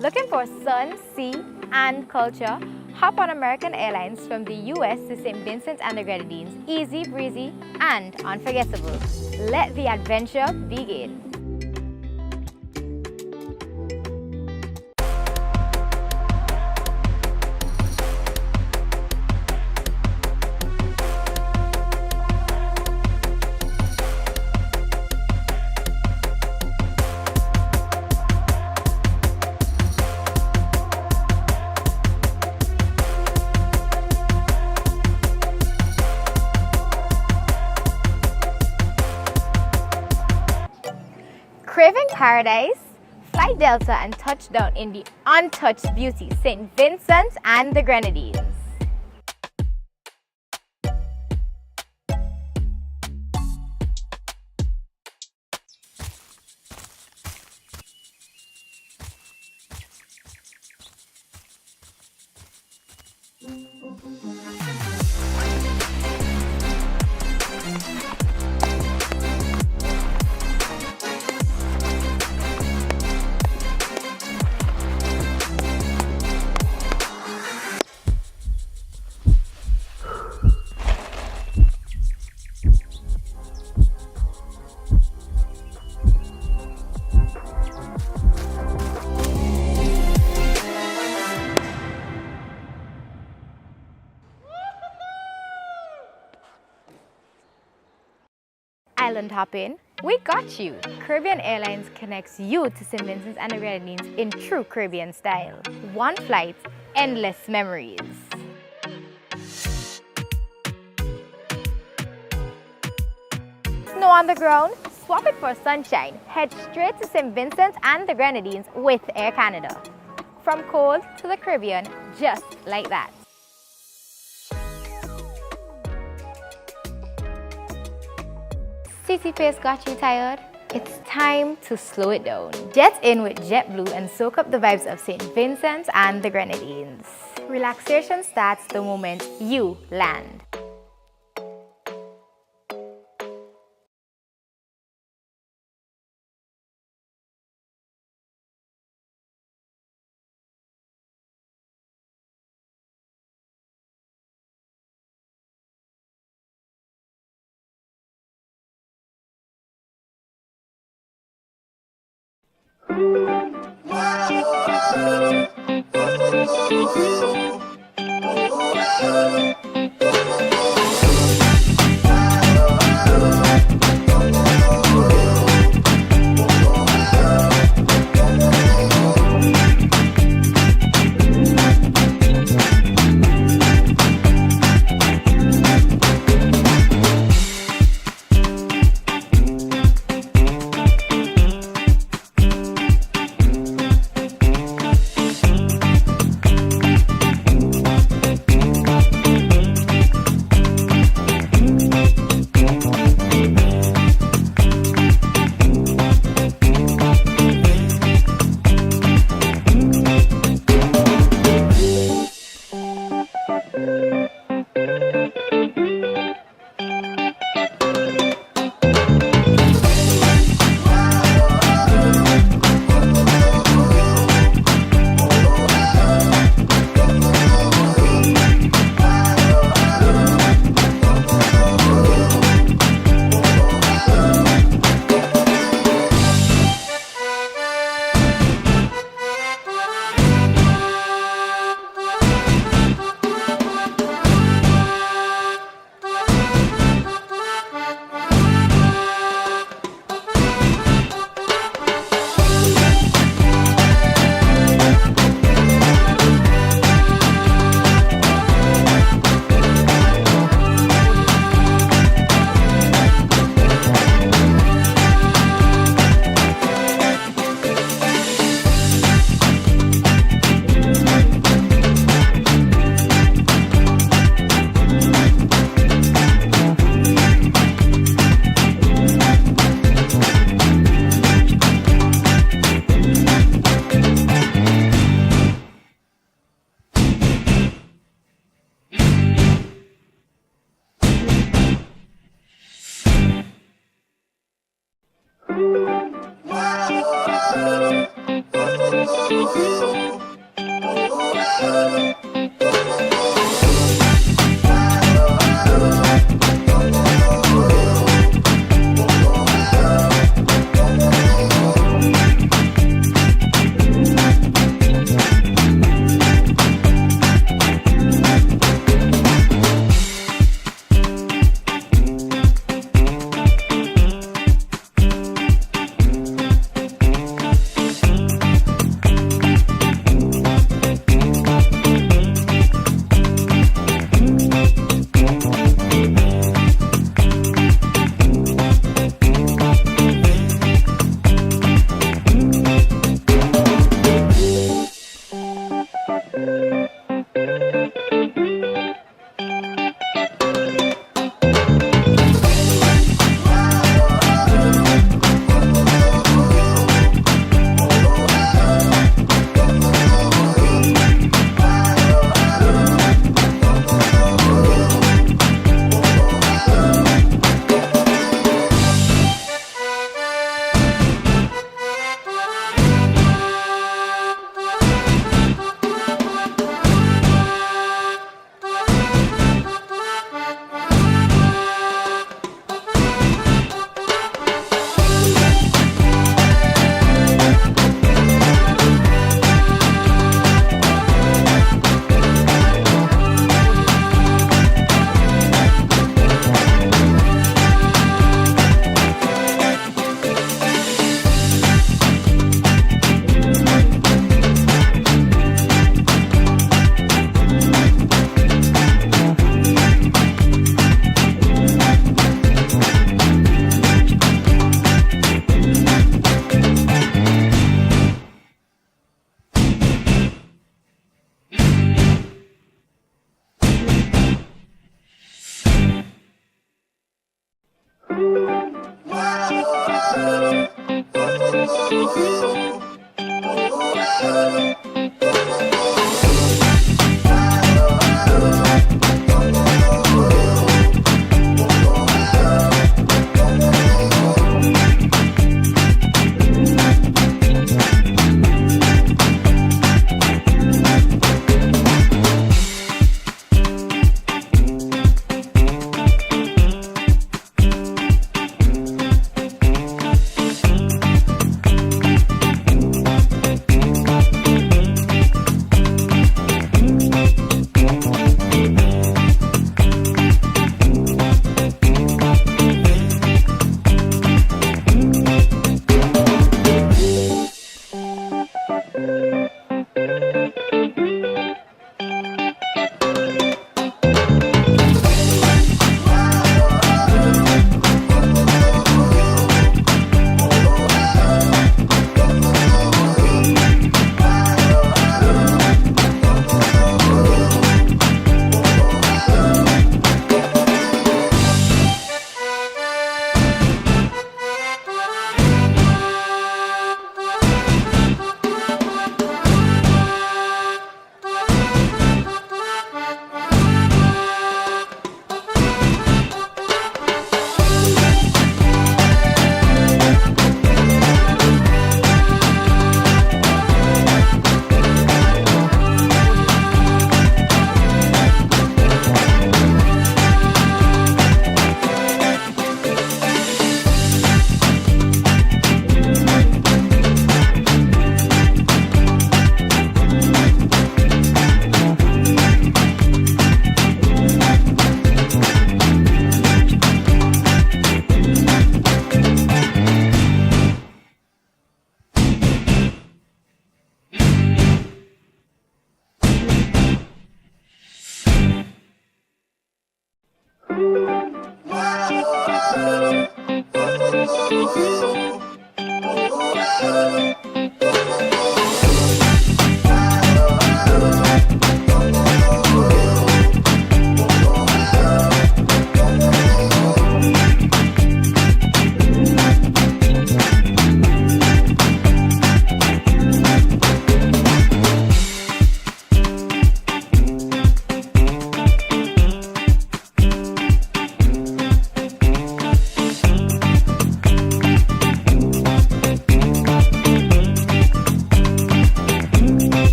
Looking for sun, sea, and culture? Hop on American Airlines from the US to St. Vincent and the Grenadines. Easy, breezy, and unforgettable. Let the adventure begin. Craving paradise? Fly Delta and touch down in the untouched beauty St. Vincent and the Grenadines. Island hopping? We got you! Caribbean Airlines connects you to St. Vincent and the Grenadines in true Caribbean style. One flight, endless memories. Snow on the ground? Swap it for sunshine. Head straight to St. Vincent and the Grenadines with Air Canada. From cold to the Caribbean, just like that. City Pace got you tired? It's time to slow it down. Jet in with JetBlue and soak up the vibes of St. Vincent and the Grenadines. Relaxation starts the moment you land.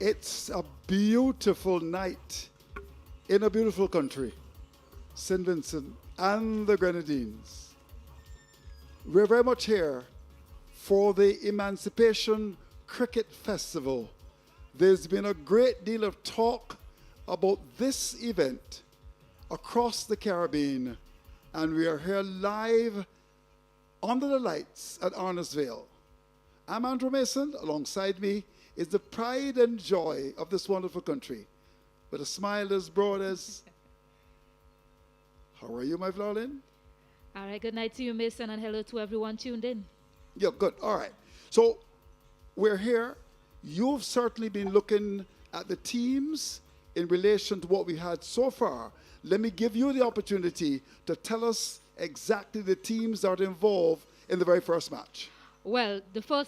It's a beautiful night in a beautiful country, St. Vincent and the Grenadines. We're very much here for the Emancipation Cricket Festival. There's been a great deal of talk about this event across the Caribbean, and we are here live under the lights at ARNOS VALE. I'm Andrew Mason. Alongside me is the pride and joy of this wonderful country, with a smile as broad as... How are you, my Florlin? All right, good night to you, Mason, and hello to everyone tuned in. Yeah, good. All right. So we're here. you've certainly been looking at the teams in relation to what we had so far. Let me give you the opportunity to tell us exactly the teams that are involved in the very first match. Well, before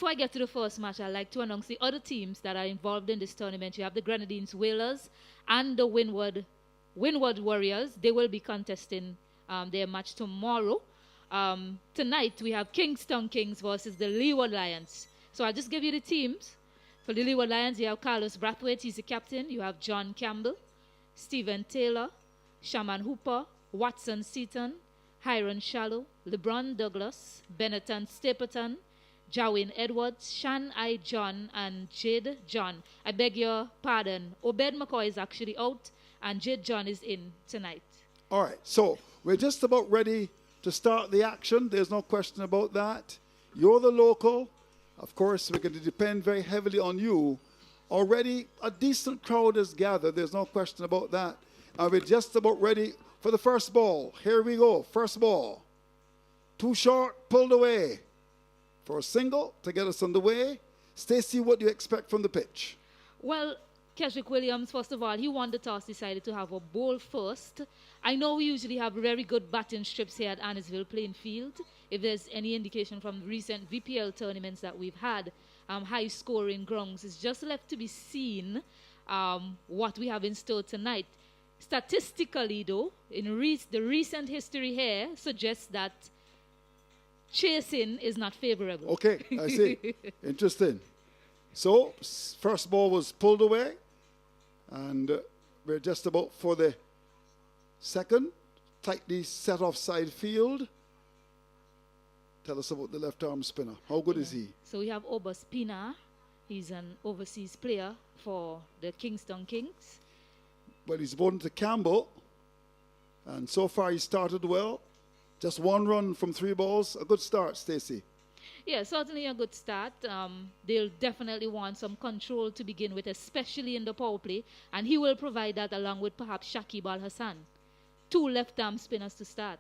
I get to the first match, I'd like to announce the other teams that are involved in this tournament. You have the Grenadines Whalers and the Windward Warriors. They will be contesting their match tomorrow. Tonight, we have Kingstown Kings versus the Leeward Lions. So I'll just give you the teams. For the Leeward Lions, you have Carlos Brathwaite, he's the captain. You have John Campbell, Stephen Taylor, Shaman Hooper, Watson Seaton, Hiram Shallow, LeBron Douglas, Benetton Stapleton, Jawin Edwards, Shan I. John, and Jade John. I beg your pardon. Obed McCoy is actually out, and Jade John is in tonight. All right, so we're just about ready to start the action. There's no question about that. You're the local. Of course, we're going to depend very heavily on you. Already, a decent crowd is gathered. There's no question about that. And we're just about ready for the first ball. Here we go. First ball. Too short, pulled away. For a single to get us underway. Stacey, what do you expect from the pitch? Well, Keswick Williams, first of all, he won the toss, decided to have a bowl first. I know we usually have very good batting strips here at Annisville playing field. If there's any indication from recent VPL tournaments that we've had, high-scoring grounds, it's just left to be seen what we have in store tonight. Statistically, though, in the recent history here suggests that chasing is not favorable. Okay, I see. Interesting. So, first ball was pulled away, and we're just about for the second, tightly set offside field. Tell us about the left-arm spinner. How good is he? So we have Obas Pina. He's an overseas player for the Kingstown Kings. Well, he's born to Campbell, and so far he started well. Just one run from 3 balls. A good start, Stacey. Yeah, certainly a good start. They'll definitely want some control to begin with, especially in the power play, and he will provide that along with perhaps Shakib Al-Hassan. 2 left-arm spinners to start.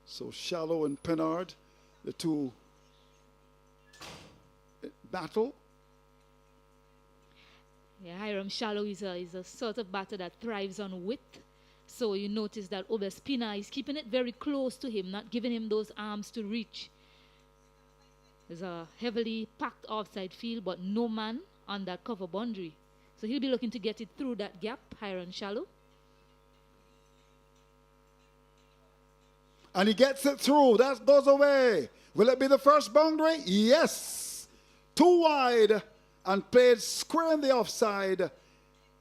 So Shallow and Pennard, the two battle. Yeah, Hiram Shallow is a sort of batter that thrives on width. So you notice that Obespina is keeping it very close to him, not giving him those arms to reach. There's a heavily packed offside field, but no man on that cover boundary. So he'll be looking to get it through that gap, Hiram Shallow. And he gets it through. That goes away. Will it be the first boundary? Yes. 2 wide and played square in the offside.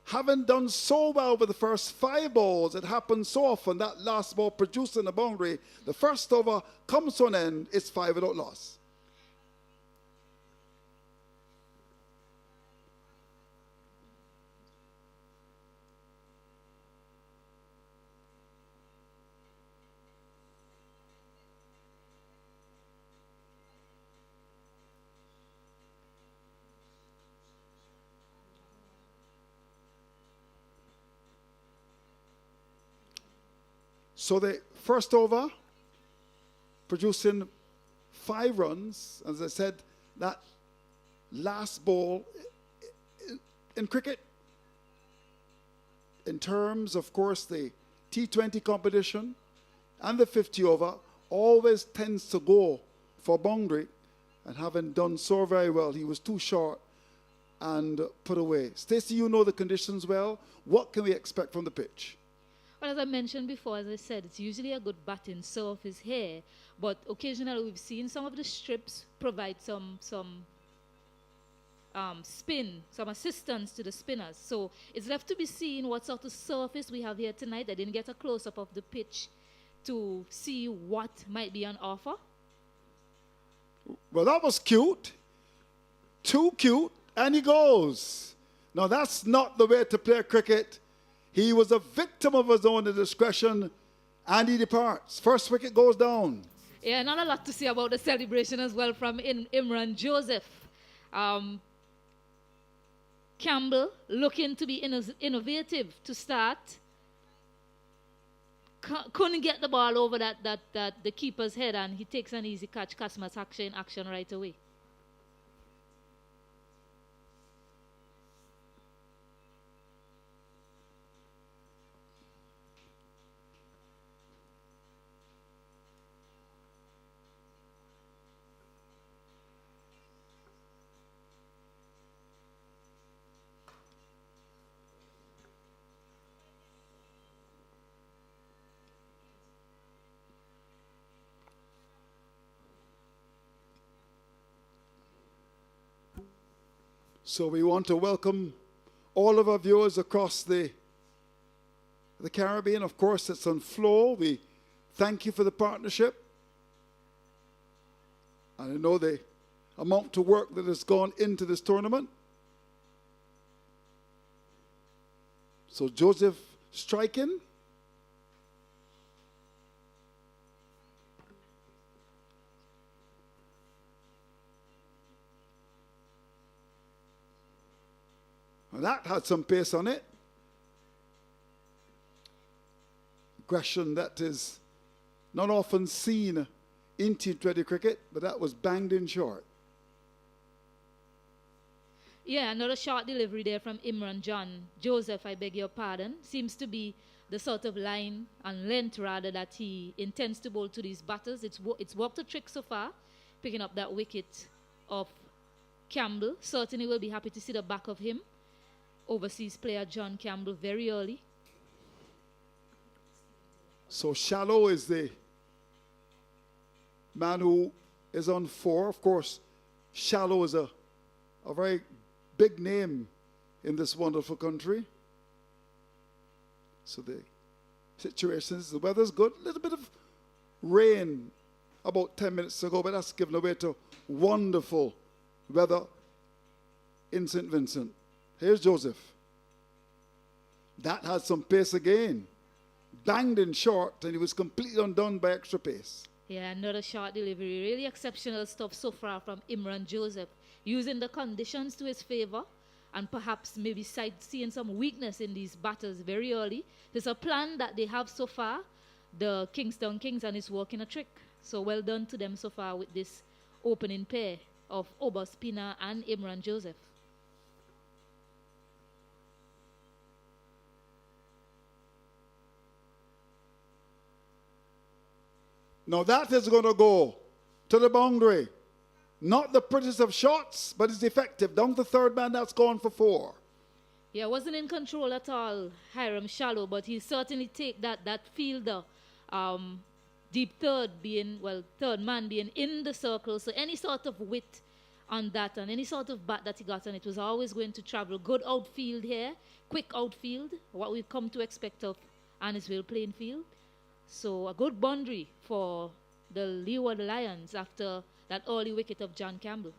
Having done so well with the first 5 balls, it happens so often that last ball producing a boundary. The first over comes to an end. It's 5 without loss. So the first over, producing 5 runs. As I said, that last ball in cricket, in terms, of course, the T20 competition and the 50 over, always tends to go for boundary. And having done so very well, he was too short and put away. Stacey, you know the conditions well. What can we expect from the pitch? Well, as I mentioned before, as I said, it's usually a good batting surface here, but occasionally we've seen some of the strips provide some spin, some assistance to the spinners. So it's left to be seen what sort of surface we have here tonight. I didn't get a close-up of the pitch to see what might be on offer. Well, that was cute. Too cute, and he goes. Now, that's not the way to play cricket. He was a victim of his own indiscretion, and he departs. First wicket goes down. Yeah, not a lot to say about the celebration as well from Imran Joseph. Campbell looking to be innovative to start. couldn't get the ball over that the keeper's head, and he takes an easy catch. Cosmas action right away. So we want to welcome all of our viewers across the Caribbean. Of course, it's on Flow. We thank you for the partnership. And I know the amount of work that has gone into this tournament. So Joseph striking. And that had some pace on it. Aggression that is not often seen in T20 cricket, but that was banged in short. Yeah, another short delivery there from Imran John. Joseph, I beg your pardon, seems to be the sort of line and length rather that he intends to bowl to these batters. It's worked a trick so far, picking up that wicket of Campbell. Certainly will be happy to see the back of him. Overseas player John Campbell very early. So Shallow is the man who is on 4. Of course, Shallow is a very big name in this wonderful country. So the situation is the weather's good. A little bit of rain about 10 minutes ago, but that's given away to wonderful weather in St. Vincent. Here's Joseph. That had some pace again. Banged in short, and he was completely undone by extra pace. Yeah, another short delivery. Really exceptional stuff so far from Imran Joseph. Using the conditions to his favor and perhaps maybe seeing some weakness in these batters very early. There's a plan that they have so far. The Kingstown Kings, and it's working a trick. So well done to them so far with this opening pair of Obaspina and Imran Joseph. Now that is going to go to the boundary. Not the prettiest of shots, but it's effective. Down the third man, that's gone for 4. Yeah, wasn't in control at all, Hiram Shallow, but he certainly take that fielder, deep third man being in the circle. So any sort of width on that and any sort of bat that he got on it was always going to travel. Good outfield here, quick outfield, what we've come to expect of Annisville playing field. So a good boundary for the Leeward Lions after that early wicket of John Campbell.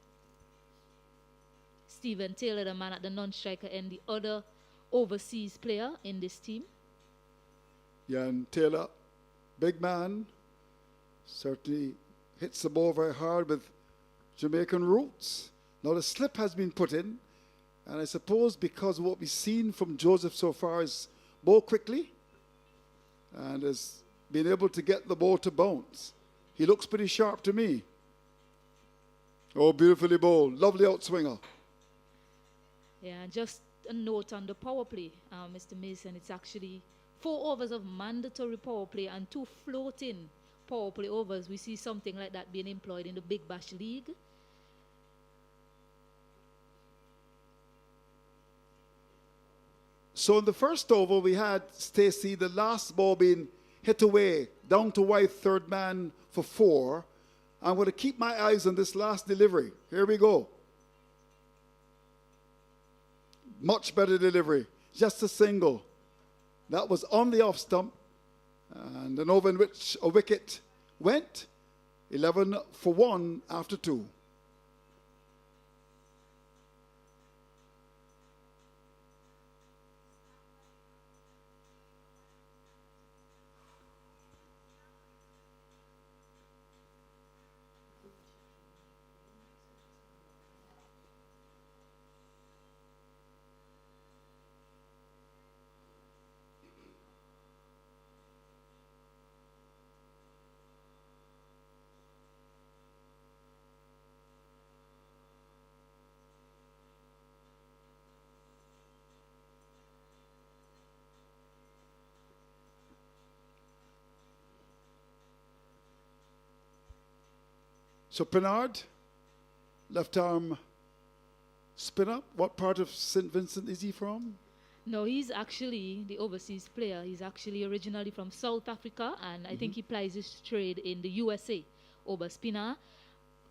Stephen Taylor, the man at the non-striker end, the other overseas player in this team. Yeah, and Taylor, big man, certainly hits the ball very hard with Jamaican roots. Now the slip has been put in, and I suppose because of what we've seen from Joseph so far is bowl quickly and has been able to get the ball to bounce. He looks pretty sharp to me. Oh, beautifully bowled. Lovely outswinger. Yeah, just a note on the power play, Mr. Mason. It's actually 4 overs of mandatory power play and 2 floating power play overs. We see something like that being employed in the Big Bash League. So in the first over, we had Stacey, the last ball being hit away, down to wide third man for 4. I'm going to keep my eyes on this last delivery. Here we go. Much better delivery. Just a single. That was on the off stump. And an over in which a wicket went. 11 for 1 after 2. So Bernard, left arm spinner. What part of St. Vincent is he from? No, he's actually the overseas player. He's actually originally from South Africa, and I think he plies his trade in the USA. Over spinner.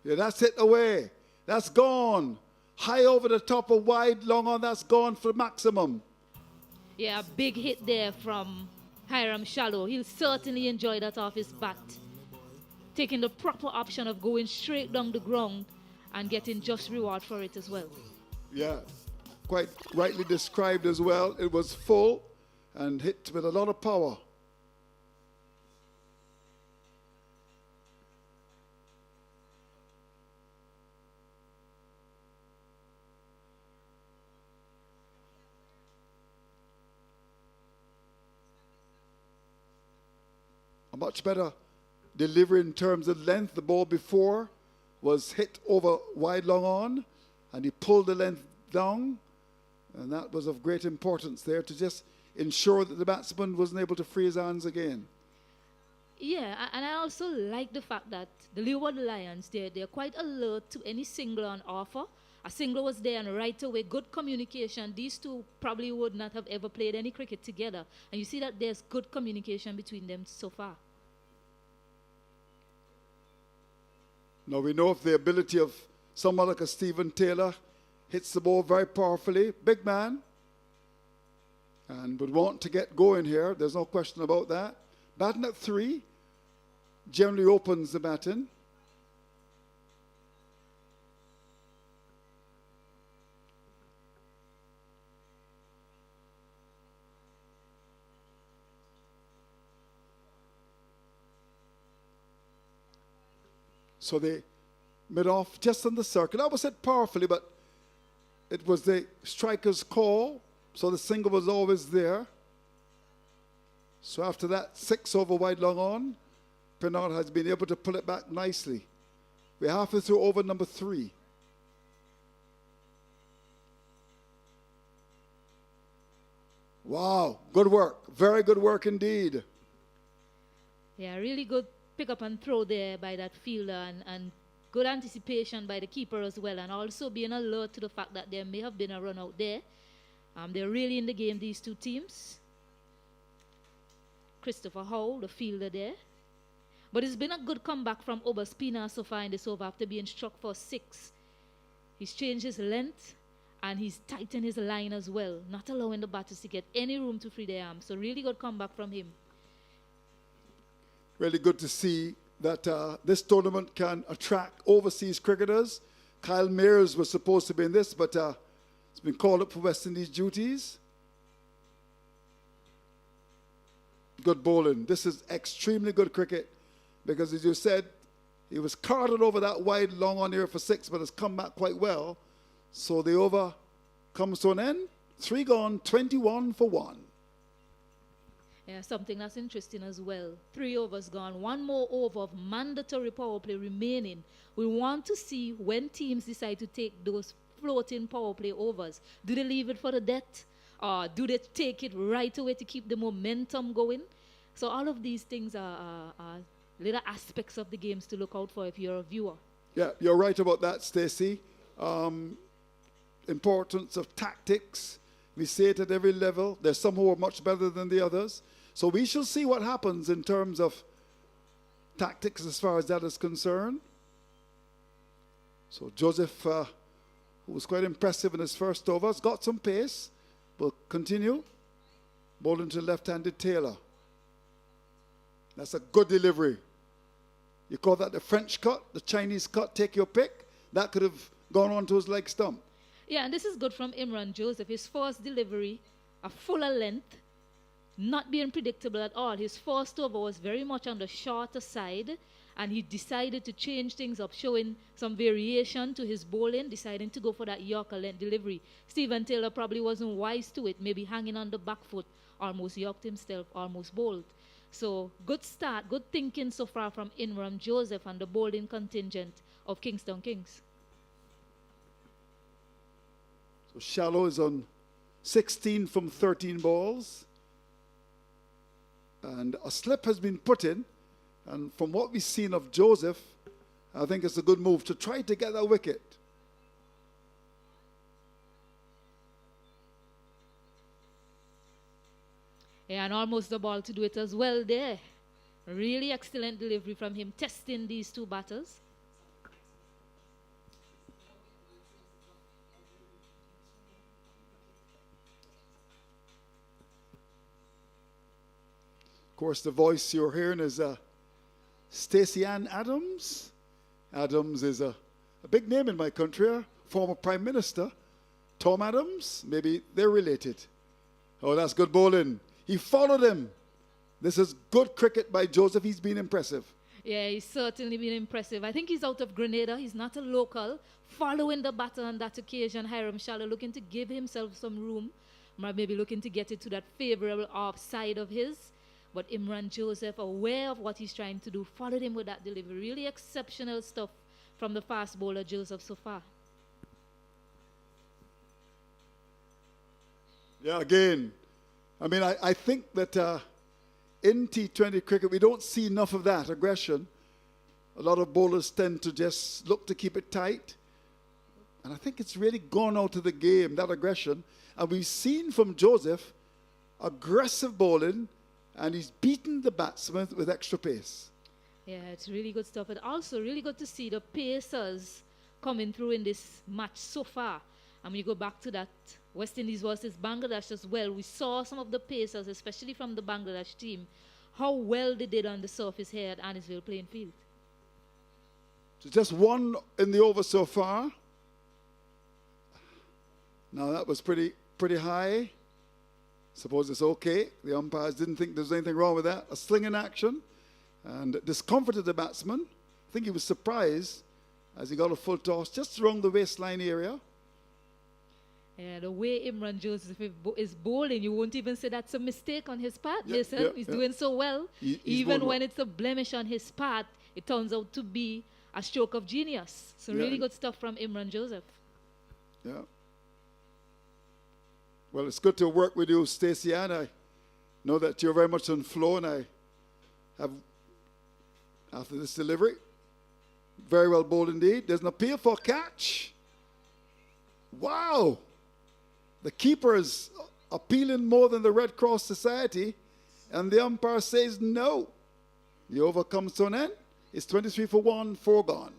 Yeah, that's it away. That's gone. High over the top of wide, long on, that's gone for maximum. Yeah, a big hit there from Hiram Shallow. He'll certainly enjoy that off his bat. Taking the proper option of going straight down the ground and getting just reward for it as well. Yeah, quite rightly described as well. It was full and hit with a lot of power. A much better delivery in terms of length. The ball before was hit over wide long on, and he pulled the length down, and that was of great importance there to just ensure that the batsman wasn't able to free his hands again. Yeah, and I also like the fact that the Leeward Lions, they're quite alert to any single on offer. A single was there, and right away, good communication. These two probably would not have ever played any cricket together. And you see that there's good communication between them so far. Now we know of the ability of someone like a Stephen Taylor, hits the ball very powerfully, big man, and would want to get going here. There's no question about that. Batting at 3 generally opens the batting. So they mid off just on the circle. I was hit powerfully, but it was the striker's call, so the single was always there. So after that, 6 over wide long on, Bernard has been able to pull it back nicely. We're halfway through over number 3. Wow, good work. Very good work indeed. Yeah, really good pick up and throw there by that fielder, and good anticipation by the keeper as well, and also being alert to the fact that there may have been a run out there. They're really in the game, these two teams. Christopher Howe, the fielder there. But it's been a good comeback from Oberspina so far in this over after being struck for 6. He's changed his length and he's tightened his line as well, not allowing the batters to get any room to free their arms. So really good comeback from him. Really good to see that this tournament can attract overseas cricketers. Kyle Mears was supposed to be in this, but he's been called up for West Indies duties. Good bowling. This is extremely good cricket because, as you said, he was carted over that wide long on here for 6, but has come back quite well. So the over comes to an end. 3 gone, 21 for 1. Yeah, something that's interesting as well. 3 overs gone, 1 more over of mandatory power play remaining. We want to see when teams decide to take those floating power play overs. Do they leave it for the death? Or do they take it right away to keep the momentum going? So all of these things are little aspects of the games to look out for if you're a viewer. Yeah, you're right about that, Stacey. Importance of tactics. We see it at every level. There's some who are much better than the others. So we shall see what happens in terms of tactics as far as that is concerned. So Joseph, who was quite impressive in his first over, has got some pace. Will continue. Bowling to left-handed Taylor. That's a good delivery. You call that the French cut, the Chinese cut, take your pick. That could have gone on to his leg stump. Yeah, and this is good from Imran Joseph. His first delivery, a fuller length, not being predictable at all. His first over was very much on the shorter side, and he decided to change things up, showing some variation to his bowling, deciding to go for that Yorker length delivery. Stephen Taylor probably wasn't wise to it, maybe hanging on the back foot, almost yorked himself, almost bowled. So good start, good thinking so far from Imran Joseph and the bowling contingent of Kingstown Kings. So Shallow is on 16 from 13 balls. And a slip has been put in. And from what we've seen of Joseph, I think it's a good move to try to get that wicket. Yeah, and almost the ball to do it as well there. Really excellent delivery from him, testing these two batters. Of course, the voice you're hearing is Stacey Ann Adams. Adams is a big name in my country, former Prime Minister. Tom Adams, maybe they're related. Oh, that's good bowling. He followed him. This is good cricket by Joseph. He's been impressive. Yeah, he's certainly been impressive. I think he's out of Grenada. He's not a local. Following the batter on that occasion, Hiram Shallow looking to give himself some room. Maybe looking to get it to that favorable off side of his. But Imran Joseph, aware of what he's trying to do, followed him with that delivery. Really exceptional stuff from the fast bowler Joseph so far. Yeah, again, I mean, I think that in T20 cricket, we don't see enough of that aggression. A lot of bowlers tend to just look to keep it tight. And I think it's really gone out of the game, that aggression. And we've seen from Joseph aggressive bowling, and he's beaten the batsman with extra pace. Yeah, it's really good stuff. But also really good to see the pacers coming through in this match so far. And when you go back to that West Indies versus Bangladesh as well, we saw some of the pacers, especially from the Bangladesh team, how well they did on the surface here at Annisville playing field. So just one in the over so far. Now that was pretty high. Suppose it's okay. The umpires didn't think there was anything wrong with that. A sling in action and discomforted the batsman. I think he was surprised as he got a full toss just around the waistline area. Yeah, the way Imran Joseph is bowling, you won't even say that's a mistake on his part. Listen, he's doing so well. Even when it's a blemish on his part, it turns out to be a stroke of genius. So really good stuff from Imran Joseph. Yeah. Well, it's good to work with you, Stacey Ann. I know that you're very much on flow, and I have, after this delivery, very well bowled indeed. There's an appeal for catch. Wow. The keeper is appealing more than the Red Cross Society, and the umpire says no. The over comes to an end. It's 23 for 1, 4 gone.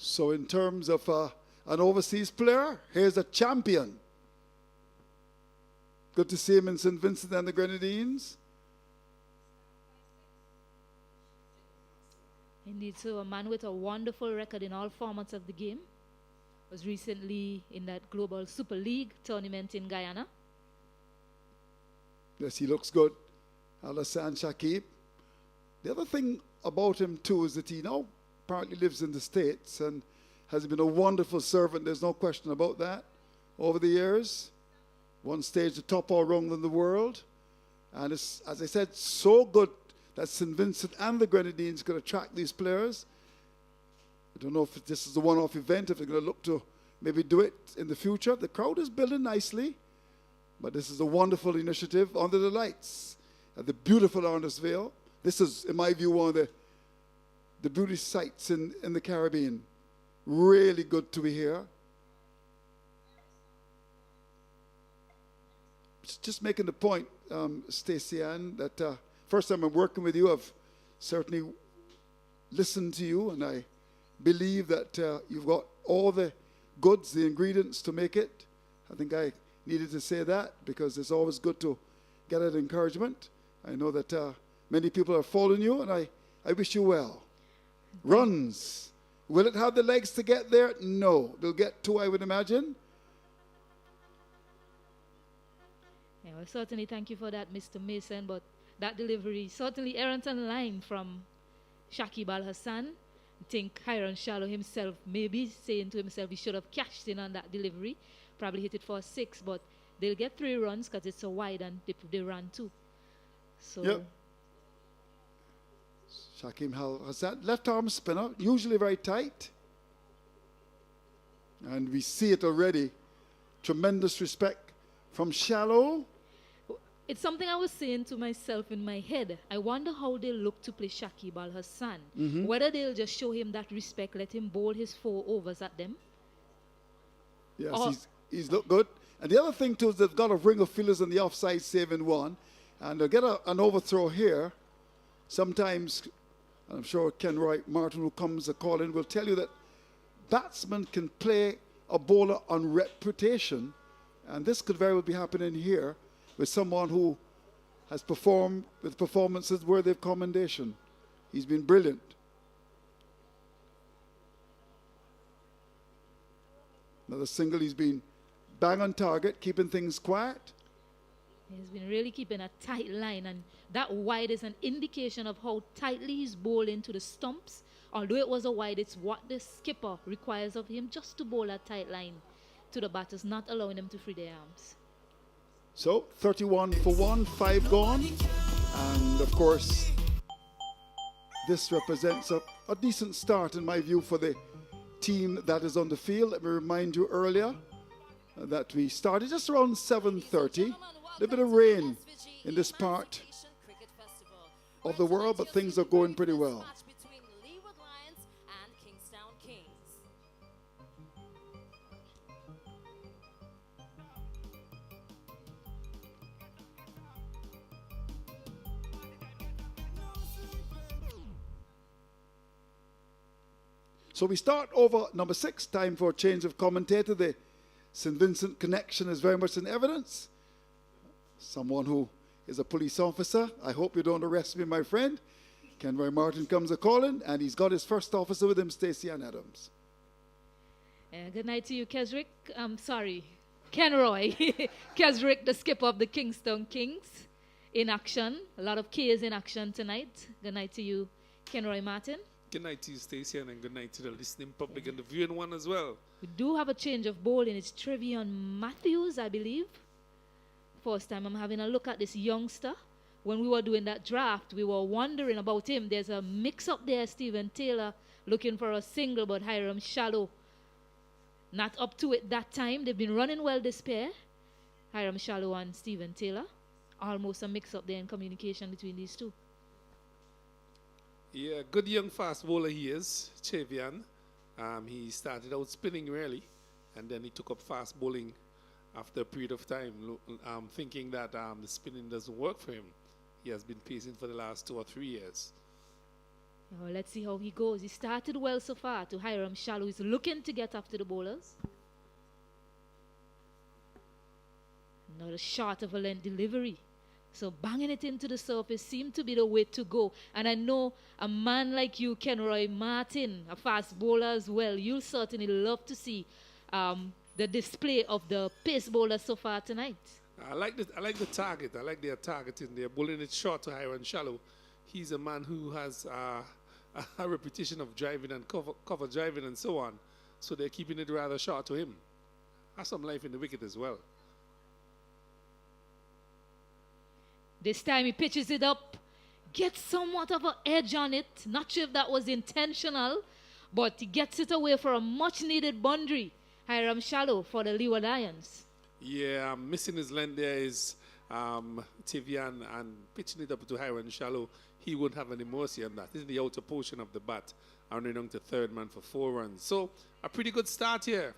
So in terms of an overseas player, here's a champion. Good to see him in St. Vincent and the Grenadines. Indeed, so a man with a wonderful record in all formats of the game. Was recently in that Global Super League tournament in Guyana. Yes, he looks good. Alassane Shakib. The other thing about him too is that he now apparently lives in the States and has been a wonderful servant. There's no question about that. Over the years, one stage the top all round in the world. And it's, as I said, so good that St. Vincent and the Grenadines could attract these players. I don't know if this is a one-off event, if they're going to look to maybe do it in the future. The crowd is building nicely, but this is a wonderful initiative under the lights at the beautiful ARNOS VALE. This is, in my view, one of the beauty sights in the Caribbean. Really good to be here. just making the point, Stacey Ann, that first time I'm working with you, I've certainly listened to you, and I believe that you've got all the goods, the ingredients to make it. I think I needed to say that because it's always good to get that encouragement. I know that many people are following you, and I wish you well. Runs. Will it have the legs to get there? No. They'll get 2, I would imagine. Yeah, well, certainly thank you for that, Mr. Mason, but that delivery, certainly errant on line from Shakib Al-Hassan. I think Hiram Shallow himself maybe saying to himself he should have cashed in on that delivery, probably hit it for 6, but they'll get 3 runs because it's so wide and they ran 2. So. Yep. Shakib Al-Hassan, left arm spinner, usually very tight. And we see it already. Tremendous respect from Shallow. It's something I was saying to myself in my head. I wonder how they look to play Shakib Al-Hassan. Whether they'll just show him that respect, let him bowl his 4 overs at them. Yes, he's looked good. And the other thing too is they've got a ring of fielders on the offside saving 1. And they'll get an overthrow here. Sometimes, and I'm sure Ken Roy Martin, who comes a call in, will tell you that batsmen can play a bowler on reputation. And this could very well be happening here with someone who has performed with performances worthy of commendation. He's been brilliant. Another single, he's been bang on target, keeping things quiet. He's been really keeping a tight line, and that wide is an indication of how tightly he's bowling to the stumps. Although it was a wide, it's what the skipper requires of him, just to bowl a tight line to the batters, not allowing them to free their arms. So 31 for 1, 5 gone. And of course, this represents a decent start in my view for the team that is on the field. Let me remind you earlier that we started just around 7:30. A little bit of rain in this part of the world, but things are going pretty well. Between Leeward Lions and Kingstown Kings. So we start over number 6. Time for a change of commentator. The St. Vincent connection is very much in evidence. Someone who is a police officer. I hope you don't arrest me, my friend. Ken Roy Martin comes a calling, and he's got his first officer with him, Stacey Ann Adams. Good night to you, Kesrick. I'm sorry, Kenroy. Kesrick, the skipper of the Kingstown Kings, in action. A lot of K's in action tonight. Good night to you, Kenroy Martin. Good night to you, Stacey, and good night to the listening public and the viewing one as well. We do have a change of bowling. It's Trevion Matthews, I believe. First time I'm having a look at this youngster. When we were doing that draft, we were wondering about him. There's a mix-up there. Stephen Taylor looking for a single, but Hiram Shallow not up to it that time. They've been running well, this pair. Hiram Shallow and Stephen Taylor. Almost a mix-up there in communication between these two. Yeah, good young fast bowler he is, Chevian. He started out spinning really, and then he took up fast bowling after a period of time, thinking that the spinning doesn't work for him. He has been pacing for the last 2 or 3 years. Well, let's see how he goes. He started well so far to Hiram Shallow. He's looking to get after the bowlers. Not a short of a length delivery. So banging it into the surface seemed to be the way to go. And I know a man like you, Kenroy Martin, a fast bowler as well, you'll certainly love to see the display of the pace bowler so far tonight. I like the target. I like their targeting. They're bowling it short to Hiram Shallow. He's a man who has a reputation of driving and cover driving and so on. So they're keeping it rather short to him. Has some life in the wicket as well. This time he pitches it up, gets somewhat of an edge on it. Not sure if that was intentional, but he gets it away for a much-needed boundary. Hiram Shallow for the Leeward Lions. Yeah, missing his length there is Tivian, and pitching it up to Hiram Shallow. He won't have any mercy on that. This is the outer portion of the bat. And running on to third man for 4 runs. So a pretty good start here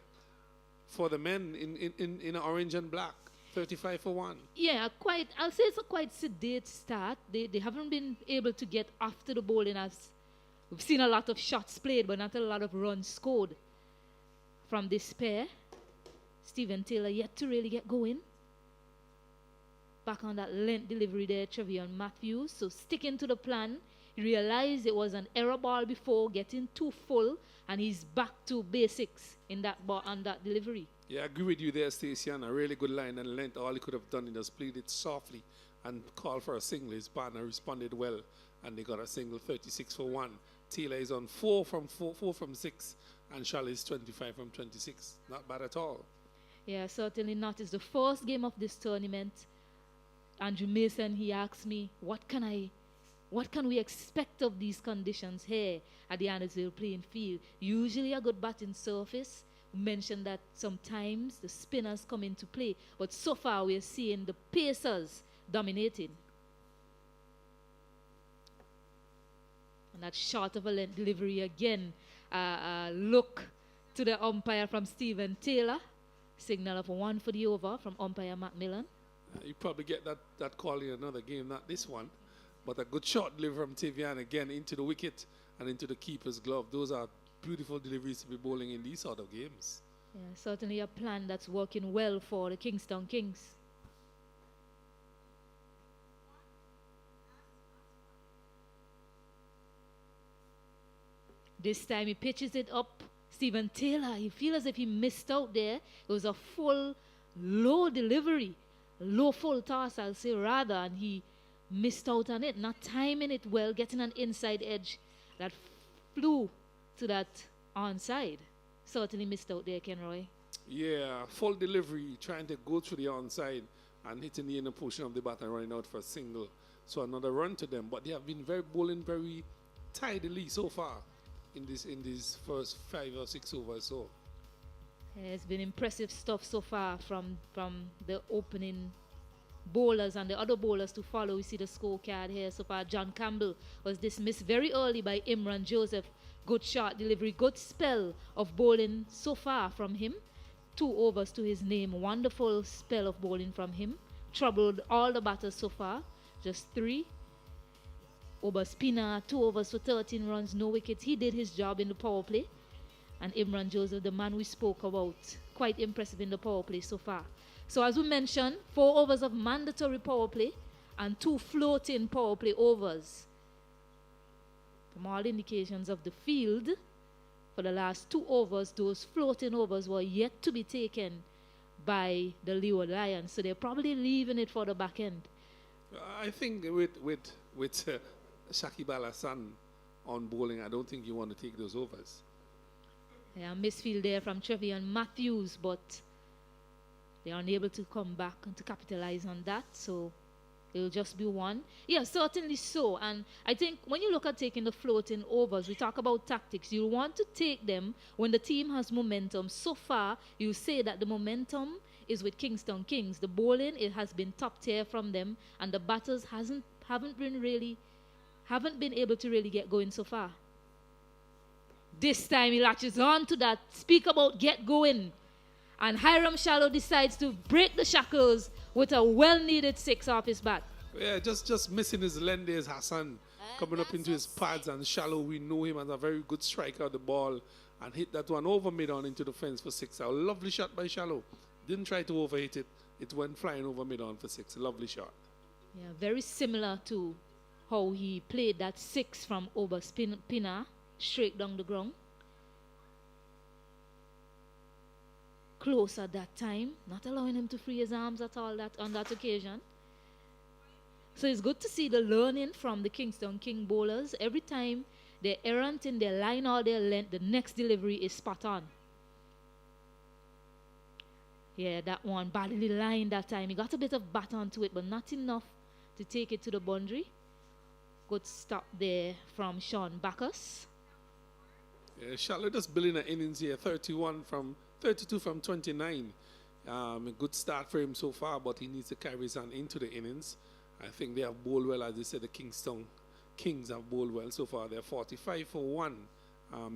for the men in orange and black. 35 for 1. Yeah, I'll say it's a quite sedate start. They haven't been able to get after the bowling as we've seen a lot of shots played, but not a lot of runs scored from this pair. Stephen Taylor yet to really get going. Back on that length delivery there, Trevion Matthews. So sticking to the plan. He realized it was an error ball before, getting too full, and he's back to basics in that ball on that delivery. Yeah, I agree with you there, Stacey. And a really good line and length. All he could have done is just played it softly and called for a single. His partner responded well, and they got a single 36 for 1. Taylor is on 4 from 6, and Charlotte is 25 from 26. Not bad at all. Yeah, certainly not. It's the first game of this tournament. Andrew Mason, he asked me, what can we expect of these conditions here at the Arnodsville playing field? Usually a good batting surface. We mentioned that sometimes the spinners come into play, but so far we're seeing the pacers dominating. And that short of a length delivery again. Look to the umpire from Stephen Taylor. Signal of 1 for the over from umpire Macmillan. You probably get that call in another game, not this one. But a good shot delivery from Tavian again into the wicket and into the keeper's glove. Those are beautiful deliveries to be bowling in these sort of games. Yeah, certainly a plan that's working well for the Kingstown Kings. This time he pitches it up. Stephen Taylor, he feels as if he missed out there. It was a full, low delivery. Low full toss, I'll say rather, and he missed out on it, not timing it well, getting an inside edge that flew to that onside. Certainly missed out there, Kenroy. Yeah, full delivery, trying to go through the onside and hitting the inner portion of the bat and running out for a single. So another run to them, but they have been bowling very tidily so far in these first 5 or 6 overs. So. Yeah, it's been impressive stuff so far from the opening bowlers and the other bowlers to follow. We see the scorecard here so far. John Campbell was dismissed very early by Imran Joseph. Good shot delivery, good spell of bowling so far from him. 2 overs to his name. Wonderful spell of bowling from him. Troubled all the batters so far. Just 3. Oba Spina, 2 overs for 13 runs, no wickets. He did his job in the power play. And Imran Joseph, the man we spoke about, quite impressive in the power play so far. So as we mentioned, 4 overs of mandatory power play and 2 floating power play overs. From all indications of the field, for the last 2 overs, those floating overs were yet to be taken by the Leeward Lions. So they're probably leaving it for the back end. I think with Shakib Al Hassan on bowling, I don't think you want to take those overs. Yeah, misfield there from Trevion Matthews, but they are unable to come back and to capitalize on that, so it'll just be 1. Yeah, certainly so. And I think when you look at taking the floating overs, we talk about tactics. You want to take them when the team has momentum. So far, you say that the momentum is with Kingstown Kings. The bowling, it has been top tier from them, and the batters haven't been able to really get going so far. This time he latches on to that. Speak about get going. And Hiram Shallow decides to break the shackles with a well-needed 6 off his bat. Yeah, just missing his length is Hassan coming up into his pads, and Shallow, we know him as a very good striker of the ball, and hit that one over mid-on into the fence for 6. A lovely shot by Shallow. Didn't try to overhit it. It went flying over mid-on for 6. A lovely shot. Yeah, very similar to how he played that 6 from over Pina. Straight down the ground. Close at that time, not allowing him to free his arms at all on that occasion. So it's good to see the learning from the Kingstown King bowlers. Every time they're errant in their line or their length, the next delivery is spot on. Yeah, that one badly lined that time. He got a bit of bat onto it, but not enough to take it to the boundary. Good stop there from Sean Bacchus. Yeah, Charlotte just building an innings here, 32 from 29. A good start for him so far, but he needs to carry his hand into the innings. I think they have bowled well, as they said, the Kingstown Kings have bowled well so far. They're 45 for 1,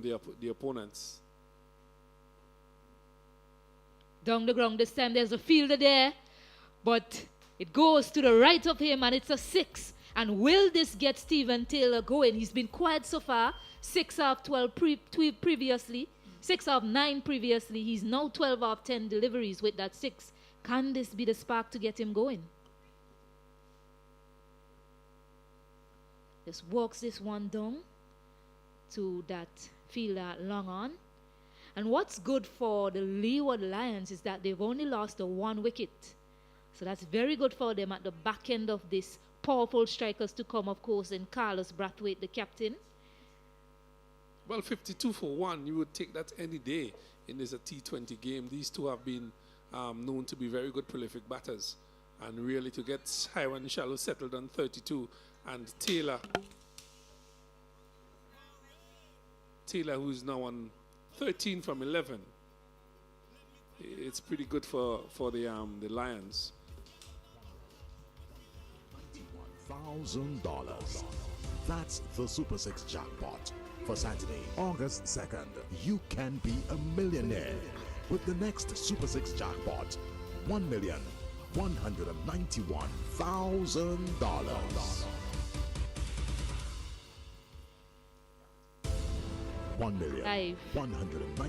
the opponents. Down the ground this time, there's a fielder there. But it goes to the right of him, and it's a 6. And will this get Steven Taylor going? He's been quiet so far. 6 out of 12 previously. 6 out of 9 previously. He's now 12 out of 10 deliveries with that 6. Can this be the spark to get him going? Just walks this one down to that fielder long on. And what's good for the Leeward Lions is that they've only lost the 1 wicket. So that's very good for them at the back end of this powerful strikers to come, of course, and Carlos Brathwaite, the captain. Well, 52 for 1, you would take that any day in this T20 game. These two have been known to be very good prolific batters. And really to get Hiram Shallow settled on 32 and Taylor, who's now on 13 from 11. It's pretty good for the Lions. $1,000. That's the Super 6 jackpot. For Saturday, August 2nd, you can be a millionaire with the next Super 6 jackpot. $1,191,000.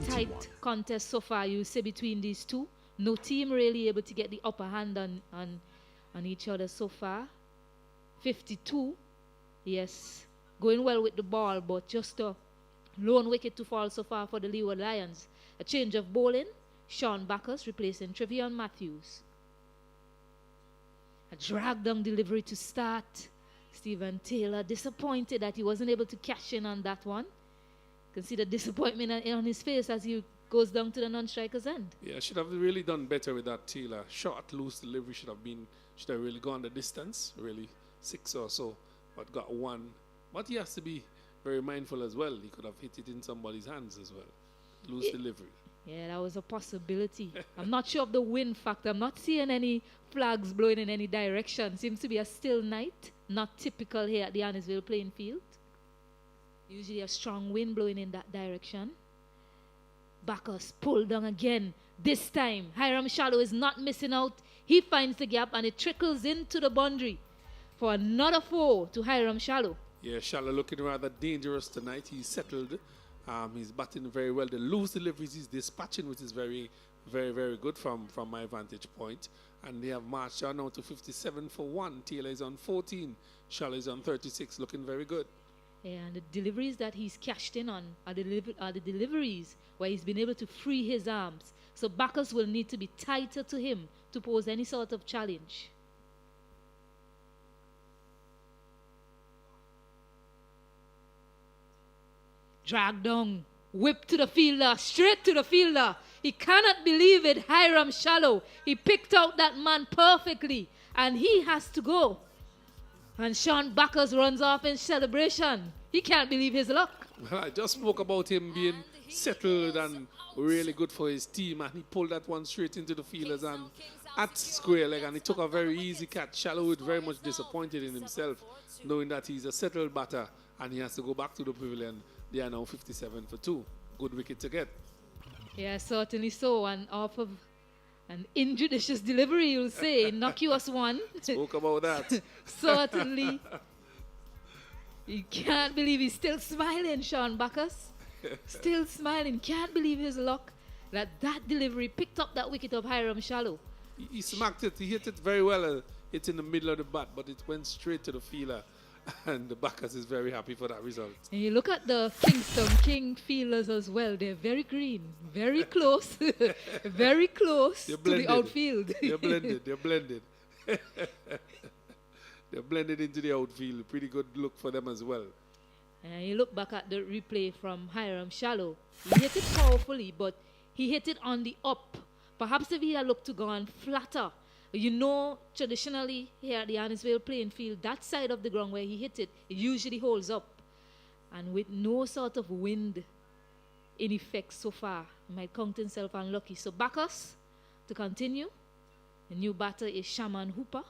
Tight contest so far, you say, between these two. No team really able to get the upper hand on each other so far. 52, yes, going well with the ball, but just a lone wicket to fall so far for the Leeward Lions. A change of bowling, Sean Backus replacing Trevion Matthews. A drag down delivery to start. Steven Taylor disappointed that he wasn't able to cash in on that one. You can see the disappointment on his face as he goes down to the non-striker's end. Yeah, should have really done better with that Taylor. Short, loose delivery should have really gone the distance, really 6 or so, but got 1. But he has to be very mindful as well. He could have hit it in somebody's hands as well. Loose delivery. Yeah, that was a possibility. I'm not sure of the wind factor. I'm not seeing any flags blowing in any direction. Seems to be a still night. Not typical here at the Arnisville playing field. Usually a strong wind blowing in that direction. Backus pulled down again. This time, Hiram Shallow is not missing out. He finds the gap and it trickles into the boundary for another 4 to Hiram Shallow. Yeah, Shallow looking rather dangerous tonight. He's settled. He's batting very well. The loose deliveries he's dispatching, which is very, very, very good from my vantage point. And they have marched on now to 57 for 1. Taylor is on 14. Shallow is on 36, looking very good. Yeah, and the deliveries that he's cashed in on are the deliveries where he's been able to free his arms. So Backus will need to be tighter to him to pose any sort of challenge. Drag down, whip to the fielder, straight to the fielder. He cannot believe it, Hiram Shallow. He picked out that man perfectly, and he has to go. And Sean Backus runs off in celebration. He can't believe his luck. Well, I just spoke about him being settled and really good for his team, and he pulled that one straight into the fielders and at square leg, and he took a very easy catch. Shallow was very much disappointed in himself, knowing that he's a settled batter and he has to go back to the pavilion. They are now 57 for 2. Good wicket to get. Yeah, certainly so. And off of an injudicious delivery, you'll say, innocuous one. Spoke about that. Certainly. You can't believe he's still smiling, Sean Backus. Still smiling. Can't believe his luck that delivery picked up that wicket of Hiram Shallow. He smacked it. He hit it very well. It's in the middle of the bat, but it went straight to the fielder. And the Backus is very happy for that result. And you look at the Kingstown King fielders as well. They're very green, very close, very close to the outfield. They're blended. They're blended. They're blended into the outfield. Pretty good look for them as well. And you look back at the replay from Hiram Shallow. He hit it powerfully, but he hit it on the up. Perhaps if he had looked to go on flatter. You know, traditionally here at the Arnisville playing field, that side of the ground where he hit it, it usually holds up. And with no sort of wind in effect so far, he might count himself unlucky. So Backus to continue. The new batter is Shaman Hooper.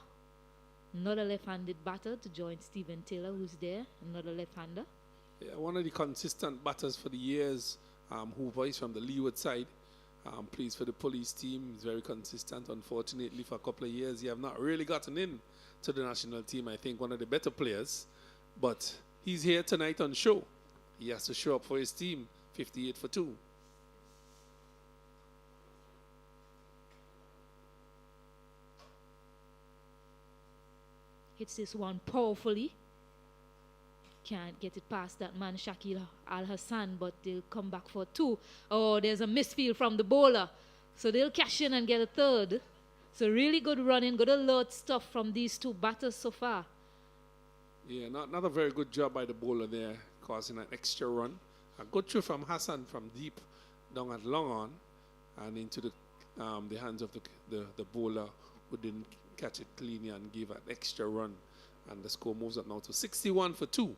Another left-handed batter to join Steven Taylor, who's there, another left-hander. Yeah, one of the consistent batters for the years, Hooper is from the Leeward side. Plays for the police team. He's very consistent. Unfortunately, for a couple of years, he have not really gotten in to the national team. I think one of the better players. But he's here tonight on show. He has to show up for his team. 58 for 2. Hits this one powerfully. Can't get it past that man, Shakil Al-Hassan, but they'll come back for 2. Oh, there's a misfield from the bowler. So they'll cash in and get a 3rd. So really good running, good alert stuff from these 2 batters so far. Yeah, not a very good job by the bowler there, causing an extra run. A good throw from Hassan from deep down at long on and into the hands of the bowler, who didn't catch it cleanly and gave an extra run. And the score moves up now to 61 for 2.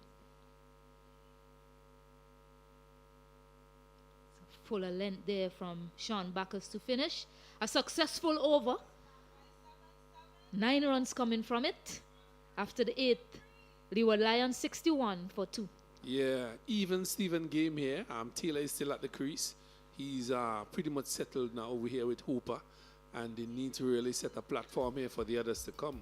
Fuller length there from Sean Backus to finish. A successful over. 9 runs coming from it. After the 8th, Leeward Lions 61 for 2. Yeah, even Steven game here. Taylor is still at the crease. He's pretty much settled now over here with Hooper. And they need to really set a platform here for the others to come.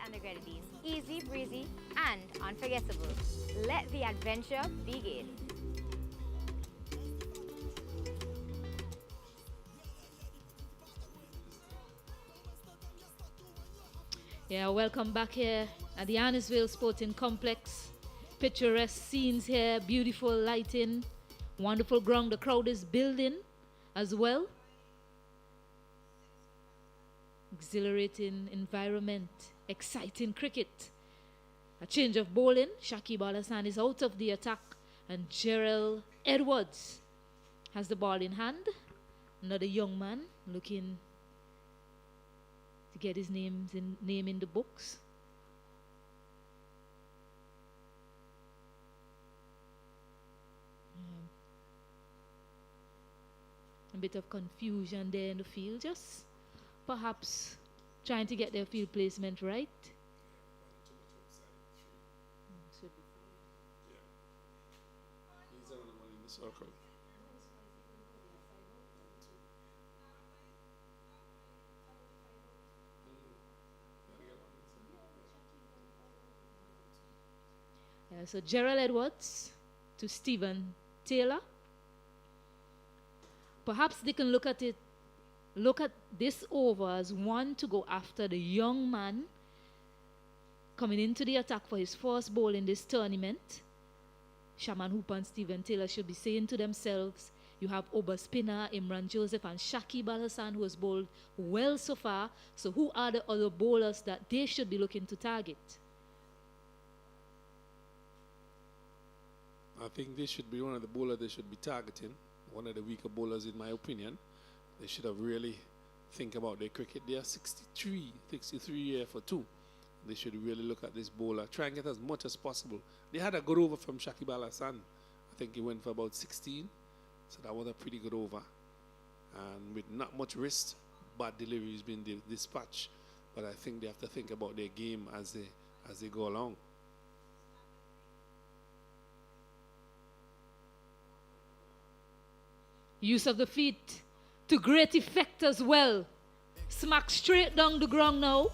And the Grenadines, easy breezy and unforgettable. Let the adventure begin. Yeah, welcome back here at the ARNOS Sporting Complex. Picturesque scenes here, beautiful lighting, wonderful ground. The crowd is building as well. Exhilarating environment, exciting cricket. A change of bowling. Shakib Al-Hassan is out of the attack, and Gerald Edwards has the ball in hand. Another young man looking to get his name in the books. A bit of confusion there in the field, just perhaps trying to get their field placement right. He's the one in the circle. So Gerald Edwards to Stephen Taylor. Perhaps they can look at this over as one to go after the young man coming into the attack for his first ball in this tournament. Shaman Hooper and Stephen Taylor should be saying to themselves, you have Oba Spinner, Imran Joseph, and Shakib Al-Hassan, who has bowled well so far. So who are the other bowlers that they should be looking to target? I think this should be one of the bowlers they should be targeting. One of the weaker bowlers, in my opinion. They should have really think about their cricket. They are 63 here for 2. They should really look at this bowler. Try and get as much as possible. They had a good over from Shakib Al-Hassan. I think he went for about 16. So that was a pretty good over. And with not much risk, bad delivery has been dispatched. But I think they have to think about their game as they go along. Use of the feet to great effect as well. Smack straight down the ground now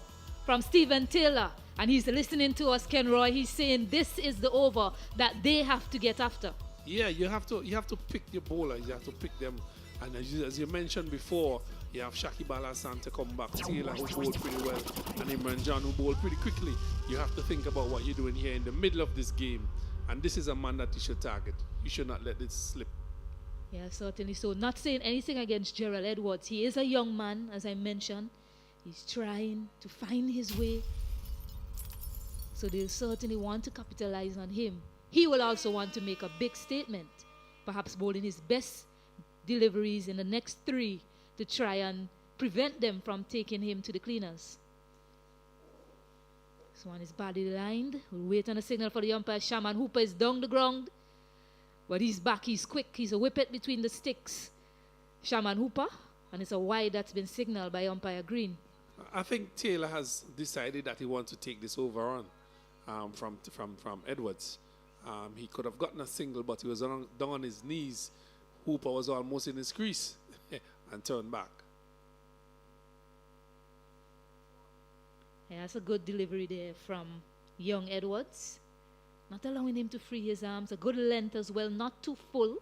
from Stephen Taylor. And he's listening to us, Ken Roy. He's saying this is the over that they have to get after. Yeah, you have to pick your bowlers. You have to pick them. And as you mentioned before, you have Shakib Al-Hassan to come back, Taylor who bowled pretty well, and Imran John who bowled pretty quickly. You have to think about what you're doing here in the middle of this game. And this is a man that you should target. You should not let this slip. Yeah, certainly so. Not saying anything against Gerald Edwards. He is a young man, as I mentioned. He's trying to find his way. So they'll certainly want to capitalize on him. He will also want to make a big statement. Perhaps bowling his best deliveries in the next 3 to try and prevent them from taking him to the cleaners. This one is badly lined. We'll wait on a signal for the umpire. Shaman Hooper is down the ground. But he's back, he's quick, he's a whippet between the sticks. Shaman Hooper, and it's a wide that's been signaled by umpire Green. I think Taylor has decided that he wants to take this over on. from Edwards. He could have gotten a single, but he was down on his knees. Hooper was almost in his crease and turned back. Yeah, that's a good delivery there from young Edwards. Not allowing him to free his arms. A good length as well, not too full.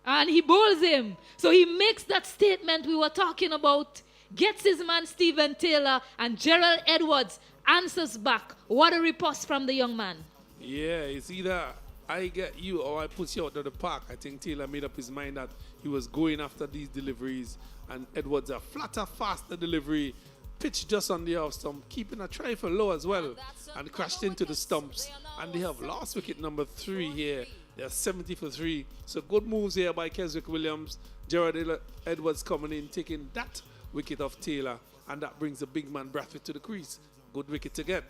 And he bowls him. So he makes that statement we were talking about. Gets his man Stephen Taylor, and Gerald Edwards answers back. What a riposte from the young man. Yeah, it's either I get you or I put you out of the park. I think Taylor made up his mind that he was going after these deliveries, and Edwards a flatter, faster delivery, pitched just on the off stump, keeping a trifle low as well, and crashed into the stumps. And they have lost wicket number 3 here. They're 70 for 3. So good moves here by Keswick Williams. Gerald Edwards coming in, taking that wicket off Taylor, and that brings the big man Brathwaite to the crease. Good wicket to get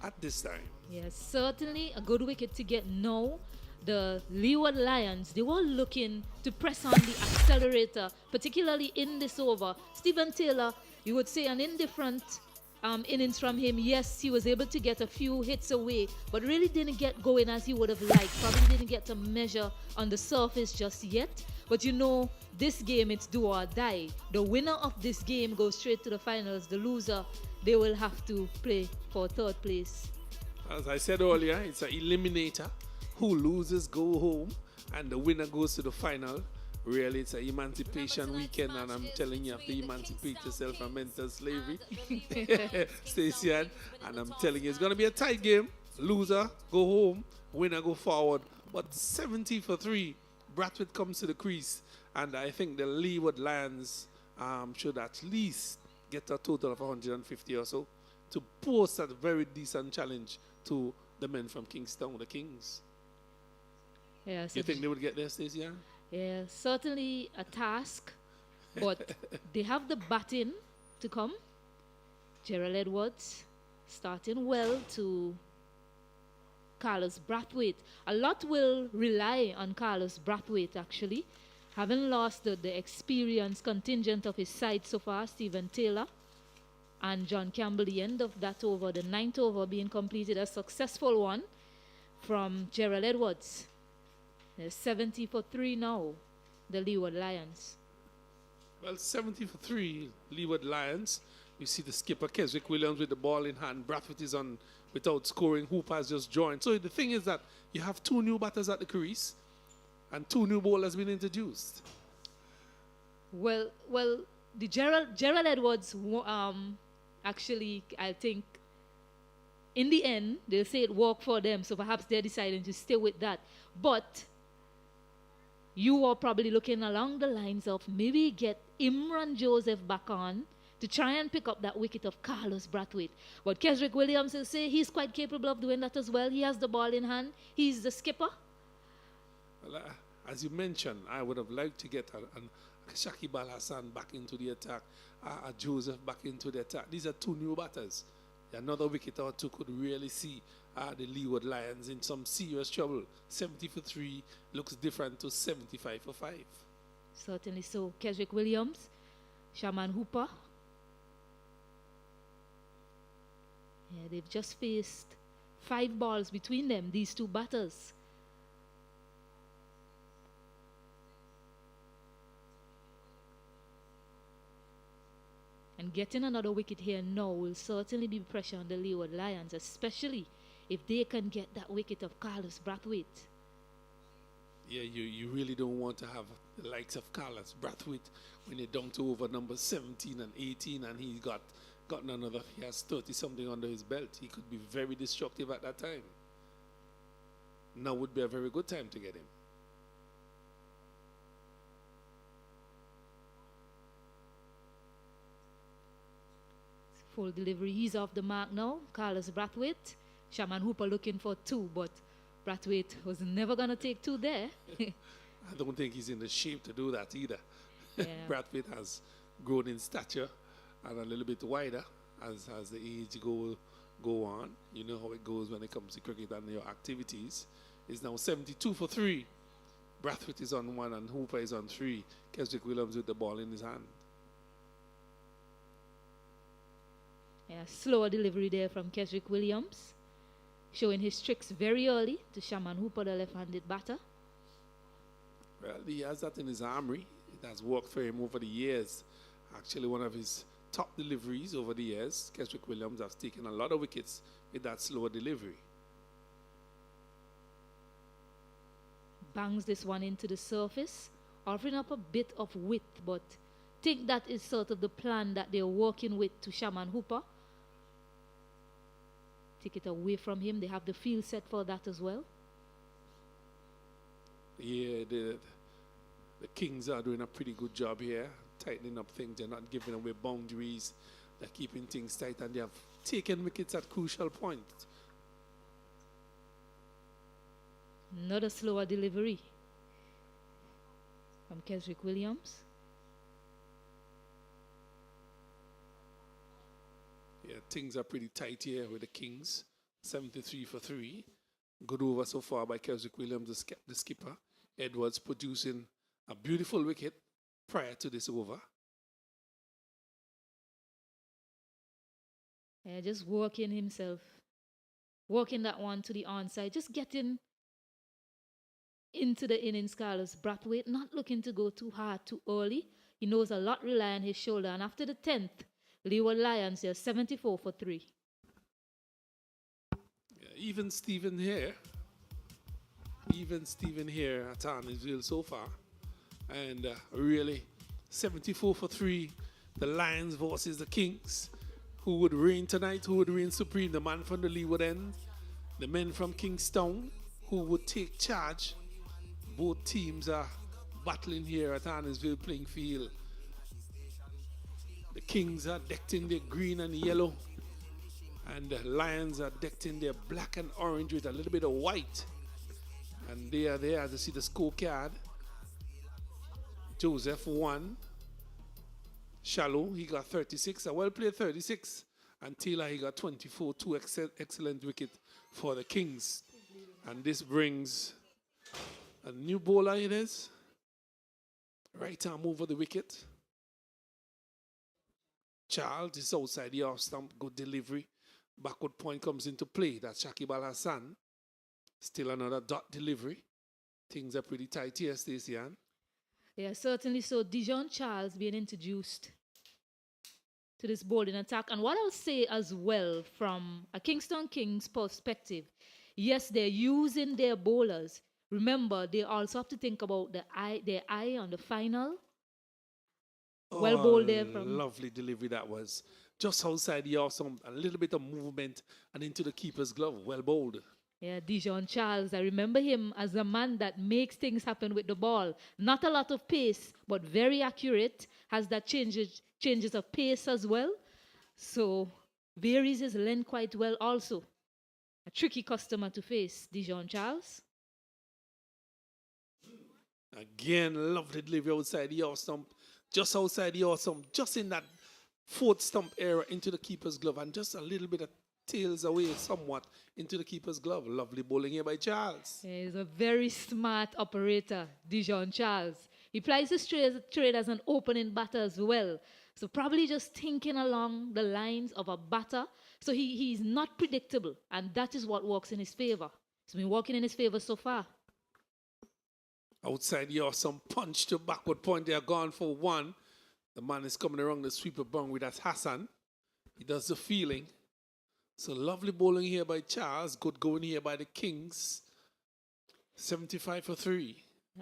at this time. Yes, certainly a good wicket to get now. The Leeward Lions, they were looking to press on the accelerator, particularly in this over. Stephen Taylor, you would say an indifferent innings from him. Yes, he was able to get a few hits away, but really didn't get going as he would have liked. Probably didn't get to measure on the surface just yet. But you know, this game, it's do or die. The winner of this game goes straight to the finals. The loser, they will have to play for 3rd place. As I said earlier, it's an eliminator. Who loses go home, and the winner goes to the final. Really, it's an emancipation weekend, and I'm telling you, you have to emancipate yourself from mental slavery. Stacey, and I'm telling you, it's going to be a tight game. Loser, go home. Winner, go forward. But 70 for 3, Brathwaite comes to the crease, and I think the Leeward Lions should at least get a total of 150 or so to post a very decent challenge to the men from Kingstown, the Kings. Yeah, so You think they would get there, Stacey? yeah, certainly a task, but they have the batting to come. Gerald Edwards starting well to Carlos Brathwaite. A lot will rely on Carlos Brathwaite, actually. Having lost the experienced contingent of his side so far, Stephen Taylor and John Campbell, the end of that over, the 9th over being completed, a successful one from Gerald Edwards. They're 70 for 3 now, the Leeward Lions. Well, 70 for 3, Leeward Lions. You see the skipper, Keswick Williams, with the ball in hand. Brathwaite is on without scoring. Hooper has just joined. So the thing is that you have 2 new batters at the crease and 2 new bowlers been introduced. Well, the Gerald Edwards, actually, I think, in the end, they'll say it worked for them, so perhaps they're deciding to stay with that. But you are probably looking along the lines of maybe get Imran Joseph back on to try and pick up that wicket of Carlos Brathwaite. But Keswick Williams will say he's quite capable of doing that as well. He has the ball in hand. He's the skipper. Well, as you mentioned, I would have liked to get a Shakib Al Hassan back into the attack, a Joseph back into the attack. These are 2 new batters. Another wicket or 2 could really see the Leeward Lions in some serious trouble. 70 for 3 looks different to 75 for 5. Certainly so. Keswick Williams, Shaman Hooper. Yeah, they've just faced 5 balls between them, these 2 batters. And getting another wicket here now will certainly be pressure on the Leeward Lions, especially if they can get that wicket of Carlos Brathwaite. Yeah, you really don't want to have the likes of Carlos Brathwaite when you're down to over number 17 and 18, and he's gotten another, he has 30-something under his belt. He could be very destructive at that time. Now would be a very good time to get him. Full delivery, he's off the mark now. Carlos Brathwaite. Shaman Hooper looking for 2, but Brathwaite was never going to take 2 there. I don't think he's in the shape to do that either. Yeah. Brathwaite has grown in stature and a little bit wider as the age go on. You know how it goes when it comes to cricket and your activities. It's now 72 for 3. Brathwaite is on 1 and Hooper is on 3. Keswick Williams with the ball in his hand. Yeah, slower delivery there from Keswick Williams, showing his tricks very early to Shaman Hooper, the left-handed batter. Well, he has that in his armory. It has worked for him over the years. Actually, one of his top deliveries over the years. Keswick Williams has taken a lot of wickets with that slower delivery. Bangs this one into the surface, offering up a bit of width, but think that is sort of the plan that they're working with to Shaman Hooper. Take it away from him. They have the field set for that as well. Yeah, the Kings are doing a pretty good job here, tightening up things. They're not giving away boundaries. They're keeping things tight, and they have taken wickets at crucial points. Another slower delivery from Keswick Williams. Yeah, things are pretty tight here with the Kings. 73 for 3. Good over so far by Keswick Williams, the skipper. Edwards producing a beautiful wicket prior to this over. Yeah, just working himself. Working that one to the onside. Just getting into the innings, Carlos. Brathwaite not looking to go too hard, too early. He knows a lot rely on his shoulder. And after the 10th, Leeward Lions here, 74 for 3. Yeah, even Stephen here at Arnisville so far. And really, 74 for 3. The Lions versus the Kings. Who would reign tonight? Who would reign supreme? The man from the Leeward end, the men from Kingstown, who would take charge. Both teams are battling here at Arnisville playing field. The Kings are decked in their green and yellow, and the Lions are decked in their black and orange with a little bit of white. And they are there to see the scorecard. Joseph won. Shallow, he got 36, a well-played 36. And Taylor, he got 24, 2 excellent wicket for the Kings. And this brings a new bowler it is. Right arm over the wicket. Charles is outside the off stump, good delivery. Backward point comes into play. That's Shakib Al Hassan. Still another dot delivery. Things are pretty tight here, Stacey Ann. Yeah, certainly so. Dijon Charles being introduced to this bowling attack. And what I'll say as well from a Kingston Kings perspective, yes, they're using their bowlers. Remember, they also have to think about their eye on the final. Well bowled there from... Lovely delivery that was. Just outside the awesome, a little bit of movement and into the keeper's glove. Well bowled. Yeah, Dijon Charles. I remember him as a man that makes things happen with the ball. Not a lot of pace, but very accurate. Has that changes of pace as well. So varies his length quite well also. A tricky customer to face, Dijon Charles. Again, lovely delivery outside the off stump. Just outside the off stump. Just in that fourth stump area into the keeper's glove. And just a little bit of tails away somewhat into the keeper's glove. Lovely bowling here by Charles. He's a very smart operator, Dijon Charles. He plies his trade as an opening batter as well. So probably just thinking along the lines of a batter. So he's not predictable. And that is what works in his favor. It's been working in his favor so far. Outside the awesome punch to backward point. They are gone for 1. The man is coming around the sweeper bung with that Hassan. He does the feeling. So lovely bowling here by Charles. Good going here by the Kings. 75 for 3.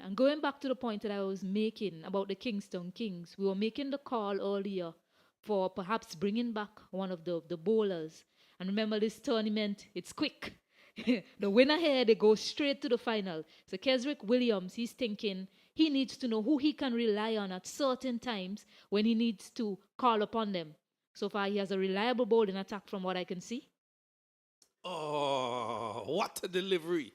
And going back to the point that I was making about the Kingston Kings, we were making the call earlier for perhaps bringing back one of the bowlers. And remember, this tournament, it's quick. The winner here, they go straight to the final. So Keswick Williams, he's thinking he needs to know who he can rely on at certain times when he needs to call upon them. So far, he has a reliable bowling attack from what I can see. Oh, what a delivery.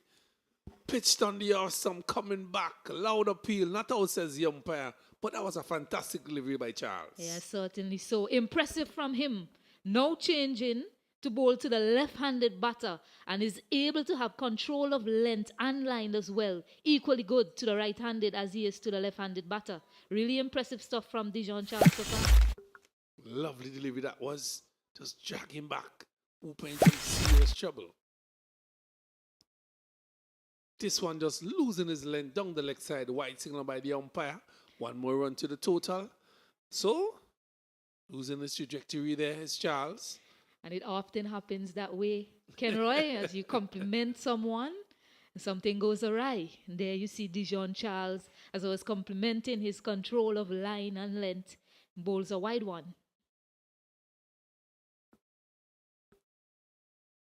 Pitched on the awesome, coming back. Loud appeal, not out says the umpire. But that was a fantastic delivery by Charles. Yeah, certainly so. Impressive from him. No changing to bowl to the left-handed batter and is able to have control of length and line as well, equally good to the right-handed as he is to the left-handed batter. Really impressive stuff from Dijon Charles so far. Lovely delivery that was. Just drag him back. Hooper into serious trouble. This one just losing his length down the leg side. White signal by the umpire. One more run to the total. So, losing his trajectory there is Charles. And it often happens that way, Kenroy, as you compliment someone, something goes awry. And there you see Dijon Charles, as I was complimenting his control of line and length, bowls a wide one.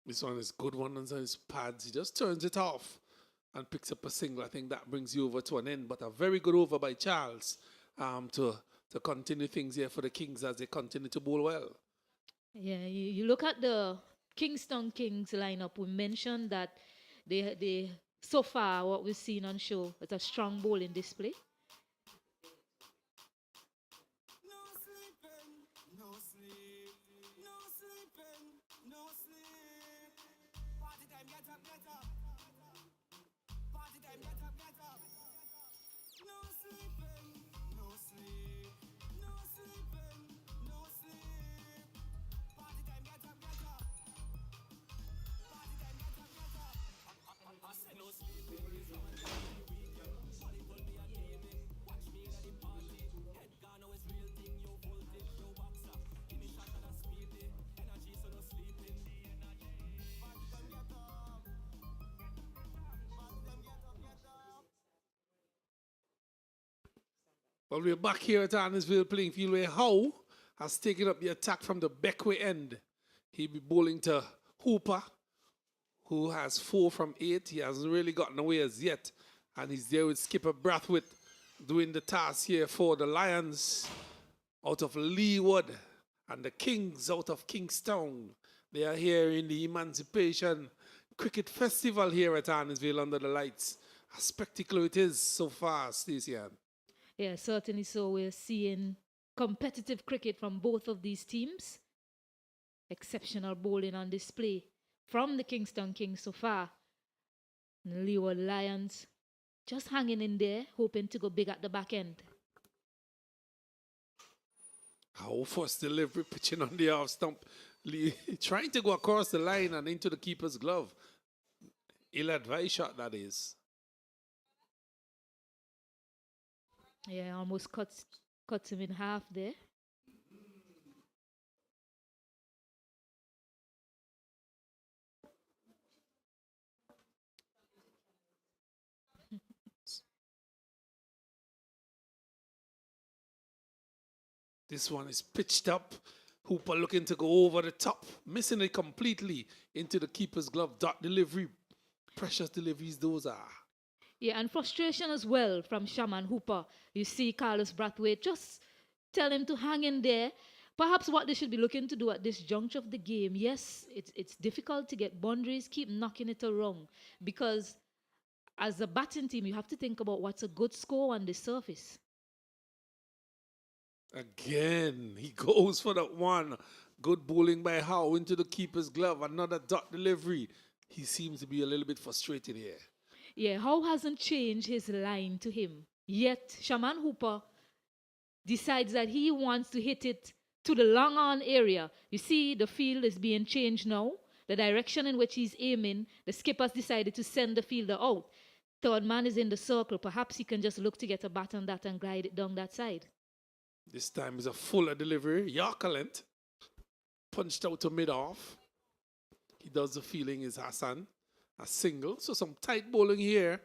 This one is good one on his pads. He just turns it off and picks up a single. I think that brings you over to an end. But a very good over by Charles to continue things here for the Kings as they continue to bowl well. Yeah, you look at the Kingstown Kings lineup. We mentioned that they so far what we've seen on show is a strong bowling display. Well, we're back here at Arnosville playing field where Howe has taken up the attack from the Beckway end. He'll be bowling to Hooper, who has 4 from 8. He hasn't really gotten away as yet. And he's there with Skipper Brathwaite doing the task here for the Lions out of Leeward and the Kings out of Kingstown. They are here in the Emancipation Cricket Festival here at Arnosville under the lights. A spectacle it is so far, Stacey Ann. Yeah, certainly so. We're seeing competitive cricket from both of these teams. Exceptional bowling on display from the Kingstown Kings so far. And the Leeward Lions just hanging in there, hoping to go big at the back end. How first delivery pitching on the off stump. Trying to go across the line and into the keeper's glove. Ill-advised shot, that is. Yeah, almost cuts him in half there. This one is pitched up. Hooper looking to go over the top, missing it completely into the keeper's glove. Dot delivery. Precious deliveries those are. Yeah, and frustration as well from Shaman Hooper. You see Carlos Brathwaite, just tell him to hang in there. Perhaps what they should be looking to do at this juncture of the game, yes, it's difficult to get boundaries, keep knocking it around. Because as a batting team, you have to think about what's a good score on the surface. Again, he goes for that one. Good bowling by Howe into the keeper's glove. Another dot delivery. He seems to be a little bit frustrated here. Yeah, Howe hasn't changed his line to him. Yet, Shaman Hooper decides that he wants to hit it to the long on area. You see, the field is being changed now. The direction in which he's aiming, the skipper's decided to send the fielder out. Third man is in the circle. Perhaps he can just look to get a bat on that and glide it down that side. This time is a fuller delivery. Yorker length. Punched out to mid-off. He does the feeling is Hassan. A single. So some tight bowling here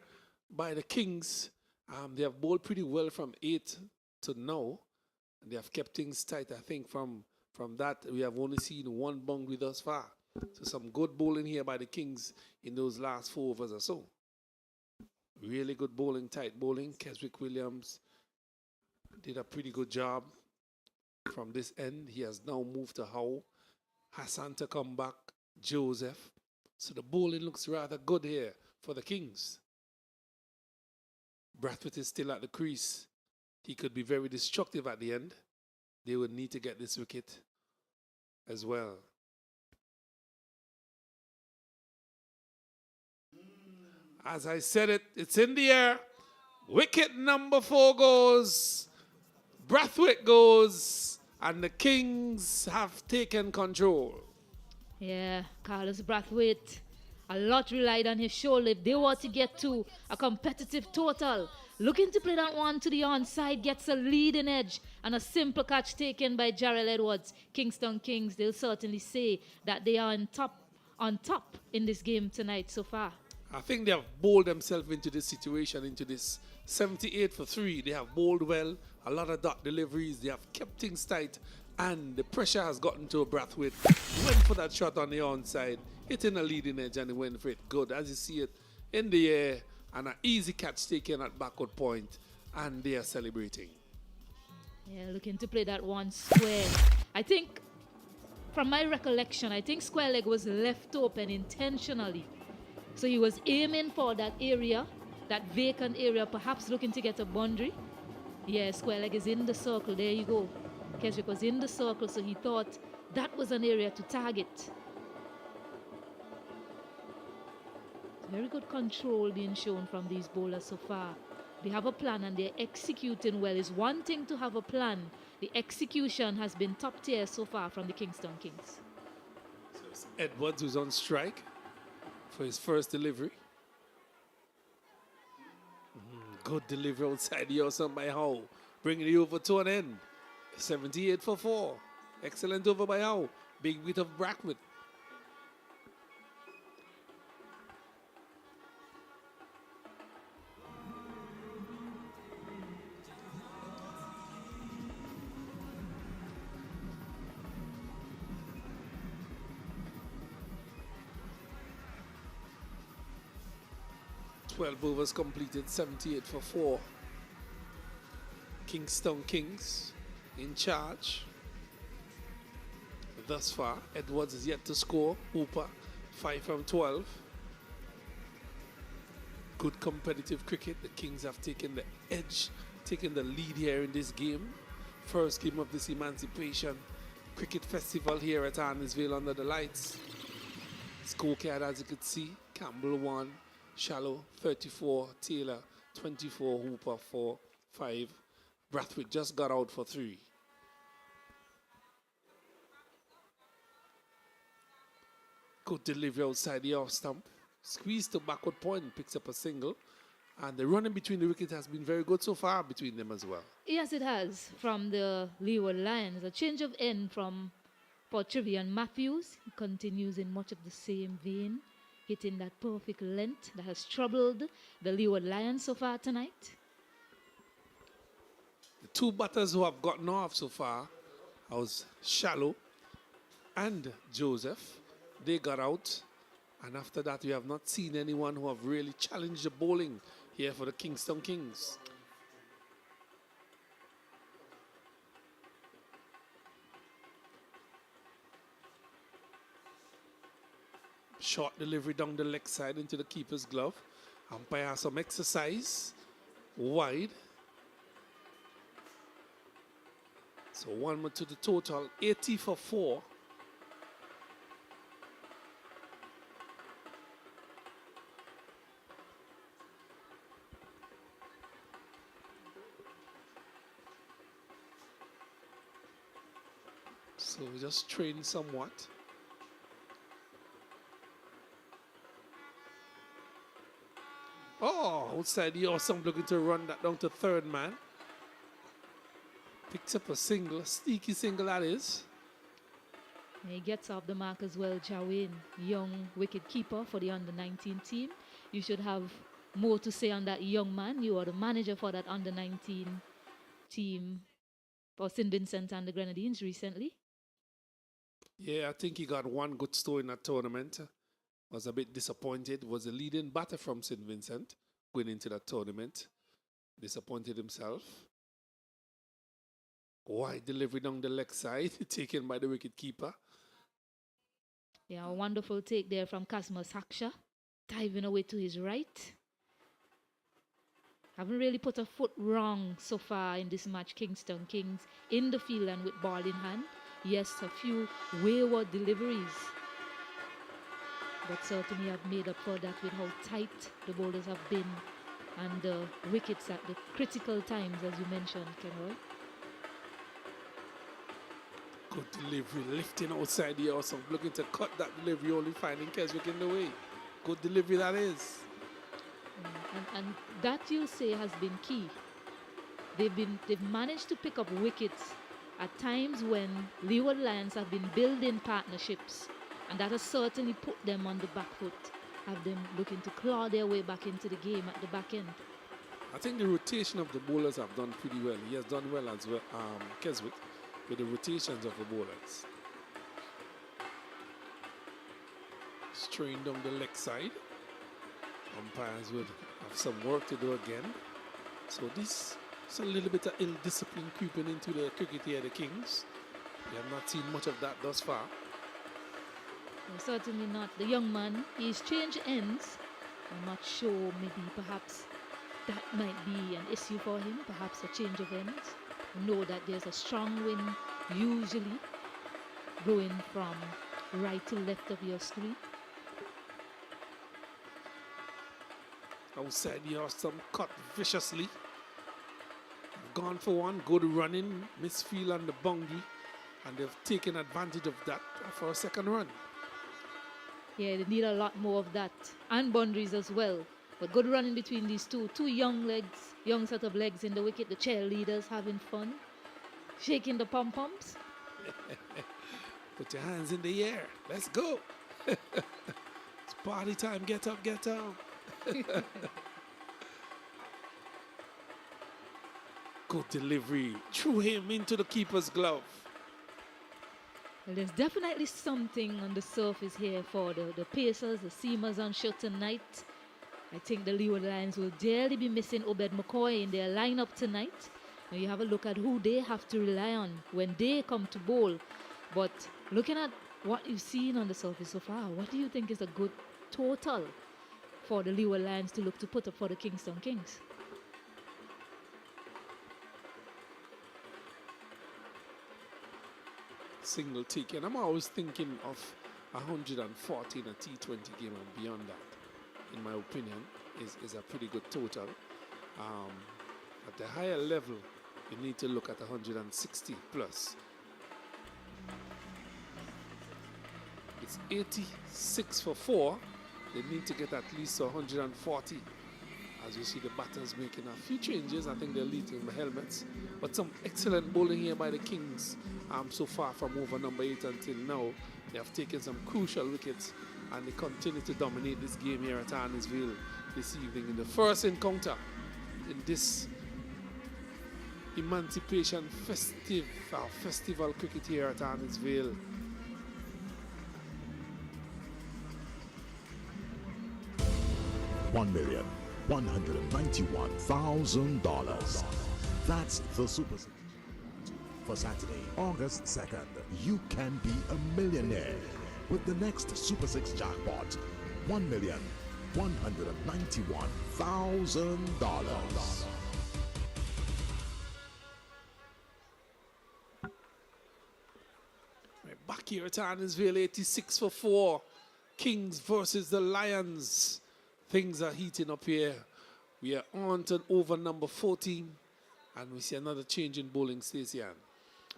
by the Kings. They have bowled pretty well from 8 to now. And they have kept things tight. I think from that, we have only seen one boundary thus far. So some good bowling here by the Kings in those last 4 overs or so. Really good bowling, tight bowling. Keswick Williams did a pretty good job from this end. He has now moved to Howe. Hassan to come back. Joseph. So the bowling looks rather good here for the Kings. Brathwaite is still at the crease. He could be very destructive at the end. They would need to get this wicket as well. As I said it, it's in the air. Wicket number 4 goes. Brathwaite goes. And the Kings have taken control. Yeah, Carlos Brathwaite. A lot relied on his shoulder if they were to get to a competitive total. Looking to play that one to the onside, gets a leading edge, and a simple catch taken by Jarrell Edwards. Kingstown Kings, they'll certainly say that they are on top in this game tonight so far. I think they have bowled themselves into this situation, into this 78 for 3. They have bowled well, a lot of dot deliveries. They have kept things tight, and the pressure has gotten to Brathwaite. Went for that shot on the onside, hitting a leading edge, and he went for it good. As you see it in the air, and an easy catch taken at backward point, and they are celebrating. Yeah, looking to play that one square. I think, from my recollection, I think square leg was left open intentionally. So he was aiming for that area, that vacant area, perhaps looking to get a boundary. Yeah, square leg is in the circle. There you go. Keswick was in the circle, so he thought that was an area to target. Very good control being shown from these bowlers so far. They have a plan and they're executing well. It's one thing to have a plan. The execution has been top tier so far from the Kingstown Kings. So it's Edwards who's on strike for his first delivery. Good delivery outside the awesome by Howe. Bringing the over to an end. 78 for 4. Excellent over by Howe. Big bit of Brathwaite. Twelve overs completed, 78 for 4. Kingstown Kings in charge. Thus far, Edwards is yet to score. Hooper, 5 from 12. Good competitive cricket. The Kings have taken the edge, taken the lead here in this game. First game of this Emancipation Cricket Festival here at ARNOS VALE under the lights. Scorecard, as you could see, Campbell 1, Shallow 34, Taylor 24, Hooper 4, 5. Brathwaite just got out for 3. Good delivery outside the off stump. Squeeze to backward point, picks up a single. And the running between the wickets has been very good so far between them as well. Yes, it has. From the Leeward Lions, a change of end from Trivian Matthews. He continues in much of the same vein, hitting that perfect length that has troubled the Leeward Lions so far tonight. The 2 batters who have gotten off so far was Shallow and Joseph. They got out. And after that, we have not seen anyone who have really challenged the bowling here for the Kingstown Kings. Short delivery down the leg side into the keeper's glove. Umpire has some exercise. Wide. So 1 more to the total. 80 for 4. So we just train somewhat. Oh, outside the awesome, looking to run that down to third man. Picks up a single, sneaky single that is. And he gets off the mark as well, Jawin, young wicket keeper for the under-19 team. You should have more to say on that young man. You are the manager for that under-19 team for St. Vincent and the Grenadines recently. Yeah, I think he got one good score in that tournament. Was a bit disappointed. Was a leading batter from St. Vincent going into that tournament. Disappointed himself. Wide delivery down the leg side, taken by the wicketkeeper. Yeah, a wonderful take there from Kasmus Haksha, diving away to his right. Haven't really put a foot wrong so far in this match, Kingstown Kings, in the field and with ball in hand. Yes, a few wayward deliveries. but certainly have made up for that with how tight the bowlers have been and the wickets at the critical times, as you mentioned, Kenroy. Good delivery, lifting outside the house, looking to cut that delivery, only finding Keswick in the way. Good delivery that is. And that, you'll say, has been key. They've managed to pick up wickets at times when Leeward Lions have been building partnerships, and that has certainly put them on the back foot, have them looking to claw their way back into the game at the back end. I think the rotation of the bowlers have done pretty well. He has done well as well, Keswick, with the rotations of the bowlers. Straying down the leg side. Umpires would have some work to do again. So this is a little bit of ill discipline creeping into the cricket here, the Kings. We have not seen much of that thus far. Well, certainly not. The young man, he's changed ends. I'm not sure, maybe perhaps that might be an issue for him, perhaps a change of ends. Know that there's a strong wind usually blowing from right to left of your screen. Outside the house, some cut viciously. Gone for one, good running, misfield on the boundary, and they've taken advantage of that for a second run. Yeah, they need a lot more of that, and boundaries as well. But good running between these two young legs, young set of legs in the wicket, the cheerleaders having fun, shaking the pom-poms. Put your hands in the air, let's go. It's party time, get up, get up. Good delivery, threw him into the keeper's glove. Well, there's definitely something on the surface here for the pacers, the seamers on show tonight. I think the Leeward Lions will dearly be missing Obed McCoy in their lineup tonight. Now you have a look at who they have to rely on when they come to bowl. But looking at what you've seen on the surface so far, what do you think is a good total for the Leeward Lions to look to put up for the Kingstown Kings? Single take, and I'm always thinking of 140 in a T20 game and beyond that, in my opinion, is a pretty good total. At the higher level, you need to look at 160 plus. It's 86 for 4. They need to get at least 140. As you see the batters making a few changes, I think they're leading the helmets. But some excellent bowling here by the Kings so far from over number 8 until now. They have taken some crucial wickets and they continue to dominate this game here at ARNOS VALE this evening in the first encounter in this Emancipation festival cricket here at ARNOS VALE. $1,191,000. That's the Super Six. For Saturday, August 2nd, you can be a millionaire with the next Super 6 jackpot. $1,191,000. Back here at ARNOS VALE, 86 for 4. Kings versus the Lions. Things are heating up here. We are on to over number 14. And we see another change in bowling, Stacey Ann.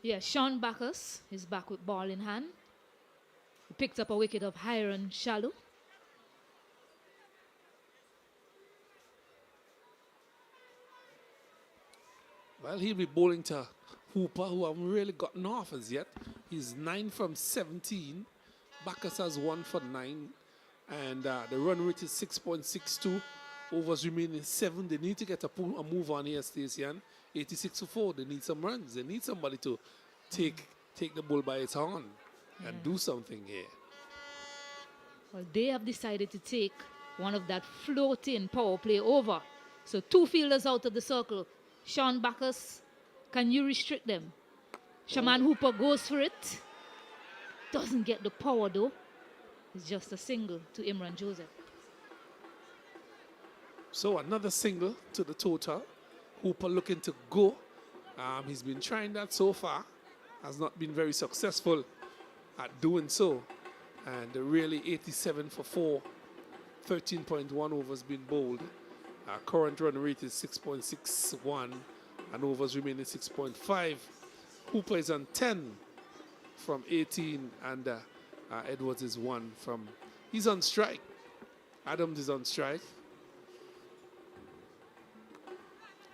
Yeah, Sean Bacchus is back with ball in hand. He picked up a wicket of Hiron Shallow. Well, he'll be bowling to Hooper, who haven't really gotten off as yet. He's 9 from 17. Bacchus has 1 for 9. And the run rate is 6.62. Overs remaining 7. They need to get a move on here, Stacey Ann. 86 for 4. They need some runs. They need somebody to take the bull by its horn and do something here. Well, they have decided to take one of that floating power play over. So 2 fielders out of the circle. Sean Bacchus, can you restrict them? Shaman Hooper goes for it. Doesn't get the power though. It's just a single to Imran Joseph. So another single to the total. Hooper looking to go. He's been trying that so far. Has not been very successful at doing so. And really 87 for 4. 13.1 overs been bowled. Current run rate is 6.61 and overs remaining 6.5. Hooper is on 10 from 18 and Edwards is 1 from... He's on strike. Adams is on strike.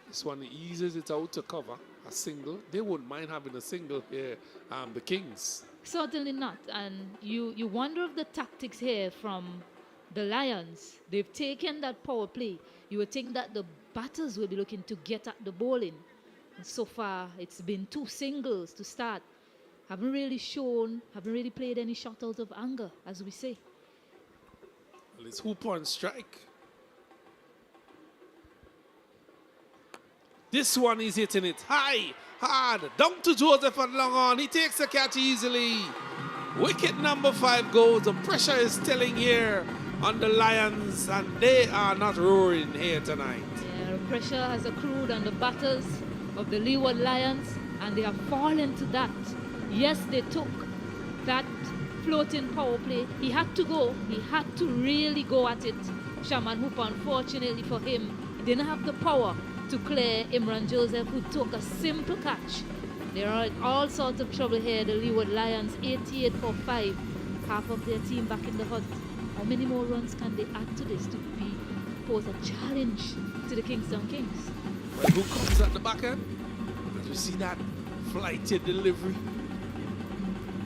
This one eases it out to cover a single. They wouldn't mind having a single here, the Kings. Certainly not. And you wonder if the tactics here from the Lions, they've taken that power play. You would think that the batters will be looking to get at the bowling. And so far, it's been 2 singles to start. Haven't really played any shot out of anger, as we say. Well, it's Hooper on strike. This one is hitting it high, hard, down to Joseph and long on. He takes the catch easily. Wicket number 5 goes. The pressure is telling here on the Lions, and they are not roaring here tonight. Yeah, the pressure has accrued on the batters of the Leeward Lions, and they have fallen to that. Yes, they took that floating power play. He had to go. He had to really go at it. Shaman Hooper, unfortunately for him, didn't have the power to clear Imran Joseph, who took a simple catch. They are in all sorts of trouble here, the Leeward Lions, 88 for 5. Half of their team back in the hut. How many more runs can they add to this to pose a challenge to the Kingstown Kings? Well, who comes at the back end? As we see that flighted delivery.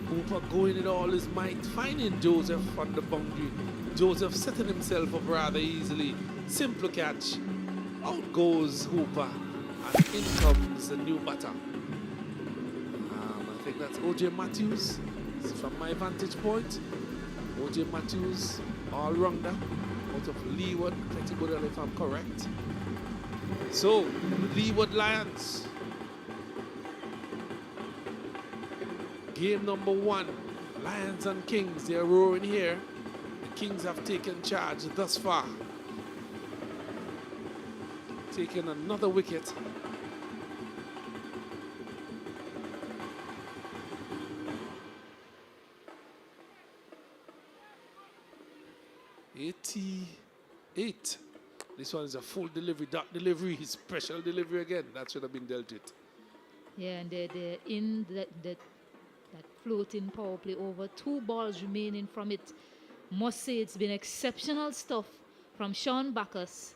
Hooper going in all his might, finding Joseph on the boundary. Joseph setting himself up rather easily. Simple catch. Out goes Hooper, and in comes the new batter. I think that's O.J. Matthews. From my vantage point, O.J. Matthews, all-rounder, out of Leeward, pretty good if I'm correct. So, Leeward Lions. Game number 1, Lions and Kings, they're roaring here. The Kings have taken charge thus far. Taking another wicket. $88. This one is a full delivery, dot delivery, special delivery again. That should have been dealt with. Yeah, and they're in that floating power play over. 2 balls remaining from it. Must say it's been exceptional stuff from Sean Backus.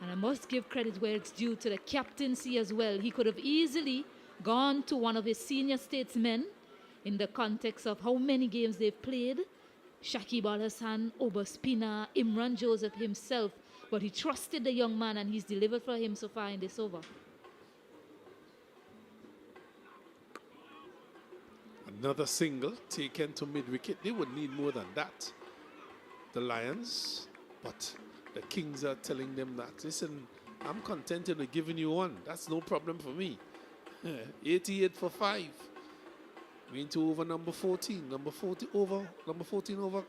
And I must give credit where it's due to the captaincy as well. He could have easily gone to one of his senior statesmen in the context of how many games they've played. Shakib Al Hassan, Oberspina, Imran Joseph himself. But he trusted the young man, and he's delivered for him so far in this over. Another single taken to mid-wicket. They would need more than that, the Lions. But the Kings are telling them that, listen, I'm contented with giving you one. That's no problem for me. 88 for 5. We're into over number 14. Number 14 over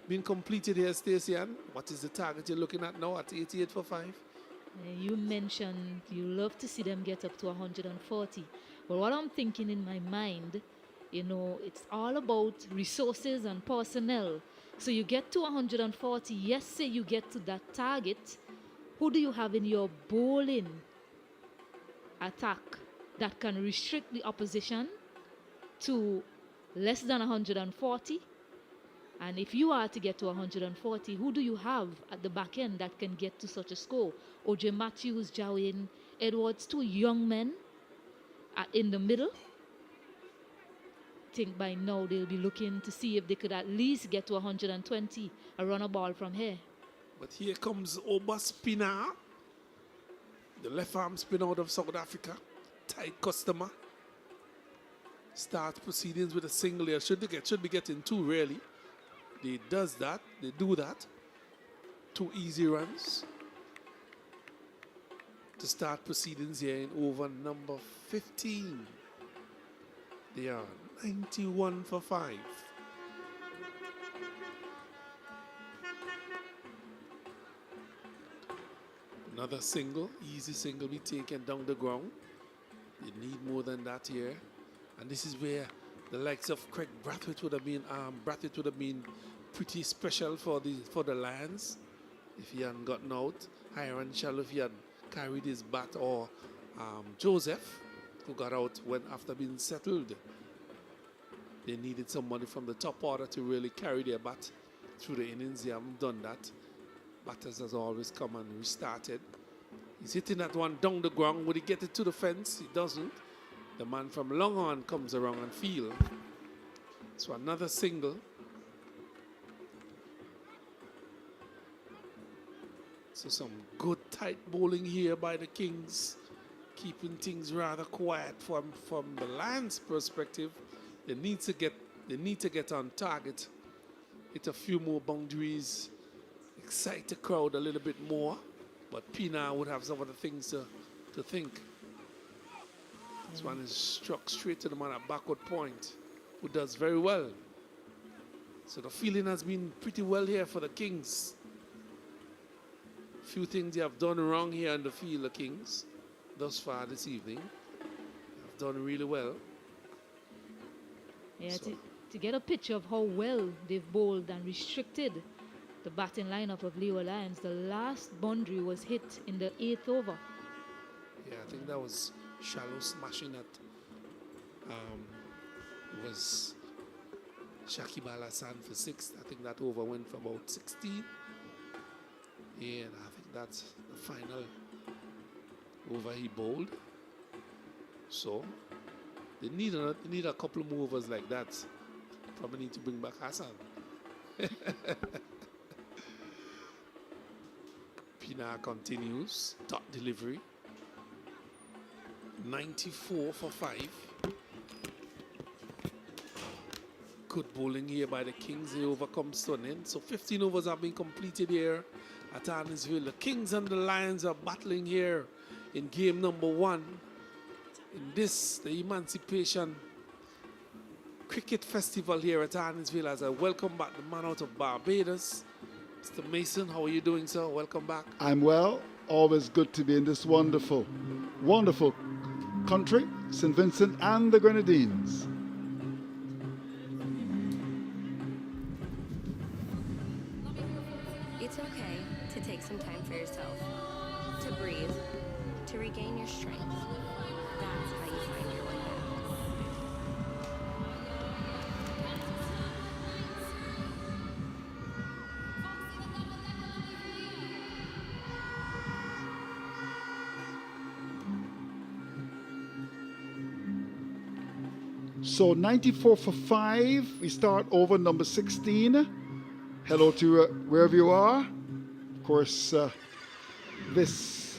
being completed here, Stacey Ann. What is the target you're looking at now at 88 for 5? You mentioned you love to see them get up to 140. But what I'm thinking in my mind, you know, it's all about resources and personnel. So you get to 140, yes, say you get to that target. Who do you have in your bowling attack that can restrict the opposition to less than 140? And if you are to get to 140, who do you have at the back end that can get to such a score? O.J. Matthews, Jawin, Edwards, 2 young men in the middle. I think by now they'll be looking to see if they could at least get to 120, a run a ball from here. But here comes Oberspina, the left arm spin out of South Africa. Tight customer. Starts proceedings with a single here. Should be getting 2 really. They do that. 2 easy runs to start proceedings here in over number 15. They are 91 for 5. Another single, easy single be taken down the ground. You need more than that here. And this is where the likes of Craig Brathwaite would have been pretty special for the Lions if he hadn't gotten out. Hiram Shallow if he had carried his bat, or Joseph, who got out after being settled. They needed somebody from the top order to really carry their bat through the innings. They haven't done that. Batters has always come and restarted. He's hitting that one down the ground. Would he get it to the fence? He doesn't. The man from Longhorn comes around and field. So another single. So some good tight bowling here by the Kings, keeping things rather quiet from the Lions' perspective. They need to get on target, hit a few more boundaries, excite the crowd a little bit more. But Pina would have some other things to think. This one is struck straight to the man at backward point, who does very well. So the feeling has been pretty well here for the Kings. Few things they have done wrong here on the field, the Kings, thus far this evening. Have done really well. Yeah, so to get a picture of how well they've bowled and restricted the batting lineup of Leeward Lions, the last boundary was hit in the 8th over. Yeah, I think that was Shallow smashing at was Shakib Al Hassan for 6. I think that over went for about 16. Yeah, and I think that's the final over he bowled. So they need a couple more overs like that. Probably need to bring back Hassan. Pina continues. Top delivery. 94 for 5. Good bowling here by the Kings. They overcome stunning. So 15 overs have been completed here at Arnisville. The Kings and the Lions are battling here in game number 1 in this, the Emancipation Cricket Festival here at Arnisville. As I welcome back the man out of Barbados, Mr. Mason. How are you doing, sir? Welcome back. I'm well. Always good to be in this wonderful, wonderful country, St. Vincent and the Grenadines. It's okay to take some time for yourself, to breathe, to regain your strength. That's how you find your way back. So 94 for 5. We start over number 16. Hello to wherever you are. Of course, this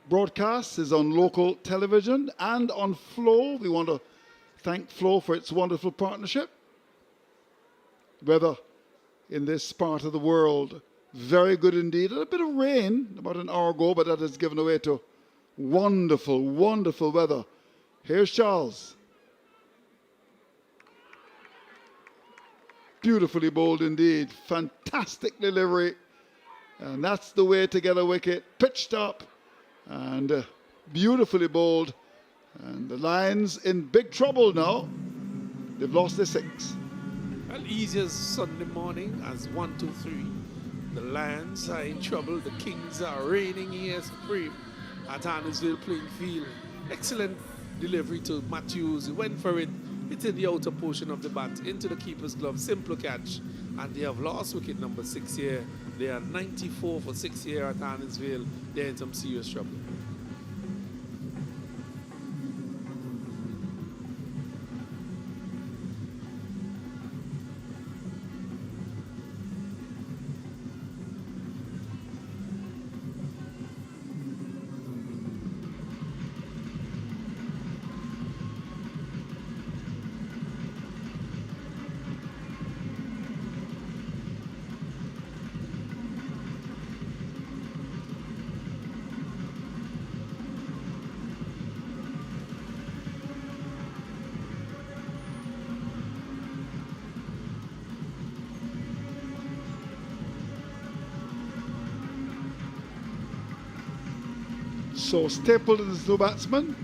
broadcast is on local television and on Flow. We want to thank Flow for its wonderful partnership. Weather in this part of the world, very good indeed. A bit of rain about an hour ago, but that has given way to wonderful, wonderful weather. Here's Charles. Beautifully bowled indeed. Fantastic delivery. And that's the way to get a wicket. Pitched up and beautifully bowled. And the Lions in big trouble now. They've lost their 6. Well, easy as Sunday morning as 1, 2, 3. The Lions are in trouble. The Kings are reigning here supreme at Arnisville playing field. Excellent delivery to Matthews. He went for it. It's in the outer portion of the bat, into the keeper's glove, simple catch. And they have lost wicket number 6 here. They are 94 for 6 here at Arnisville. They're in some serious trouble. So Stapleton is the batsman.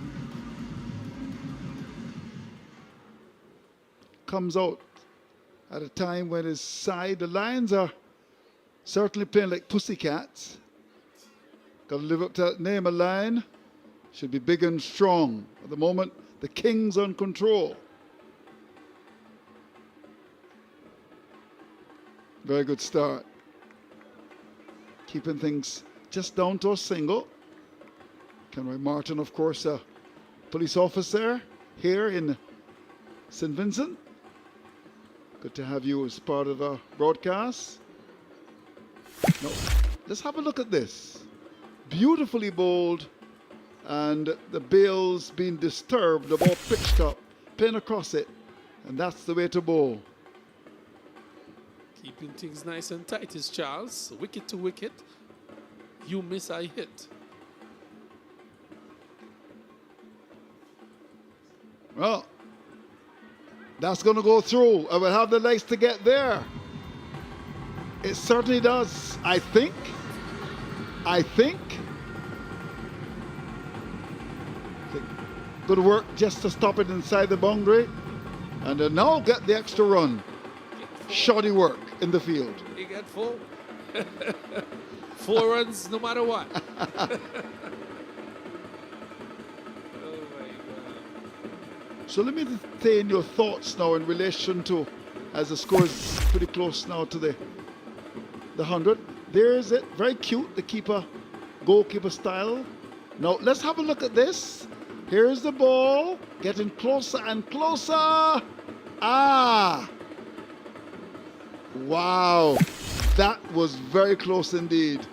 comes out at a time when his side, the Lions, are certainly playing like pussycats. Got to live up to that name, a Lion. Should be big and strong. At the moment, the Kings on control. Very good start. Keeping things just down to a single. Kenroy Martin, of course, a police officer here in St. Vincent. Good to have you as part of our broadcast. Now, let's have a look at this. Beautifully bowled, and the bail's been disturbed, the ball pitched up, pin across it, and that's the way to bowl. Keeping things nice and tight is Charles. Wicket to wicket. You miss, I hit. Well, that's going to go through. I will have the legs to get there. It certainly does, I think. Good work just to stop it inside the boundary. And they now get the extra run. Shoddy work in the field. You get 4. 4 runs no matter what. So let me detain your thoughts now in relation to, as the score is pretty close now to the 100. There's it, very cute, the goalkeeper style. Now let's have a look at this. Here's the ball, getting closer and closer. Ah! Wow, that was very close indeed.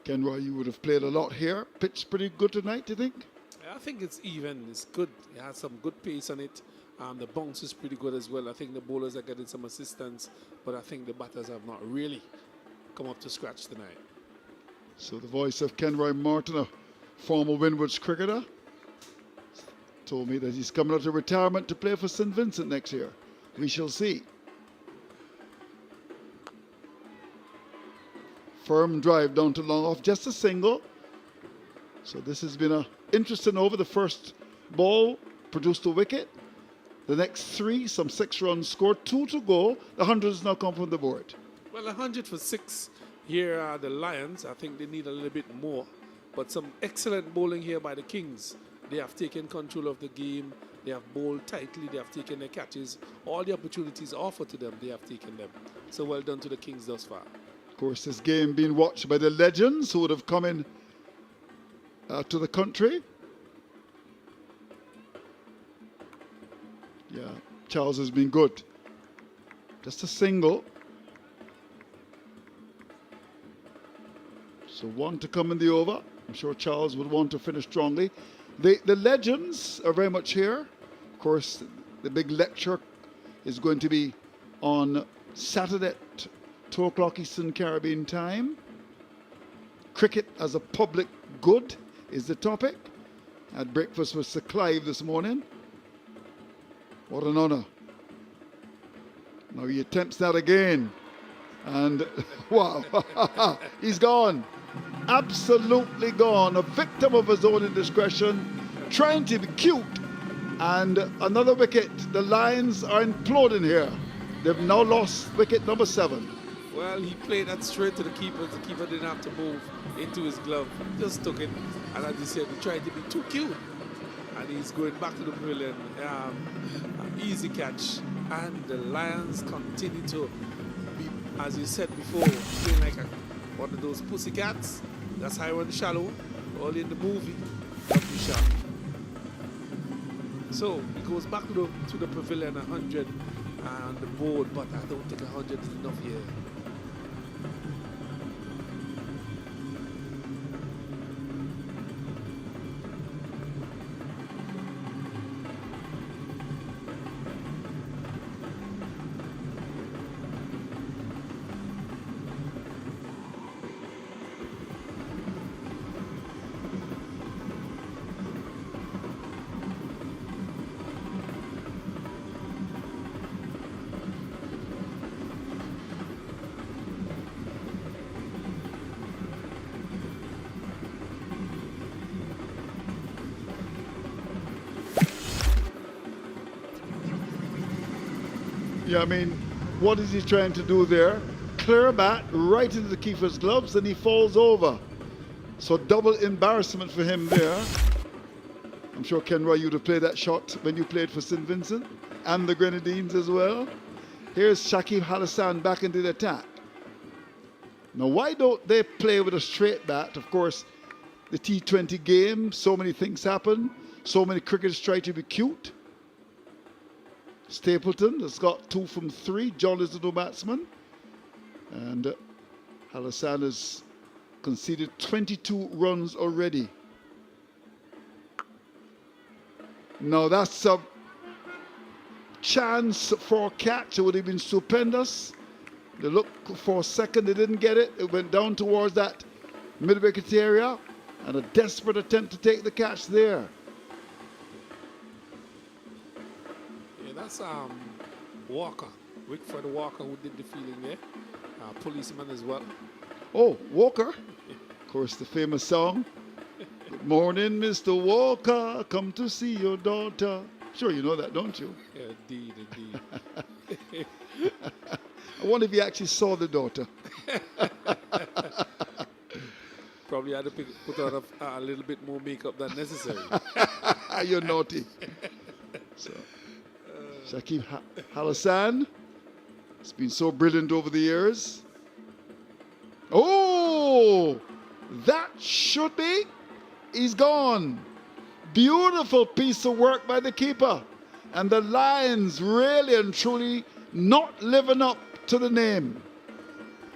Kenroy, you would have played a lot here. Pitch pretty good tonight, do you think? I think it's even. It's good. It has some good pace on it. The bounce is pretty good as well. I think the bowlers are getting some assistance, but I think the batters have not really come up to scratch tonight. So the voice of Kenroy Martin, a former Windward's cricketer, told me that he's coming out of retirement to play for St. Vincent next year. We shall see. Firm drive down to long off, just a single. So this has been an interesting over. The first ball produced a wicket. The next 3, some 6 runs scored, 2 to go. The 100 has now come from the board. Well, 100 for 6. Here are the Lions. I think they need a little bit more. But some excellent bowling here by the Kings. They have taken control of the game. They have bowled tightly. They have taken their catches. All the opportunities offered to them, they have taken them. So well done to the Kings thus far. Of course, this game being watched by the legends who would have come in to the country. Yeah, Charles has been good. Just a single. So 1 to come in the over. I'm sure Charles would want to finish strongly. The legends are very much here. Of course, the big lecture is going to be on Saturday at 2 o'clock Eastern Caribbean time. Cricket as a public good is the topic. Had breakfast with Sir Clive this morning. What an honour. Now he attempts that again. And wow, he's gone. Absolutely gone. A victim of his own indiscretion. Trying to be cute. And another wicket. The Lions are imploding here. They've now lost wicket number 7. Well, he played that straight to the keeper. The keeper didn't have to move into his glove. He just took it. And as you said, he tried to be too cute. And he's going back to the pavilion. Easy catch. And the Lions continue to be, as you said before, playing like one of those pussycats. That's high on the shallow. All in the movie. Lovely shot. So he goes back to the pavilion, 100 on the board, but I don't think 100 is enough here. Yeah, I mean, what is he trying to do there? Clear bat right into the keeper's gloves, and he falls over. So double embarrassment for him there. I'm sure, Ken Roy, you'd have played that shot when you played for St. Vincent and the Grenadines as well. Here's Shakib Hassan back into the attack. Now, why don't they play with a straight bat? Of course, the T20 game, so many things happen. So many cricketers try to be cute. Stapleton has got 2 from 3. John is the no batsman. And Hassan has conceded 22 runs already. Now that's a chance for a catch. It would have been stupendous. They looked for a second, they didn't get it. It went down towards that mid-wicket area, and a desperate attempt to take the catch there. Yeah, that's Walker, Wickford Walker, who did the fielding there. Policeman as well. Oh, Walker. Of course, the famous song. Good morning, Mr. Walker. Come to see your daughter. Sure, you know that, don't you? Yeah, indeed, indeed. I wonder if you actually saw the daughter. Probably had to put on a little bit more makeup than necessary. You're naughty. So, Shakib Hassan has been so brilliant over the years. Oh, that should be. He's gone. Beautiful piece of work by the keeper. And the Lions really and truly not living up to the name.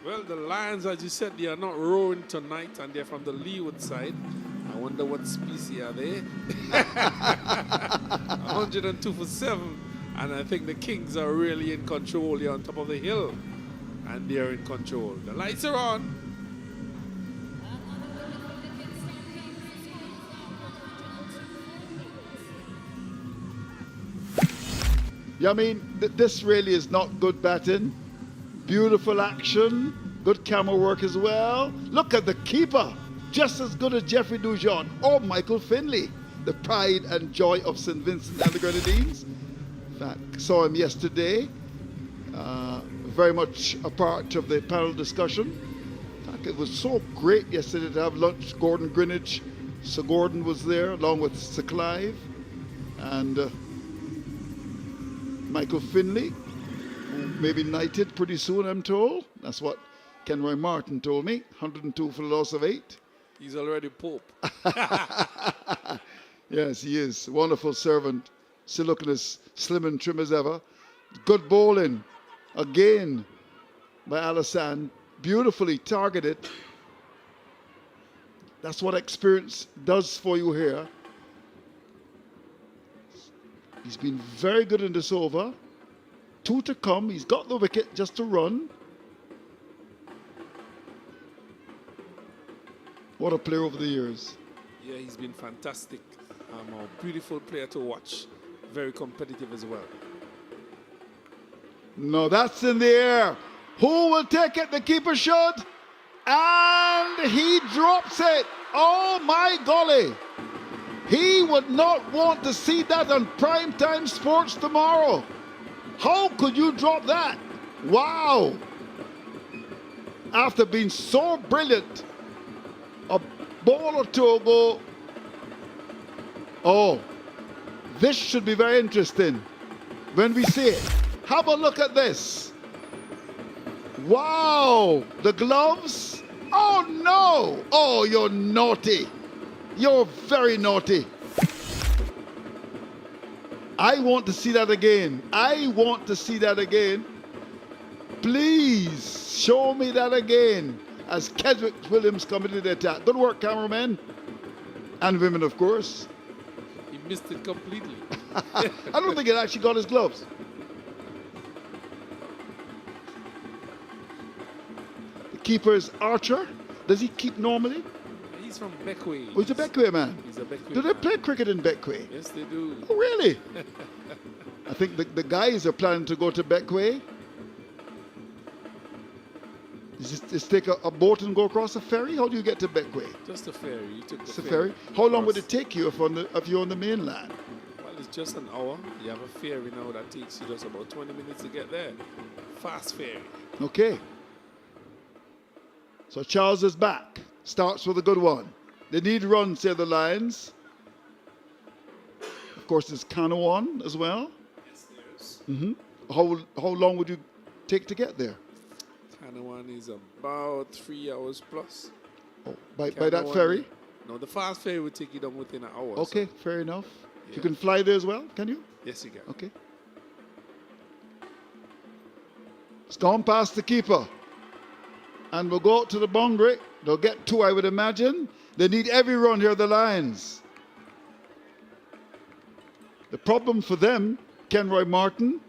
Well, the Lions, as you said, they are not rowing tonight, and they're from the Leeward side. I wonder what species are they? 102 for 7. And I think the Kings are really in control. They're on top of the hill. And they're in control. The lights are on. Yeah, I mean, this really is not good batting. Beautiful action. Good camera work as well. Look at the keeper. Just as good as Jeffrey Dujon or Michael Finley. The pride and joy of St. Vincent and the Grenadines. In fact, saw him yesterday. Very much a part of the panel discussion. In fact, it was so great yesterday to have lunch. Gordon Greenwich, Sir Gordon was there along with Sir Clive and Michael Finley, who may be knighted pretty soon, I'm told. That's what Kenroy Martin told me. 102 for the loss of 8. He's already Pope. Yes, he is. Wonderful servant. Still looking as slim and trim as ever. Good bowling. Again by Alassane. Beautifully targeted. That's what experience does for you here. He's been very good in this over. 2 to come. He's got the wicket just to run. What a player over the years. Yeah, he's been fantastic. A beautiful player to watch. Very competitive as well. No, that's in the air. Who will take it? The keeper should. And he drops it. Oh my golly. He would not want to see that on primetime sports tomorrow. How could you drop that? Wow. After being so brilliant, a ball or two ago. Oh, this should be very interesting when we see it. Have a look at this. Wow, the gloves. Oh no. Oh, you're naughty. You're very naughty. I want to see that again. I want to see that again. Please show me that again as Kedrick Williams coming to the attack. Good work, cameramen. And women, of course. He missed it completely. I don't think it actually got his gloves. The keeper is Archer. Does he keep normally? He's from Beckway. Oh, he's a Beckway man. He's a Beckway Do they man. play cricket in Beckway? Yes, they do. Oh, really? I think the guys are planning to go to Beckway. Just take a boat and go across a ferry? How do you get to Beckway? Just a ferry. You took It's the a ferry. How long would it across. take you if you're on the mainland? Well, it's just an hour. You have a ferry now that takes you just about 20 minutes to get there. Fast ferry. Okay. So Charles is back. Starts with a good one. They need runs, say the Lions. Of course, there's Cano on as well. Yes, there's. How long would you take to get there? Canoan is about 3 hours plus. Oh, by Canoan- that ferry? No, the fast ferry will take you down within an hour. Okay, So. fair enough. Yeah. You can fly there as well, can you? Yes, you can. Okay. It's gone past the keeper. And we'll go out to the boundary. They'll get two, I would imagine. They need every run here, the Lions. The problem for them, Kenroy Martin,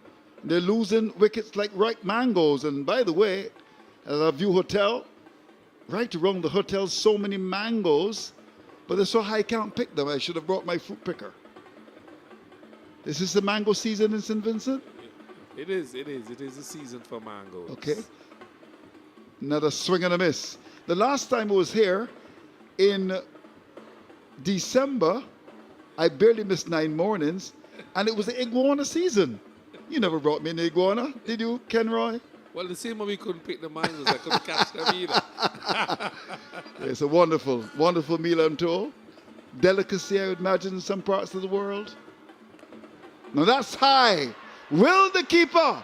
they're losing wickets like ripe mangoes. And by the way, at our View Hotel, right around the hotel, so many mangoes, but they're so high I can't pick them. I should have brought my fruit picker. This is the mango season in St. Vincent? It is a season for mangoes. Okay. Another swing and a miss. The last time I was here in December, I barely missed 9 mornings, and it was the iguana season. You never brought me an iguana, did you, Kenroy? Well, the same way we couldn't pick the mangoes, I couldn't catch them either. It's a wonderful, wonderful meal, I'm told. Delicacy, I would imagine, in some parts of the world. Now that's high. Will the keeper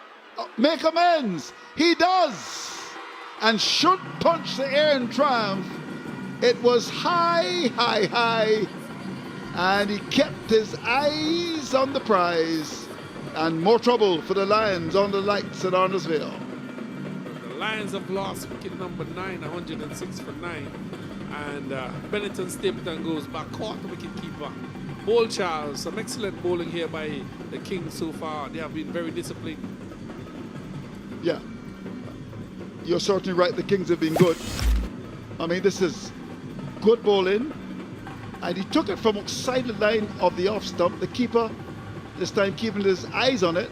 make amends? He does. And should punch the air in triumph. It was high, high, high. And he kept his eyes on the prize. And more trouble for the Lions on the lights at ARNOS VALE. The Lions have lost wicket number 9, 106 for 9. And Benetton Stapleton goes back, caught the wicket keeper. Bowl Charles, some excellent bowling here by the Kings so far. They have been very disciplined. Yeah. You're certainly right, the Kings have been good. I mean, this is good bowling. And he took it from outside the line of the off stump. The keeper, this time keeping his eyes on it.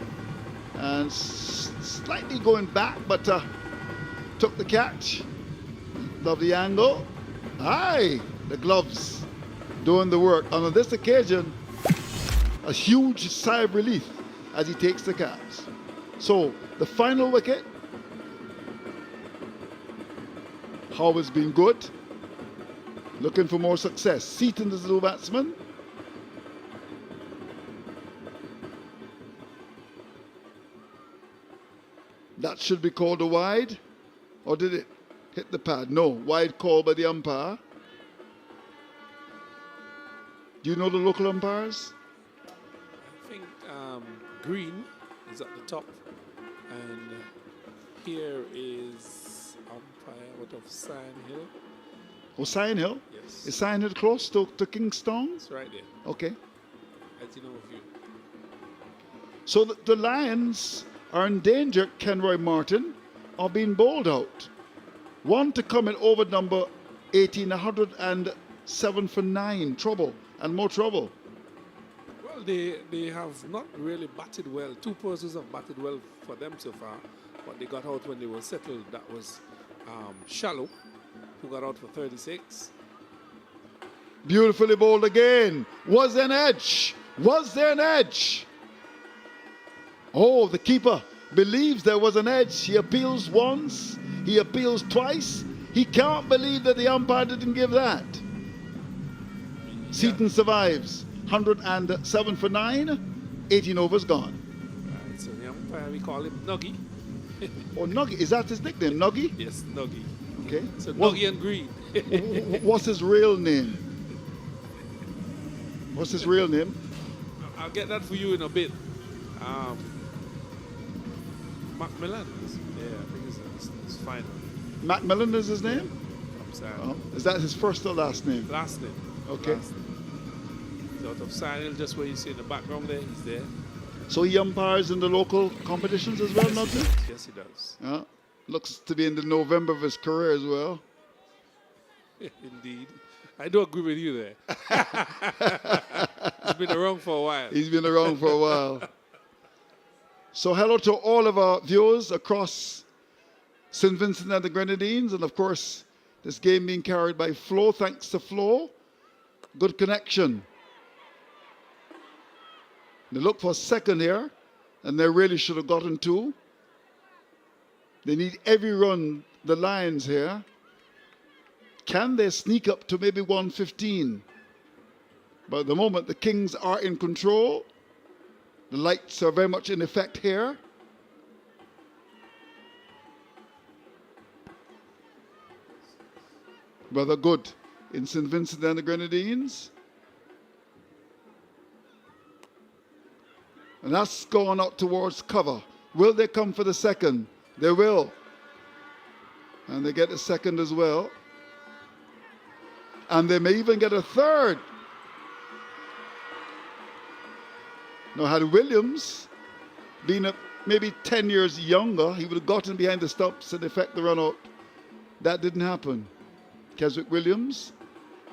And slightly going back, but took the catch. Lovely angle. Aye, the gloves doing the work. And on this occasion, a huge sigh of relief as he takes the catch. So, the final wicket, Howe has been good. Looking for more success. Seaton is the little batsman. That should be called a wide. Or did it hit the pad? No, wide call by the umpire. Do you know the local umpires? I think Green is at the top. And here is umpire out of Sign Hill. Oh, Sion Hill? Yes. Is Sion Hill close to Kingstown? It's right there. Okay. As you know, view. So the Lions are in danger, Kenroy Martin, of being bowled out. One to come in over number 18, 107 for 9. Trouble and more trouble. Well, they have not really batted well. 2 persons have batted well for them so far, but they got out when they were settled. That was Shallow, who got out for 36. Beautifully bowled again. Was there an edge? Was there an edge? Oh, the keeper believes there was an edge. He appeals once. He appeals twice. He can't believe that the umpire didn't give that. Seaton survives. 107 for 9. 18 overs gone. Right, so the umpire, we call him Nuggy. Oh, Nuggy. Is that his nickname? Nuggy? Yes, Nuggy. Okay. So What- Nuggy and Green. What's his real name? What's his real name? I'll get that for you in a bit. Macmillan. Yeah, I think it's fine. Macmillan is his name? I'm sorry. Oh, is that his first or last name? Last name. Okay. Last name. So out of Sign Hill, just where you see in the background there, he's there. So he umpires in the local competitions as well, not he? Yes, he does. Yeah. Looks to be in the November of his career as well. Indeed. I do agree with you there. He's been around for a while. He's been around for a while. So hello to all of our viewers across St. Vincent and the Grenadines. And of course, this game being carried by Flo. Thanks to Flo. Good connection. They look for a second here, and they really should have gotten two. They need every run, the Lions here. Can they sneak up to maybe 115? But at the moment, the Kings are in control. The lights are very much in effect here. Rather good in St. Vincent and the Grenadines. And that's gone out towards cover. Will they come for the second? They will. And they get a second as well. And they may even get a third. Now, had Williams been maybe 10 years younger, he would have gotten behind the stumps and effect the run out. That didn't happen. Keswick Williams,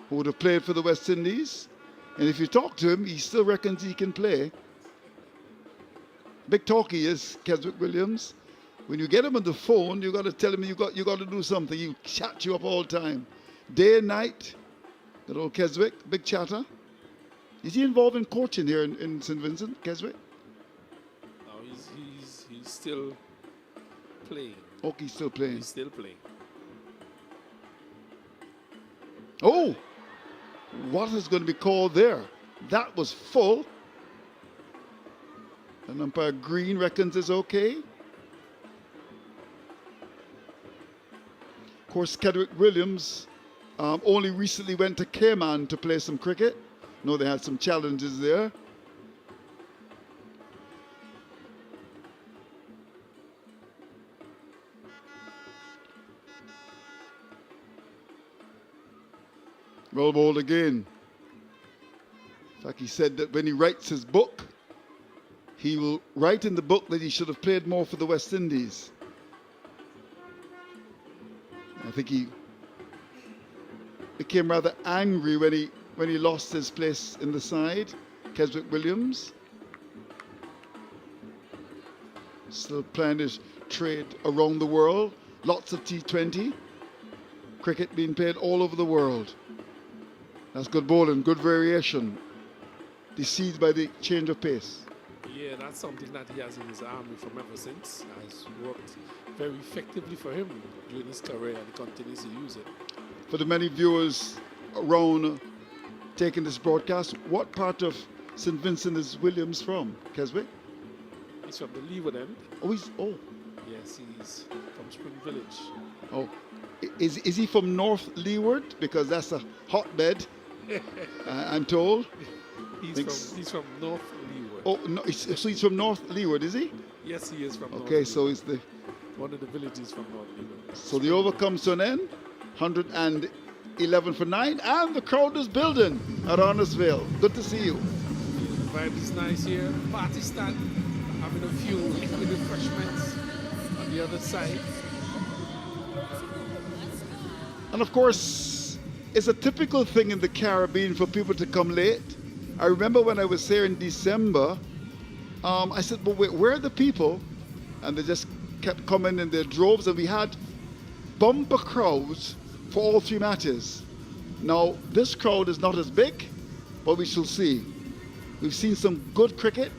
who would have played for the West Indies, and if you talk to him, he still reckons he can play. Big talk he is, Keswick Williams. When you get him on the phone, you got to tell him you got to do something. He chat you up all the time, day and night. Good old Keswick, big chatter. Is he involved in coaching here in St. Vincent, Keswick? No, he's still playing. Oh, he's still playing. He's still playing. Oh, what is going to be called there? That was full. And umpire Green reckons it's okay. Of course, Kedrick Williams only recently went to Cayman to play some cricket. No, they had some challenges there. Well bowled again. In fact, he said that when he writes his book, he will write in the book that he should have played more for the West Indies. I think he became rather angry when he lost his place in the side. Keswick Williams still playing his trade around the world. Lots of T20 cricket being played all over the world. That's good bowling, good variation. Deceived by the change of pace. Yeah, that's something that he has in his army from ever since. Has worked very effectively for him during his career, and he continues to use it. For the many viewers around taking this broadcast, what part of St. Vincent is Williams from, Keswick? He's from the Leeward end. Oh. Yes, he's from Spring Village. Oh. Is he from North Leeward? Because that's a hotbed, I'm told. He's from North Leeward. Oh, no, so he's from North Leeward, is he? Yes, he is from North Okay, Leeward. so he's one of the villages from North Leeward. So the over comes to an end. 111 for 9, and the crowd is building at ARNOS VALE. Good to see you. The vibe is nice here. Party stand, having a few liquid refreshments on the other side. And of course, it's a typical thing in the Caribbean for people to come late. I remember when I was here in December, I said, but wait, where are the people? And they just kept coming in their droves, and we had bumper crowds for all three matches. Now, this crowd is not as big, but we shall see. We've seen some good cricket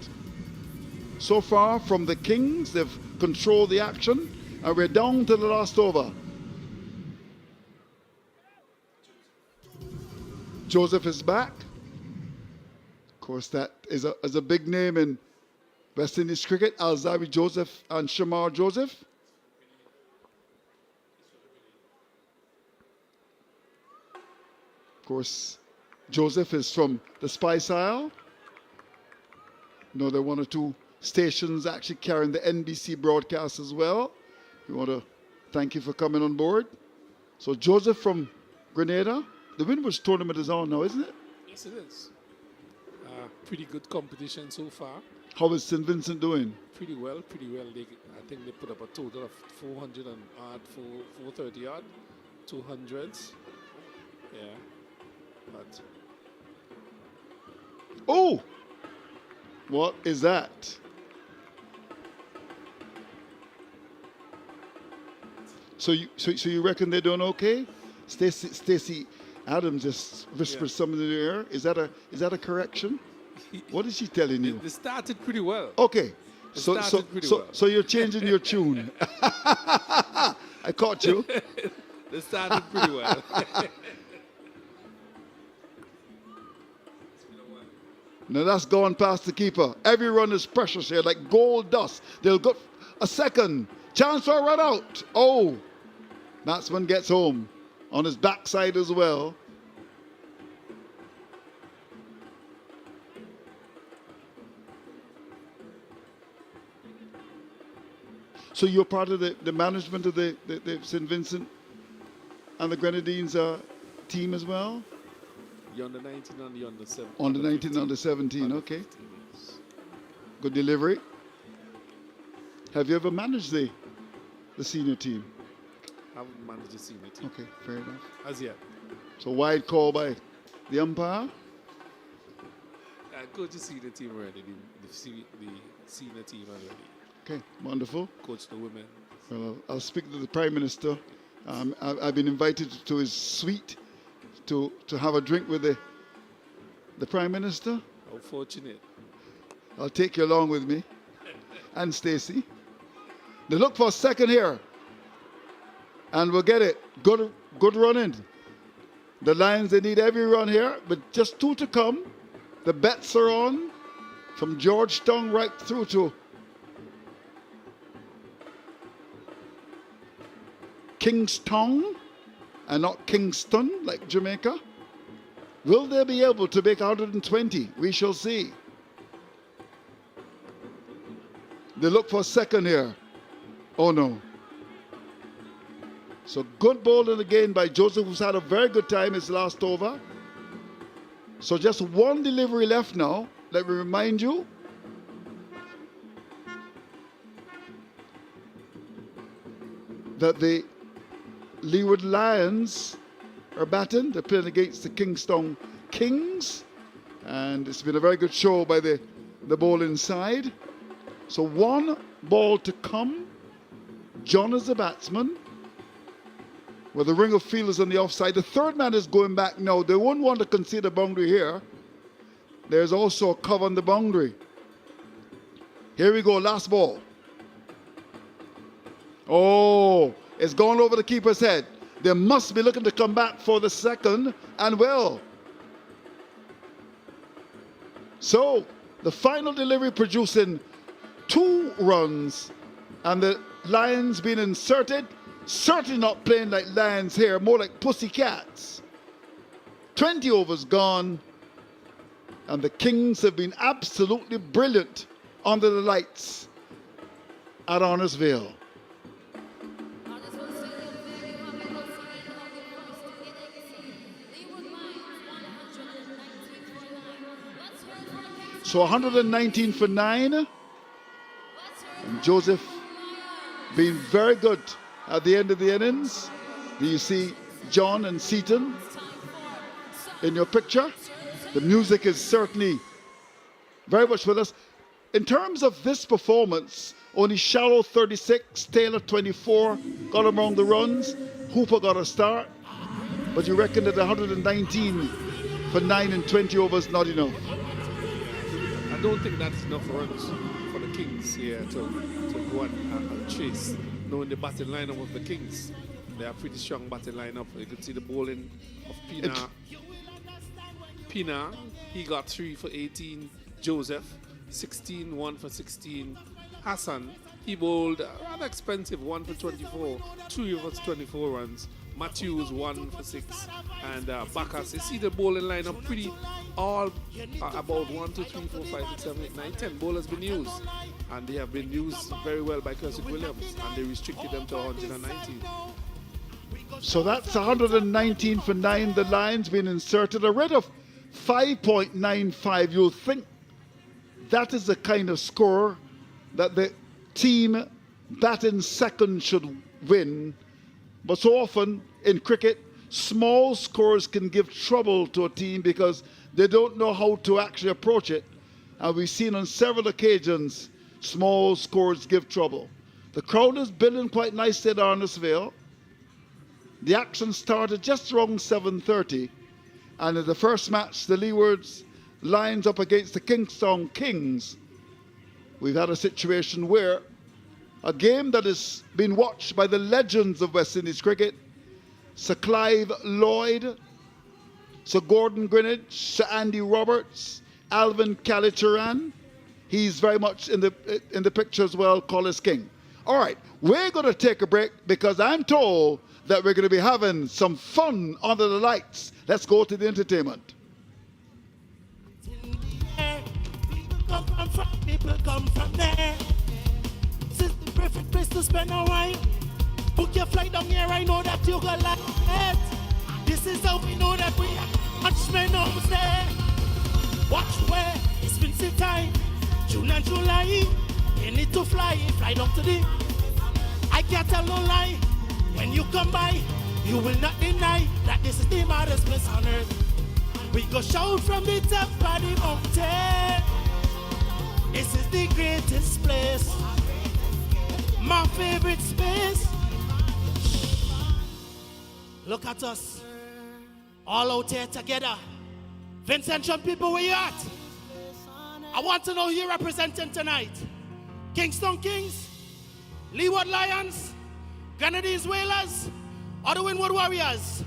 so far from the Kings. They've controlled the action, and we're down to the last over. Joseph is back. Of course, that is a big name in West Indies cricket. Alzawi Joseph and Shamar Joseph. Of course, Joseph is from the Spice Isle. You know, there are one or two stations actually carrying the NBC broadcast as well. We want to thank you for coming on board. So Joseph from Grenada. The Windward tournament is on now, isn't it? Yes, it is. Pretty good competition so far. How is St. Vincent doing? Pretty well. I think they put up a total of 400 and odd, 430 odd, 200s. Yeah. But oh! What is that? So you reckon they're doing okay? Stacey Adams just whispered something in the air. Is that a correction? What is she telling you? They started pretty well. Okay. It So, started pretty well. so you're changing your tune. I caught you. They started pretty well. Now that's going past the keeper. Every run is precious here, like gold dust. They'll go a second. Chance for a run out. Oh, batsman gets home on his backside as well. So you're part of the management of the St. Vincent and the Grenadines team as well? You're under 19 and you're under 17. Under 19, under 17, okay. 15, yes. Good delivery. Have you ever managed the senior team? I haven't managed the senior team. Okay, fair enough. As yet. So wide call by the umpire. Coach the senior team already, the senior team already. Okay, wonderful. Coach the women. Well, I'll speak to the Prime Minister. I've been invited to his suite to have a drink with the Prime Minister. How fortunate. I'll take you along with me. And Stacey. They look for a second here. And we'll get it. Good running. The Lions, they need every run here, but just 2 to come. The bets are on from Georgetown right through to Kingstown and not Kingston like Jamaica. Will they be able to make 120? We shall see. They look for a second here. Oh no. So good bowling again by Joseph, who's had a very good time his last over. So just one delivery left now. Let me remind you. That the Leeward Lions are batting. They're playing against the Kingstown Kings. And it's been a very good show by the bowling side. So 1 ball to come. John is the batsman. With the ring of fielders on the offside. The third man is going back now. They won't want to concede a boundary here. There's also a cover on the boundary. Here we go, last ball. Oh, it's gone over the keeper's head. They must be looking to come back for the second, and well. So, the final delivery producing 2 runs, and the Lions being inserted. Certainly not playing like lions here, more like pussycats. 20 overs gone, and the Kings have been absolutely brilliant under the lights at ARNOS VALE. So 119 for 9, and Joseph being very good at the end of the innings. Do you see John and Seaton in your picture? The music is certainly very much with us. In terms of this performance, only Shallow 36, Taylor 24 got around the runs. Hooper got a start. But you reckon that 119 for 9 and 20 overs not enough? I don't think that's enough runs for the Kings here to go and chase. Knowing the batting lineup of the Kings, they are a pretty strong batting lineup. You can see the bowling of Pina, he got 3 for 18. Joseph, 16, 1 for 16. Hassan, he bowled rather expensive, 1 for 24, 2 for 24 runs. Matthews 1 for 6, and Bacchus. You see the bowling lineup pretty all about 1, 2, 3, 4, 5, 6, 7, 8, 9, 10 bowlers been used, and they have been used very well by Kirsten Williams, and they restricted them to 119. So that's 119 for 9. The Lions been inserted. A rate of 5.95. You'll think that is the kind of score that the team batting second should win. But so often in cricket, small scores can give trouble to a team because they don't know how to actually approach it. And we've seen on several occasions, small scores give trouble. The crowd is building quite nicely at ARNOS VALE. The action started just around 7:30. And in the first match, the Leewards Lions up against the Kingstown Kings. We've had a situation where a game that has been watched by the legends of West Indies cricket, Sir Clive Lloyd, Sir Gordon Greenidge, Sir Andy Roberts, Alvin Kallicharran. He's very much in the picture as well, Collis King. All right, we're going to take a break because I'm told that we're going to be having some fun under the lights. Let's go to the entertainment. People come from there. This is the perfect place to spend a while. Book your flight down here, I know that you gonna like it. This is how we know that we are Dutchmen homes there. Watch where it's Vinci time. June and July. You need to fly down to the. I can't tell no lie. When you come by, you will not deny that this is the maddest place on earth. We go shout from the top of the mountain. This is the greatest place. My favorite space. Look at us. All out here together. Vincent, people, where you at? I want to know who you're representing tonight. Kingstown Kings, Leeward Lions, Grenadines Whalers, or the Windward Warriors.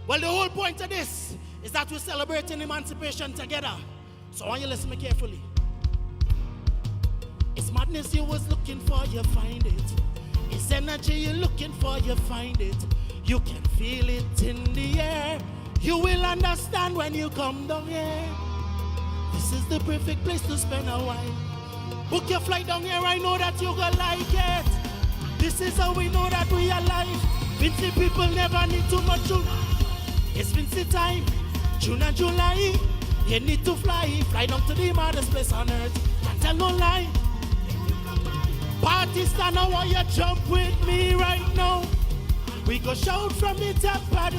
Well, the whole point of this is that we're celebrating emancipation together. So I want you to listen to me carefully. It's madness you was looking for, you find it. It's energy you're looking for, you find it. You can feel it in the air. You will understand when you come down here. This is the perfect place to spend a while. Book your flight down here, I know that you're gonna like it. This is how we know that we are alive. Vinci people never need too much. It's Vinci time, June and July. You need to fly down to the maddest place on earth. Can't tell no lie. Party stand, I want you jump with me right now. We go shout from the top party.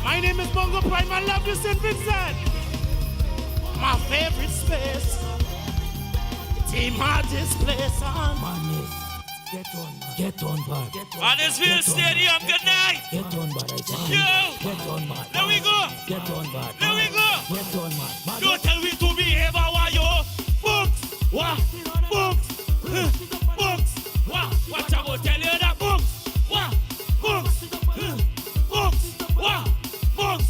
My name is Bongo Prime, I love you, St. Vincent. My favorite space. The maddest place on madness. Get on, man. Get on, man. Huddersfield Stadium, good night. Get on, man. Yo. Get on, man. There we go. Get on, man. There we go. Get on, man. Don't tell me to behave, why yo. Books. What? Books. Books. What I go tell you that books. What? Books. Books. What? Books.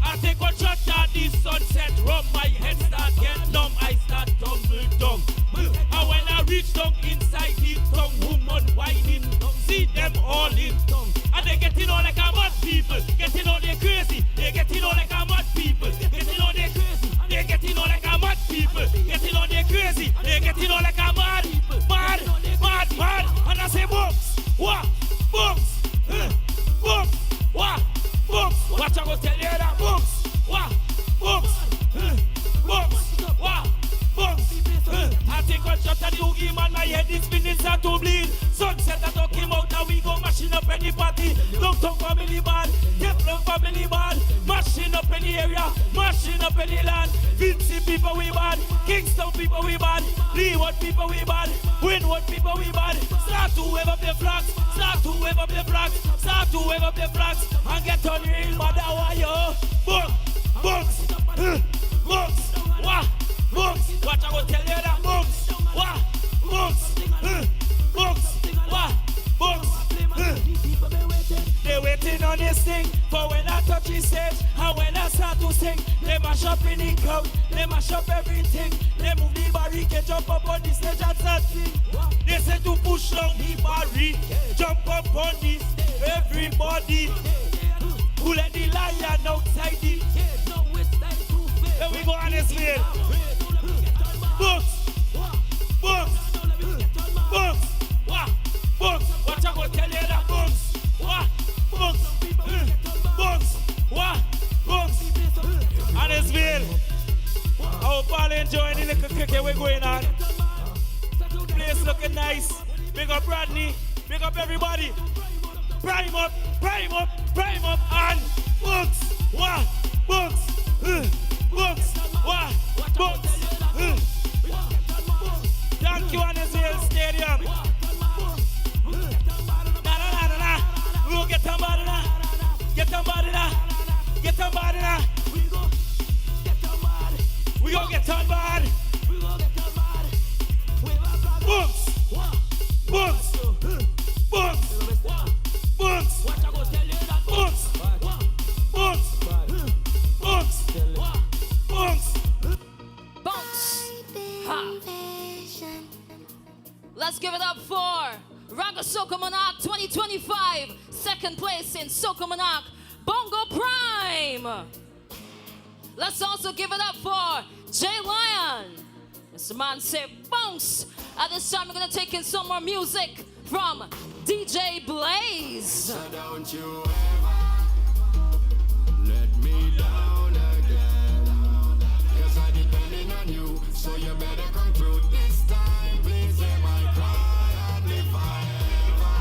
I take one shot at the sunset. Rub my head start get numb. I start tumble down. And when I reach down inside the tongue, woman whining, see them all in. And they getting on like a mad people. Getting on they crazy. They getting on like a mad people. Getting on they crazy. They getting on like a mad people. Getting on they crazy. They getting on like a mad. And I say books. What? Books. Books. What? Books. What I go tell you that books. What? Books. Books. What? Books. I take one shot at the Oogie man, my head is spinning, start to bleed. Sunset I talk him out, now we go mashing up any party. Downtown family band, Teflon family band, mashing up any area, mashing up any land. Vinci people we bad, Kingstown people we bad, Leeward people we bad, Windward people we bad. Start to wave up the flags, start to wave up the flags, start to wave up the flags, and get on real mad yo. Books, books, what? Books, what I will tell you that books, what? Books, books, what? Books, they waiting on this thing for when I touch the stage and when I start to sing. They mash up in the crowd, they mash up everything. They move the barricade, jump up on the stage and start sing. They say to push down the barricade, jump up on this, everybody. Who let the lion outside the Here we go on this field. Books, books, books, books. What I go tell you that books, books, books, books. On this field. I hope all enjoying the little cricket we're going on. Place looking nice. Big up Rodney, big up everybody. Prime up, prime up, prime up, and books, books, books, books. Thank you on the Zale Stadium. We'll get somebody now. Get somebody now. Get somebody now. Let's give it up for Raga Soca Monarch 2025. Second place in Soca Monarch, Bongo Prime. Let's also give it up for Jay Lion. Mr. Man say bounce. At this time, we're going to take in some more music from DJ Blaze. So don't you ever let me down again. Cause I'm depending on you, so you better come through this time. Please hear my cry and if I ever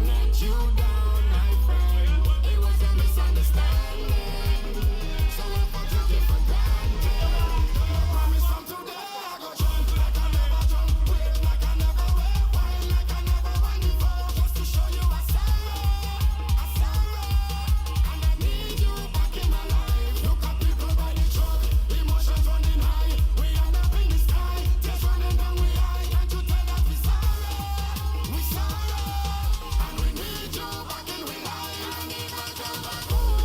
let you down, my friend, it was a misunderstanding. So if I took it for granted, I promise from today I go jump like I never jump, wave like I never wave, wine like I never wine before, just to show you I sorrow, and I need you back in my life. Look at people by the truck, emotions running high, we end up in the sky, tears running down we high, can't you tell that we sorrow, and we need you back in we life, and if I come back home.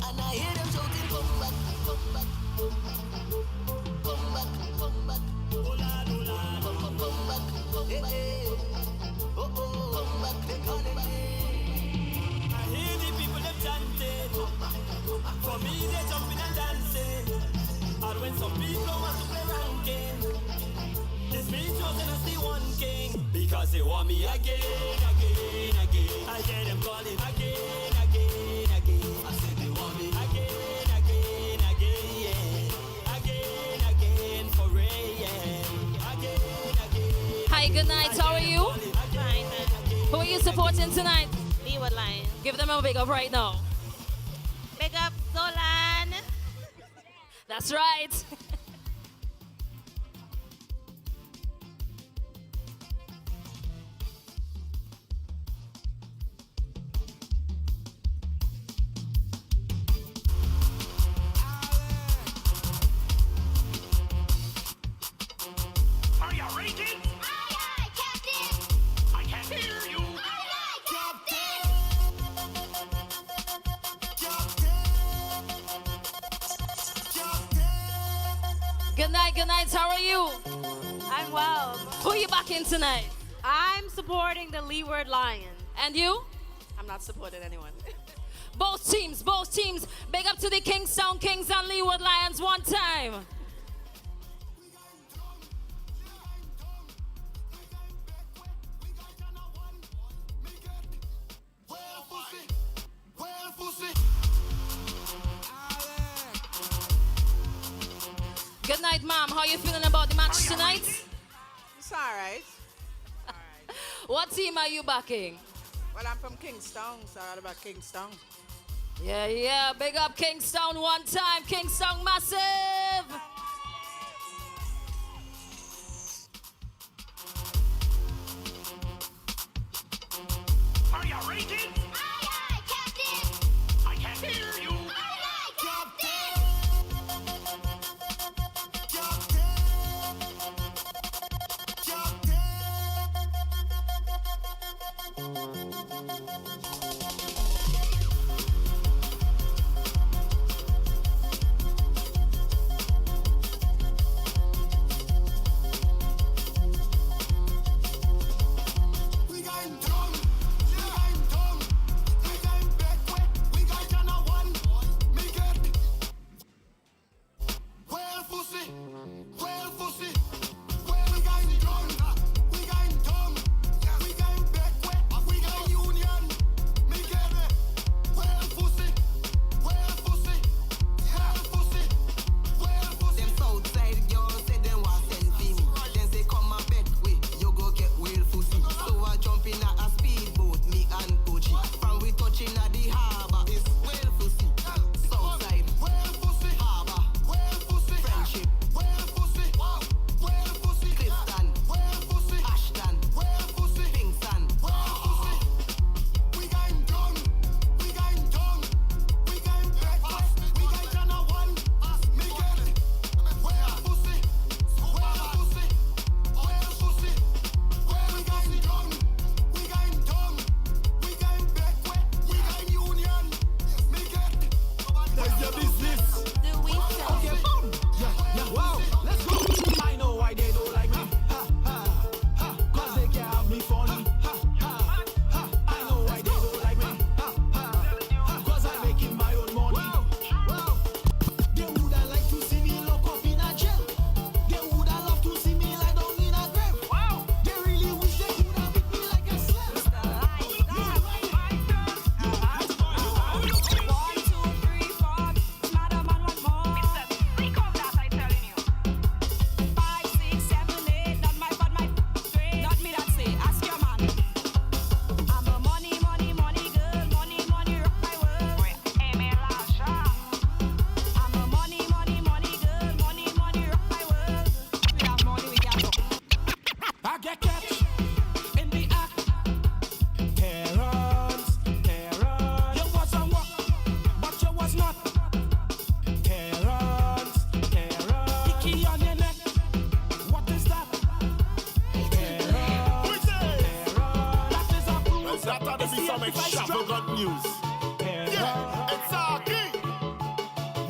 And I hear them shouting, come back, come back, come back, come back, come back, come back, come back, come back, they calling me. I hear the people them chanting. For me, they jumping and dancing. And when some people want to play ranking, this me chosen as the one king. Because they want me again, again, again. I hear them calling again, again, again. I said they want me again, again, again, yeah. Again, again, for real, yeah. Again, again. Hi, good night. How are you? Fine. Who are you supporting tonight? Leeward Lion. Give them a big up right now. Big up Zolan. That's right. Are you ready? Aye, aye, Captain. I can hear you. Aye, aye, Captain. Good night, good night. How are you? I'm well. Who are you backing tonight? I'm supporting the Leeward Lion. And you? I'm not supporting anyone. Both teams, both teams. Big up to the Kingstown Kings and Leeward Lions one time. Good night, Mom. How are you feeling about the match tonight? It's all right. What team are you backing? Well, I'm from Kingstown, so I about Kingstown. Yeah, yeah. Big up Kingstown one time. Kingstown massive. Are you ready? Aye, aye, Captain. I can hear you. Aye, aye, Captain. news. Yeah, it's Aki.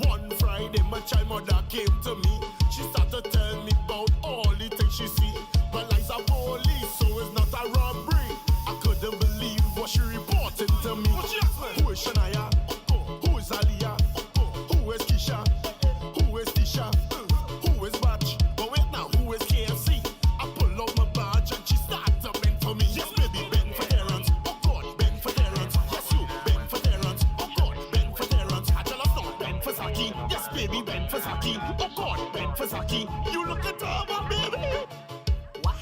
One Friday, my child mother came to me. She started telling me about all the things she see. Well, I's a police, so it's not a robbery. I couldn't believe what she reported to me. Who is Shania? Who is Aliyah? Who is Keisha? Who is Tisha? Who is Batch? But wait now, who is KFC? I pull out my badge and she started to bend for me. Yes, baby, bend for Terrence. Oh God, bend for Terrence. Yes, you, bend for Terrence. Oh God, bend for Terrence. I tell us not bend for Saki. Yes, baby, bend for Saki. Oh God, bend for Saki. You look at her, baby. What?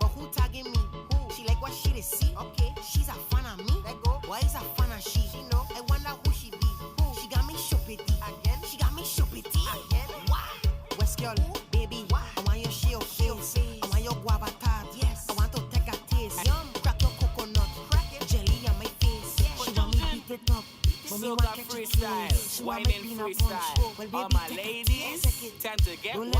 But who tagging me? Who? She like what she dey see? Okay, she's a fan of me. Let go. Why is a fan of she? She know. I wonder who she be. Who? She got me shoppity. Again? She got me shoppity. Again? What? West girl, baby. What? I want your shell face. I want your guava tart. Yes. I want to take a taste. Yum. Crack your coconut. Crack it. Jelly on my face. Yes. She want me beat it up. Soca freestyle, whining freestyle. All my ladies, time to get wild.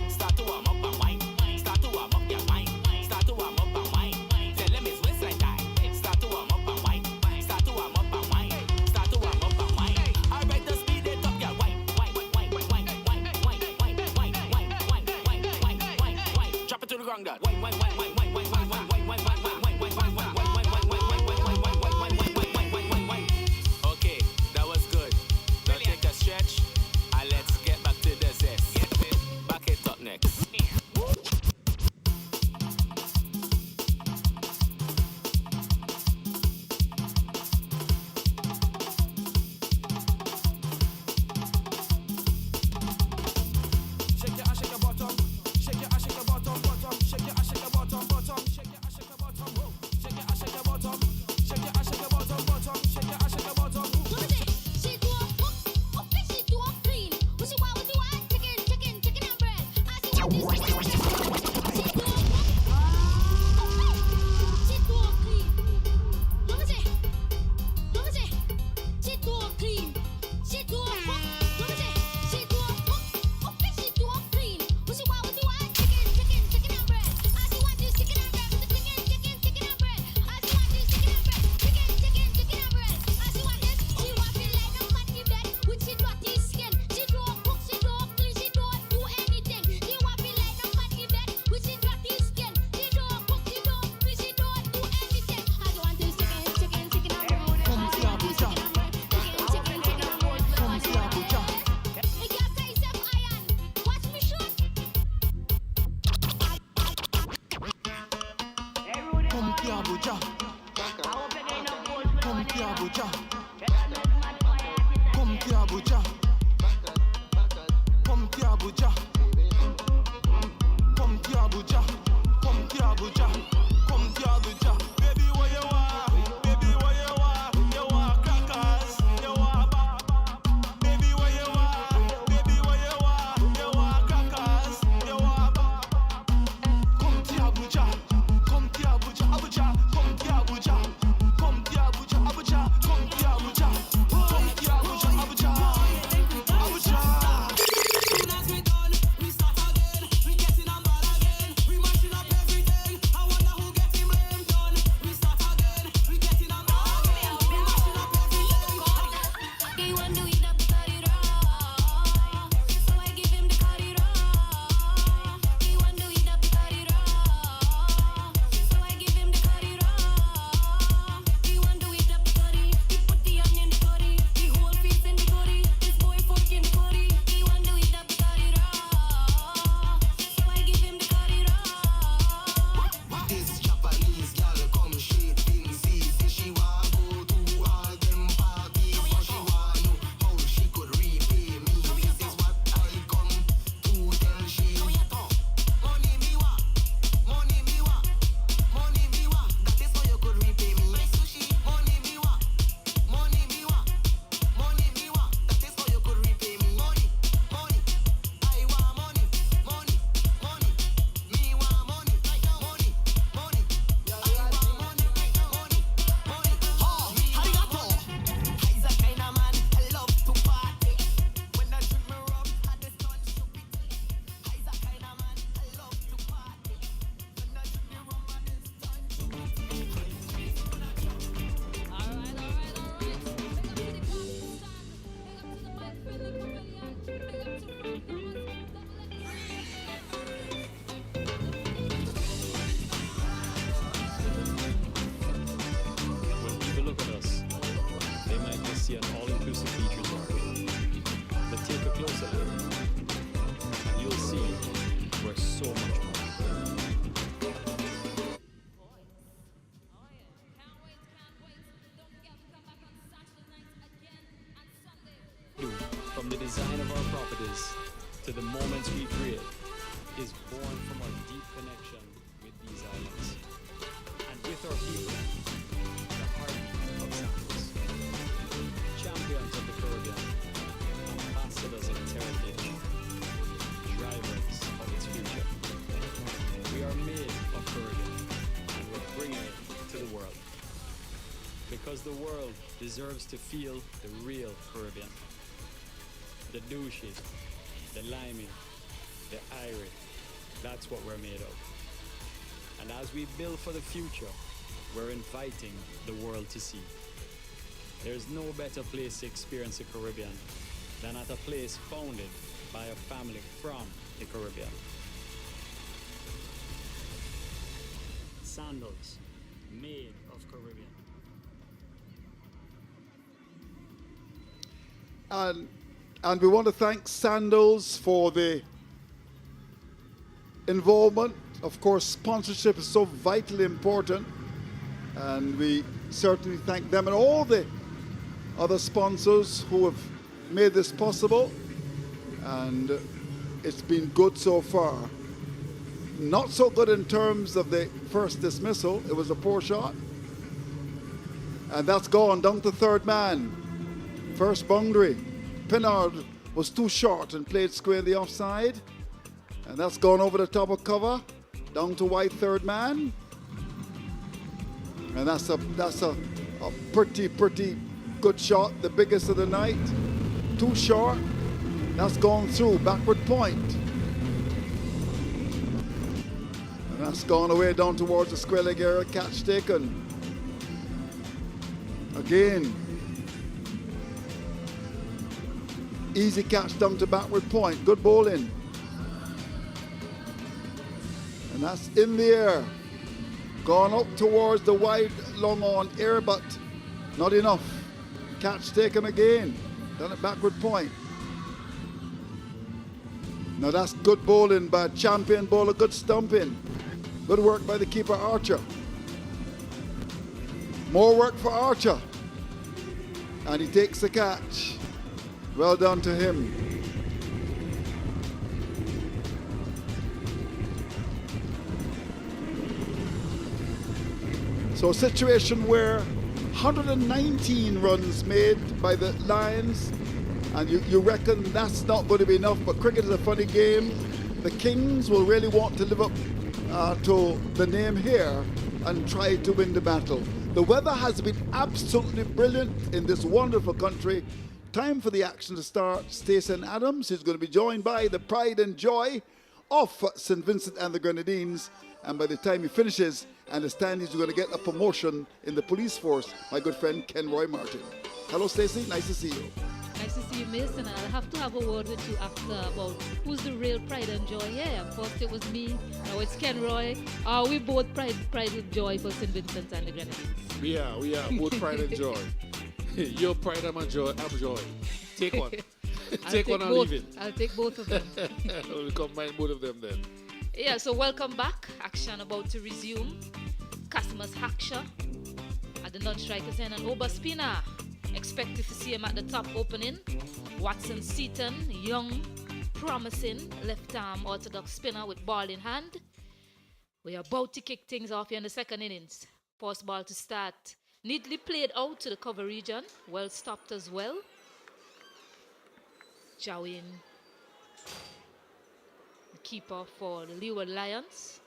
Start to warm up and wine. Start to warm up your wine. Start to warm up and wine. Tell them it's waistline time. Start to warm up and wine. Start to warm up and wine. Start to warm up and wine. Alright, just speed it up, girl. Wine, wine, wine, wine, wine, wine, wine, wine, wine, wine, wine, wine, wine, wine. Drop it to the ground, girl. Wine, wine, wine, wine, wine, wine, wine, wine, wine, wine, wine, wine, wine, wine, wine, wine. Okay, that was good. Now take a stretch and let's get back to the zest. Back it up next. Shake your ass, shake your bottom. Shake your ass, shake your bottom, bottom. Shake your ass, shake your bottom, bottom. Shake your ass, shake your bottom. Shake your ass, shake your bottom. Shake your ass, shake your bottom, bottom. Shake your ass, shake your bottom. She do a hook, okay, she do a clean. What she want, chicken, chicken and bread. I see what this chicken. She do a hook, okay, she do a clean. Look at it, she do a clean. She do a hook, look at it, she do a hook, okay, she do a clean. What she want, chicken and bread. I see what this chicken and bread, with the chicken and bread. I see what this chicken and bread, chicken and bread. I see what this, she want me like a man in bed with she dirty skin. She do a cook, she do a clean, she do a do anything. She want me like a man in bed with she dirty skin. She do a cook, she do a clean, she do a do anything. I do want this chicken and bread. Come to Abuja. Chicken and bread. Come to Abuja. Hey, girl, say yourself iron. Watch me shoot. Come to Abuja. Come to Abuja. Come to Abuja. Come to Abuja. Come to Abuja. Come to Abuja. Come to Abuja. Baby, where you are? Baby, where you are? You are crackers. You are baby, where you are? Baby, where you are? You are crackers. You are come to Abuja. Come to Abuja. Abuja. Come to Abuja. Come to Abuja. Abuja. Come to Abuja. from the design of our properties to the moments we create, is born from our deep connection with these islands and with our people, the heartbeat of Sandals. Champions of the Caribbean, ambassadors of its heritage, drivers of its future. We are made of Caribbean and we're bringing it to the world. Because the world deserves to feel the real Caribbean. The douchey, the limey, the irie, that's what we're made of. And as we build for the future, we're inviting the world to see. There's no better place to experience the Caribbean than at a place founded by a family from the Caribbean. Sandals, made of Caribbean. And we want to thank Sandals for the involvement. Of course, sponsorship is so vitally important, and we certainly thank them and all the other sponsors who have made this possible, and it's been good so far. Not so good in terms of the first dismissal. It was a poor shot, and that's gone down to third man. First boundary. Pinard was too short and played square the offside. And that's gone over the top of cover. Down to wide third man. And that's a pretty good shot. The biggest of the night. Too short. That's gone through. Backward point. And that's gone away down towards the square leg area. Catch taken. Again. Easy catch down to backward point. Good bowling. And that's in the air. Gone up towards the wide long on air, but not enough. Catch taken again. Done at backward point. Now that's good bowling by champion bowler. Good stumping. Good work by the keeper Archer. More work for Archer. And he takes the catch. Well done to him. So a situation where 119 runs made by the Lions, and you reckon that's not going to be enough, but cricket is a funny game. The Kings will really want to live up to the name here and try to win the battle. The weather has been absolutely brilliant in this wonderful country. Time for the action to start. Stacey Adams is going to be joined by the pride and joy of St. Vincent and the Grenadines. And by the time he finishes, and the standees are going to get a promotion in the police force, my good friend Ken Roy Martin. Hello, Stacey. Nice to see you. Nice to see you, Miss, and I'll have to have a word with you after about who's the real pride and joy here. First it was me, now it's Ken Roy. Are we both pride and joy for St. Vincent and the Grenadines? We are both pride and joy. Your pride and my joy, I'm joy. Take one. Take one and leave it. I'll take both of them. We'll combine both of them then. Yeah, so welcome back. Action about to resume. Customers Hackshaw at the non-strikers end, and Obaspina. Expected to see him at the top opening. Watson Seaton, young, promising, left-arm orthodox spinner with ball in hand. We are about to kick things off here in the second innings. First ball to start. Neatly played out to the cover region. Well stopped as well. Jawin, the keeper for the Leeward Lions.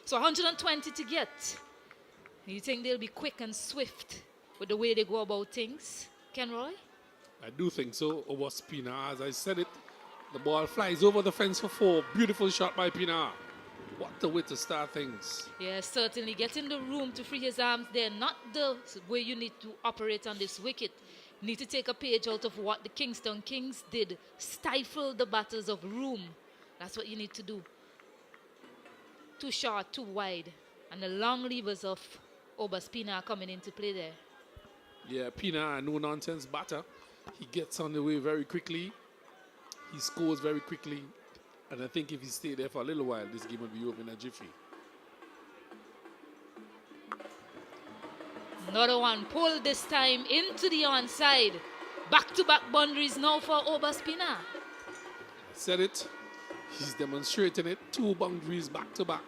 So 120 to get. You think they'll be quick and swift with the way they go about things, Ken Roy? I do think so. Over Spina, as I said it, the ball flies over the fence for 4. Beautiful shot by Pina. What a way to start things. Yes, certainly. Get in the room to free his arms there. Not the way you need to operate on this wicket. You need to take a page out of what the Kingstown Kings did. Stifle the batters of room. That's what you need to do. Too short, too wide. And the long levers of Obaspina are coming into play there. Yeah, Pina, a no-nonsense batter. He gets on the way very quickly. He scores very quickly. And I think if he stayed there for a little while, this game would be over in a jiffy. Another one pulled this time into the onside. Back-to-back boundaries now for Oberspina. Said it. He's demonstrating it. 2 boundaries back to back.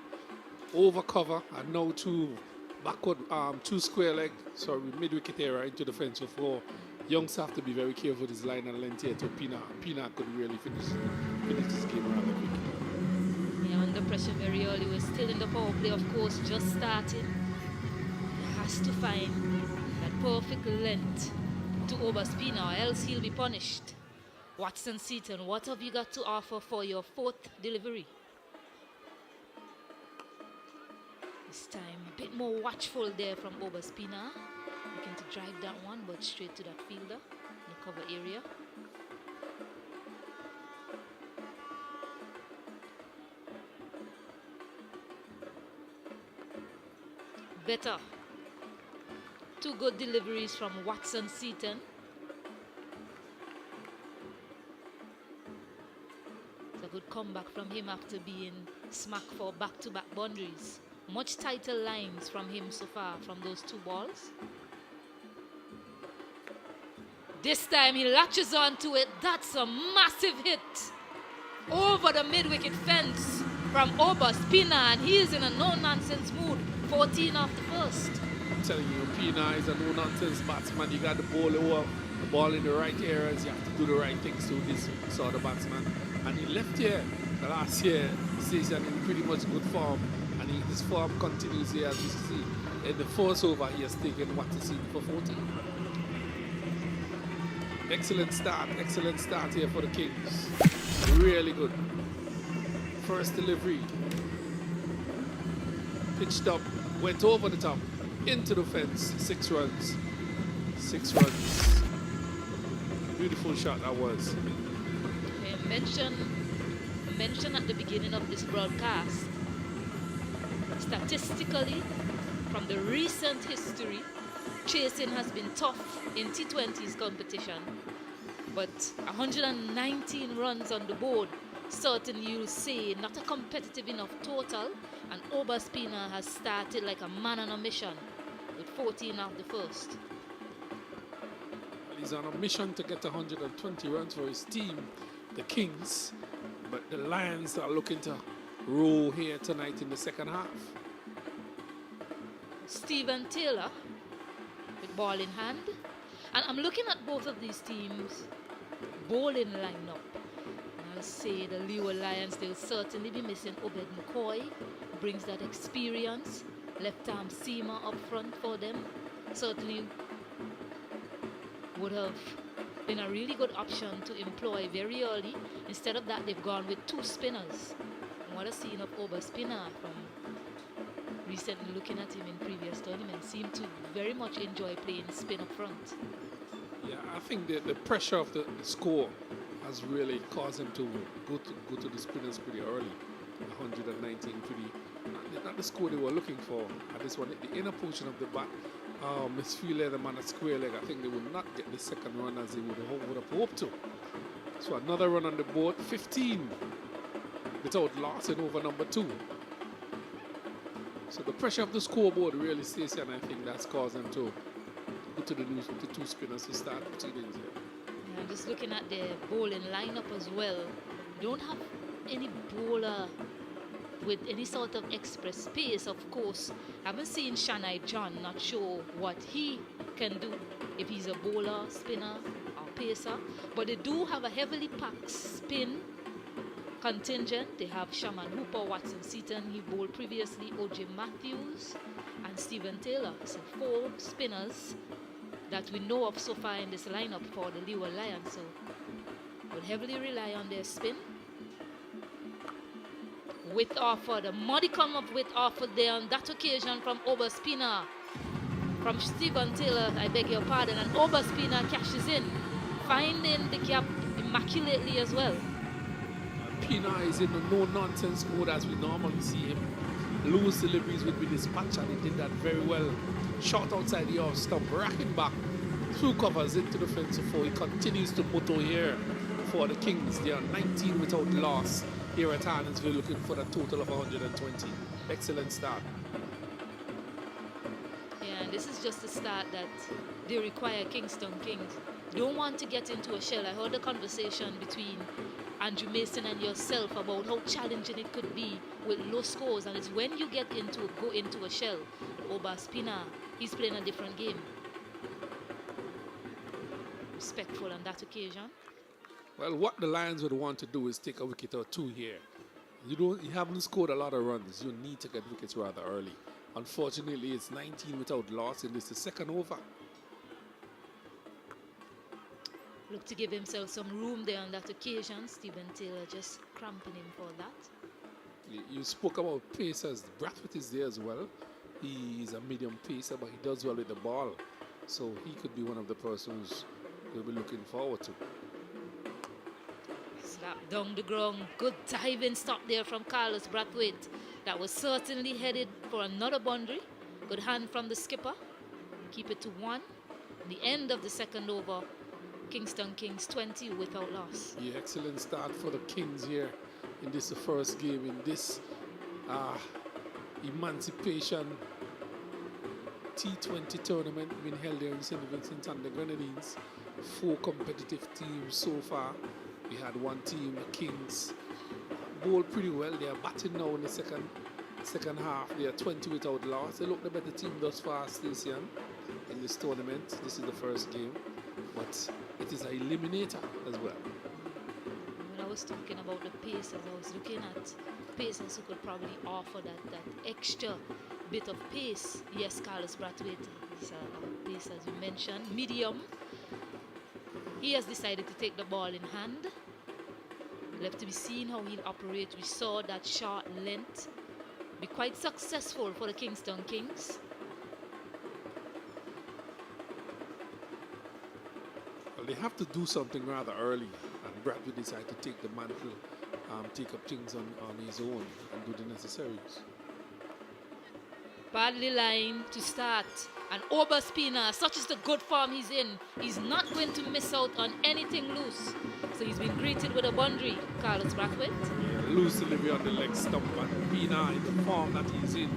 Over cover and now 2 backward, 2 square leg. Sorry, mid wicket area into the defensive floor. Youngs have to be very careful with his line and length here to Pina. Pina could really finish this game rather quickly. Yeah, under pressure very early. We're still in the power play, of course, just starting. He has to find that perfect length to Oberspina, or else he'll be punished. Watson Seaton, what have you got to offer for your 4th delivery? This time, a bit more watchful there from Oberspina. Looking to drive that one, but straight to that fielder in the cover area. Better. 2 good deliveries from Watson Seaton. It's a good comeback from him after being smacked for back-to-back boundaries. Much tighter lines from him so far from those 2 balls. This time he latches onto it. That's a massive hit over the mid-wicket fence from Oberspina, and he is in a no-nonsense mood. 14 off the first. I'm telling you, Pina is a no-nonsense batsman. You got the ball in the right areas. You have to do the right things to this sort of batsman. And he left here the last year season in pretty much good form. And his form continues here, as you see. In the first over, he has taken what to see for 14. Excellent start here for the Kings. Really good. First delivery. Pitched up, went over the top, into the fence. 6 runs. 6 runs. Beautiful shot that was. I mentioned at the beginning of this broadcast, statistically, from the recent history, chasing has been tough in T20's competition, but 119 runs on the board, certainly you'll say not a competitive enough total, and Oberspina has started like a man on a mission with 14 off the first. He's on a mission to get 120 runs for his team, the Kings, but the Lions are looking to roll here tonight in the second half. Steven Taylor with ball in hand, and I'm looking at both of these teams' bowling lineup. I'll say the Leeward Lions, they'll certainly be missing Obed McCoy, brings that experience, left arm seamer up front for them. Certainly would have been a really good option to employ very early. Instead of that, they've gone with 2 spinners. And what a scene of Oberspina from recently looking at him in previous tournaments, seemed to very much enjoy playing spin up front. Yeah, I think the pressure of the score has really caused him to go to the spinners pretty early. 119 pretty, not the score they were looking for at this one. The inner portion of the bat, misfielded them on a square leg. I think they would not get the second run as they would have hoped to. So another run on the board, 15 without loss in over number 2. So the pressure of the scoreboard really stays here, and I think that's caused them to go to the 2 spinners to start proceedings here. Yeah, just looking at the bowling lineup as well, don't have any bowler with any sort of express pace, of course. I haven't seen Shanai John, not sure what he can do, if he's a bowler, spinner, or pacer. But they do have a heavily packed spin contingent. They have Shaman Hooper, Watson Seaton, he bowled previously, O.J. Matthews, and Steven Taylor. So 4 spinners that we know of so far in this lineup for the Leeward Lions. So will heavily rely on their spin. Width offered, a modicum of width offered there on that occasion from Oberspina. From Steven Taylor, I beg your pardon, and Oberspina cashes in, finding the gap immaculately as well. Pina is in the no-nonsense mode as we normally see him. Loose deliveries would be dispatched, and he did that very well. Shot outside the off stump, racking back, 2 covers into the fence before he continues to motor here for the Kings. They are 19 without loss here at Arnodsville, looking for a total of 120. Excellent start. Yeah, and this is just the start that they require Kingstown Kings. don't want to get into a shell. I heard the conversation between Andrew Mason and yourself about how challenging it could be with low scores, and it's when you go into a shell. Obaspina, he's playing a different game. Respectful on that occasion. Well, what the Lions would want to do is take a wicket or two here. You haven't scored a lot of runs. You need to get wickets rather early. Unfortunately, it's 19 without loss, and it's the second over. Look to give himself some room there on that occasion. Stephen Taylor just cramping him for that. You spoke about pacers. Brathwaite is there as well. He's a medium pacer, but he does well with the ball. So he could be one of the persons we'll be looking forward to. Slap down the ground. Good diving stop there from Carlos Brathwaite. That was certainly headed for another boundary. Good hand from the skipper. Keep it to 1. The end of the second over. Kingston Kings 20 without loss. Yeah, excellent start for the Kings here in this first game in this Emancipation T20 tournament being held here in St. Vincent and the Grenadines. 4 competitive teams so far. We had one team, the Kings, bowled pretty well. They are batting now in the second half. They are 20 without loss. They look the better team thus far, Stacey, in this tournament. This is the first game, but it is an eliminator as well. When I was talking about the Pacers, I was looking at Pacers who could probably offer that extra bit of pace. Yes, Carlos Brathwaite is a pace, as you mentioned, medium. He has decided to take the ball in hand. Left to be seen how he'll operate. We saw that short length be quite successful for the Kingston Kings. Well, they have to do something rather early, and Brathwaite decided to take the mantle, take up things on his own and do the necessaries. Badly lined to start. And Obaspina, such is the good form he's in, he's not going to miss out on anything loose. So he's been greeted with a boundary, Carlos Brathwaite. Yeah, loose delivery on the leg stump, and Pina in the form that he's in,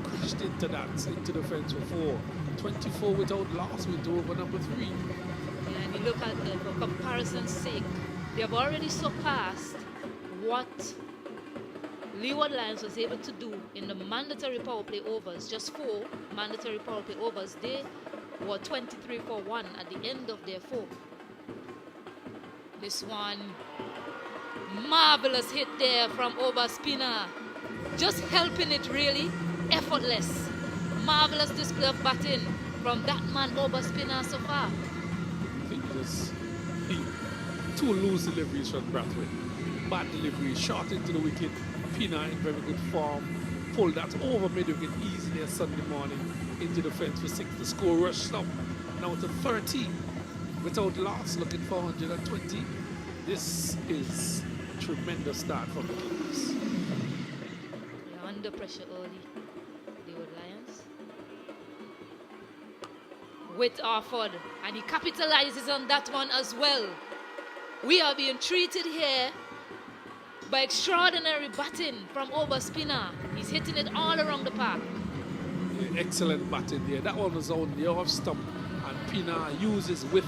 crashed into the fence for 4. 24 without loss with over number 3. Yeah, and you look at it for comparison's sake, they have already surpassed what Leeward Lions was able to do in the mandatory power play overs, just 4 mandatory power play overs. They were 23 for 1 at the end of their 4. This one, marvelous hit there from Obaspina. Just helping it really, effortless. Marvelous display of batting from that man Obaspina so far. I think there's 2 loose deliveries from Brathwaite. Bad delivery, shot into the wicket. Pina in very good form. Pulled that over mid-wicket easily Sunday morning into the fence for 6. The score rushed up now to 30 without loss, looking for 120. This is a tremendous start from the Kings. They're under pressure early, Leeward Lions. With Arford, and he capitalizes on that one as well. We are being treated here by extraordinary batting from Obaspina. He's hitting it all around the park. Yeah, excellent batting there. That one was on the off stump, and Pina used his whip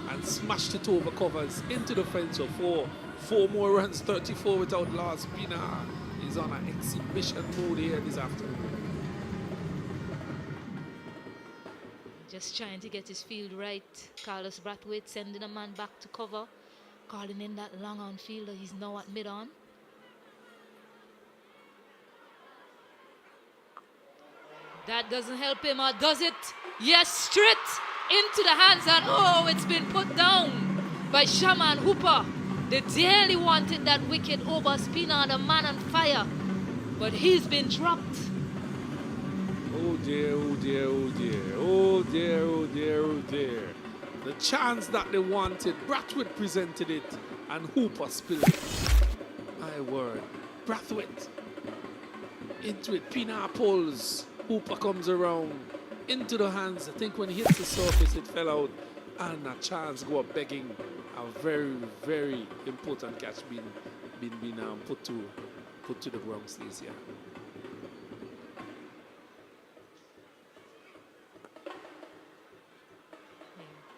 and smashed it over covers into the fence for 4. 4 more runs, 34 without loss. Pina is on an exhibition mode here this afternoon. Just trying to get his field right. Carlos Brathwaite sending a man back to cover, calling in that long on fielder. He's now at mid-on. That doesn't help him, or does it? Yes, straight into the hands, and oh, it's been put down by Shaman Hooper. They dearly wanted that wicket. Obaspina, the man on fire, but he's been dropped. Oh dear, oh dear, oh dear, oh dear, oh dear, oh dear. The chance that they wanted, Brathwaite presented it, and Hooper spilled it. My word, Brathwaite into it, Pina pulls. Hooper comes around into the hands. I think when he hits the surface, it fell out, and a chance go up begging. A very, very important catch being put to the ground this year.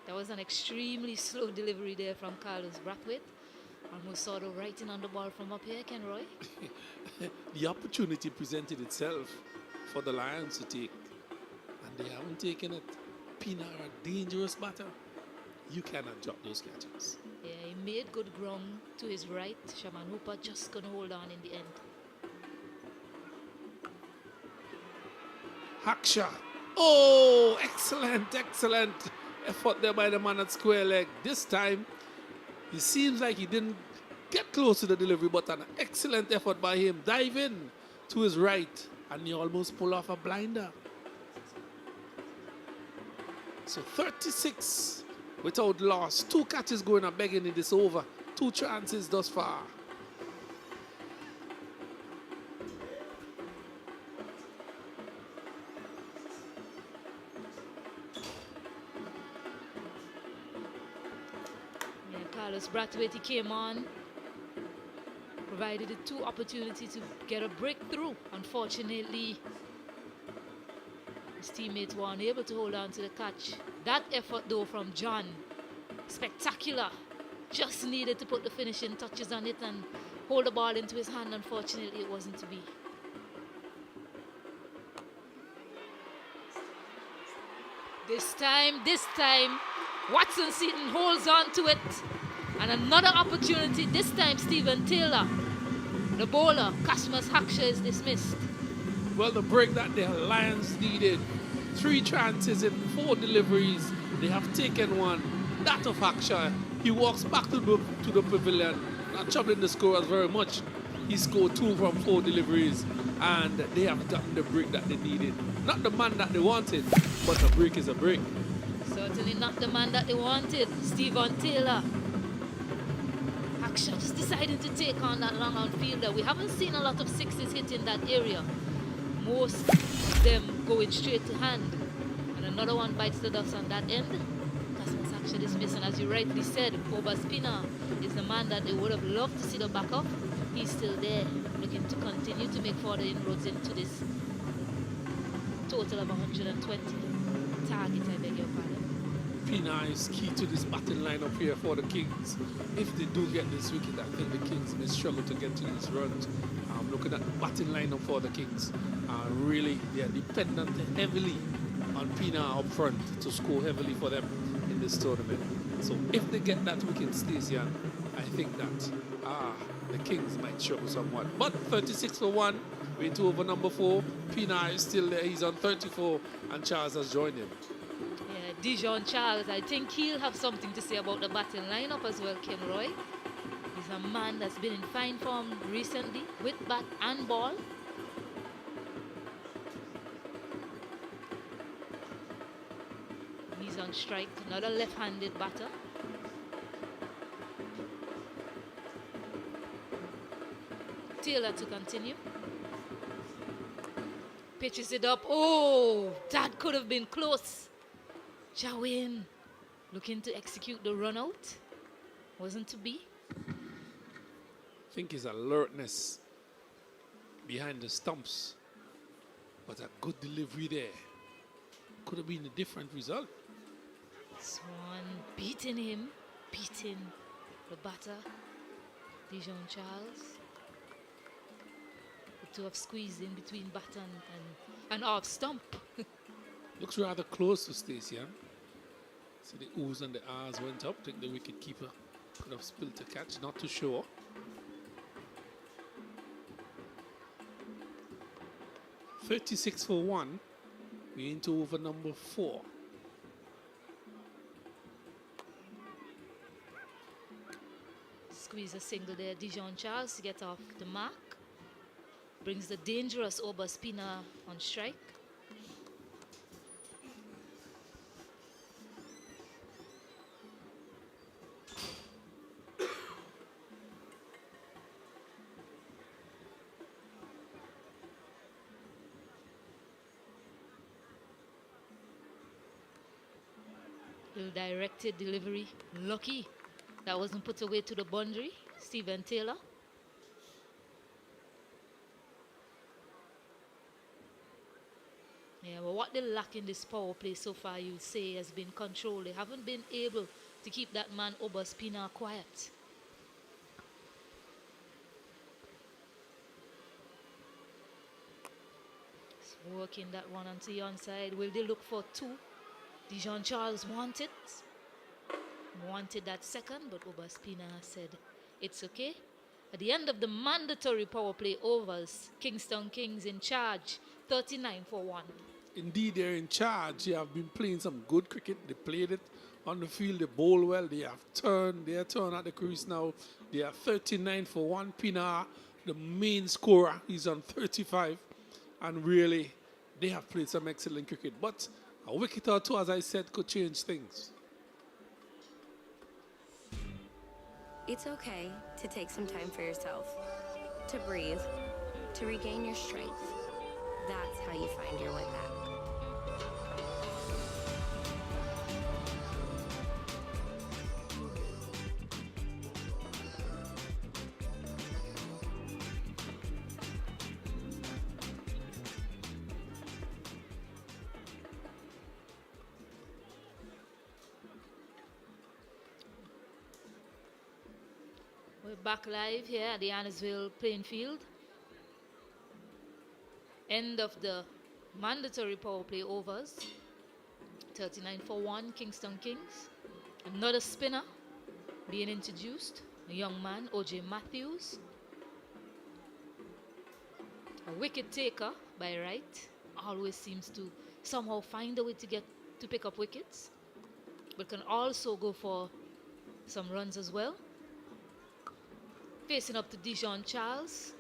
That was was an extremely slow delivery there from Carlos Brathwaite. Almost sort of writing on the ball from up here, Kenroy. The opportunity presented itself for the Lions to take, and they haven't taken it. Pina are a dangerous batter. You cannot drop those catches. Yeah, he made good ground to his right. Shaman Hooper just gonna hold on in the end. Hack shot. Oh, excellent, excellent effort there by the man at square leg. This time, it seems like he didn't get close to the delivery, but an excellent effort by him. Dive in to his right, and he almost pull off a blinder. So 36 without loss. 2 catches going and begging in this over. 2 chances thus far. Yeah, Carlos Brathwaite came on, provided the 2 opportunities to get a breakthrough. Unfortunately, his teammates were unable to hold on to the catch. That effort though from John, spectacular. Just needed to put the finishing touches on it and hold the ball into his hand. Unfortunately, it wasn't to be. This time, Watson Seaton holds on to it. And another opportunity, this time Stephen Taylor, the bowler. Cashmas Haksha is dismissed. Well, the break that the Lions needed. 3 chances in 4 deliveries. They have taken one. That of Haksha. He walks back to the pavilion, not troubling the scorers very much. He scored 2 from 4 deliveries, and they have gotten the break that they needed. Not the man that they wanted, but a break is a break. Certainly not the man that they wanted, Stephen Taylor. Haksha just deciding to take on that long outfielder. We haven't seen a lot of 6s hit in that area. Most of them going straight to hand. And another one bites the dust on that end. Cashmas Haksha dismissed, and as you rightly said, Obaspina is the man that they would have loved to see the back of. He's still there, looking to continue to make further inroads into this total of 120 target, I beg your pardon. Pina is key to this batting lineup here for the Kings. If they do get this wicket, I think the Kings may struggle to get to these runs. Looking at the batting lineup for the Kings, really they are dependent heavily on Pina up front to score heavily for them in this tournament. So if they get that wicket, Stacey, I think that the Kings might struggle somewhat. But 36 for 1, we're into over number 4. Pina is still there, he's on 34, and Charles has joined him. Yeah, Dijon Charles, I think he'll have something to say about the batting lineup as well, Kenroy. He's a man that's been in fine form recently with bat and ball. He's on strike, another left-handed batter. Taylor to continue. Pitches it up. Oh, that could have been close. Jawin looking to execute the run out. Wasn't to be. I think his alertness behind the stumps, but a good delivery there. Could have been a different result. Swan beating him, beating the batter, Dijon Charles. The two have squeezed in between bat and off stump. Looks rather close to Stacey. So the oohs and the ahs went up. I think the wicket keeper could have spilled a catch, not too sure. .36 for 1. We're into over number 4. Squeeze a single there. Dijon Charles to get off the mark. Brings the dangerous Obaspina on strike. Ill-directed delivery. Lucky that wasn't put away to the boundary. Stephen Taylor. Yeah, but what they lack in this power play so far, you say, has been control. They haven't been able to keep that man Obaspina quiet. Working that one onto the onside. Will they look for two? Dijon Charles wanted that second, but Obaspina said it's okay. At the end of the mandatory power play overs, Kingstown Kings in charge, 39-1. Indeed, they're in charge. They have been playing some good cricket. They played it on the field. They bowl well. They have turned. They are turned at the crease now. They are 39-1. Pinar, the main scorer, he's on 35. And really, they have played some excellent cricket. But a wicket or two, as I said, could change things. It's okay to take some time for yourself, to breathe, to regain your strength. That's how you find your way back. We're back live here at the ARNOS playing field. End of the mandatory power play overs. 39-1, Kingstown Kings. Another spinner being introduced. A young man, O.J. Matthews. A wicket taker by right. Always seems to somehow find a way to pick up wickets. But can also go for some runs as well. Facing up to Dijon Charles.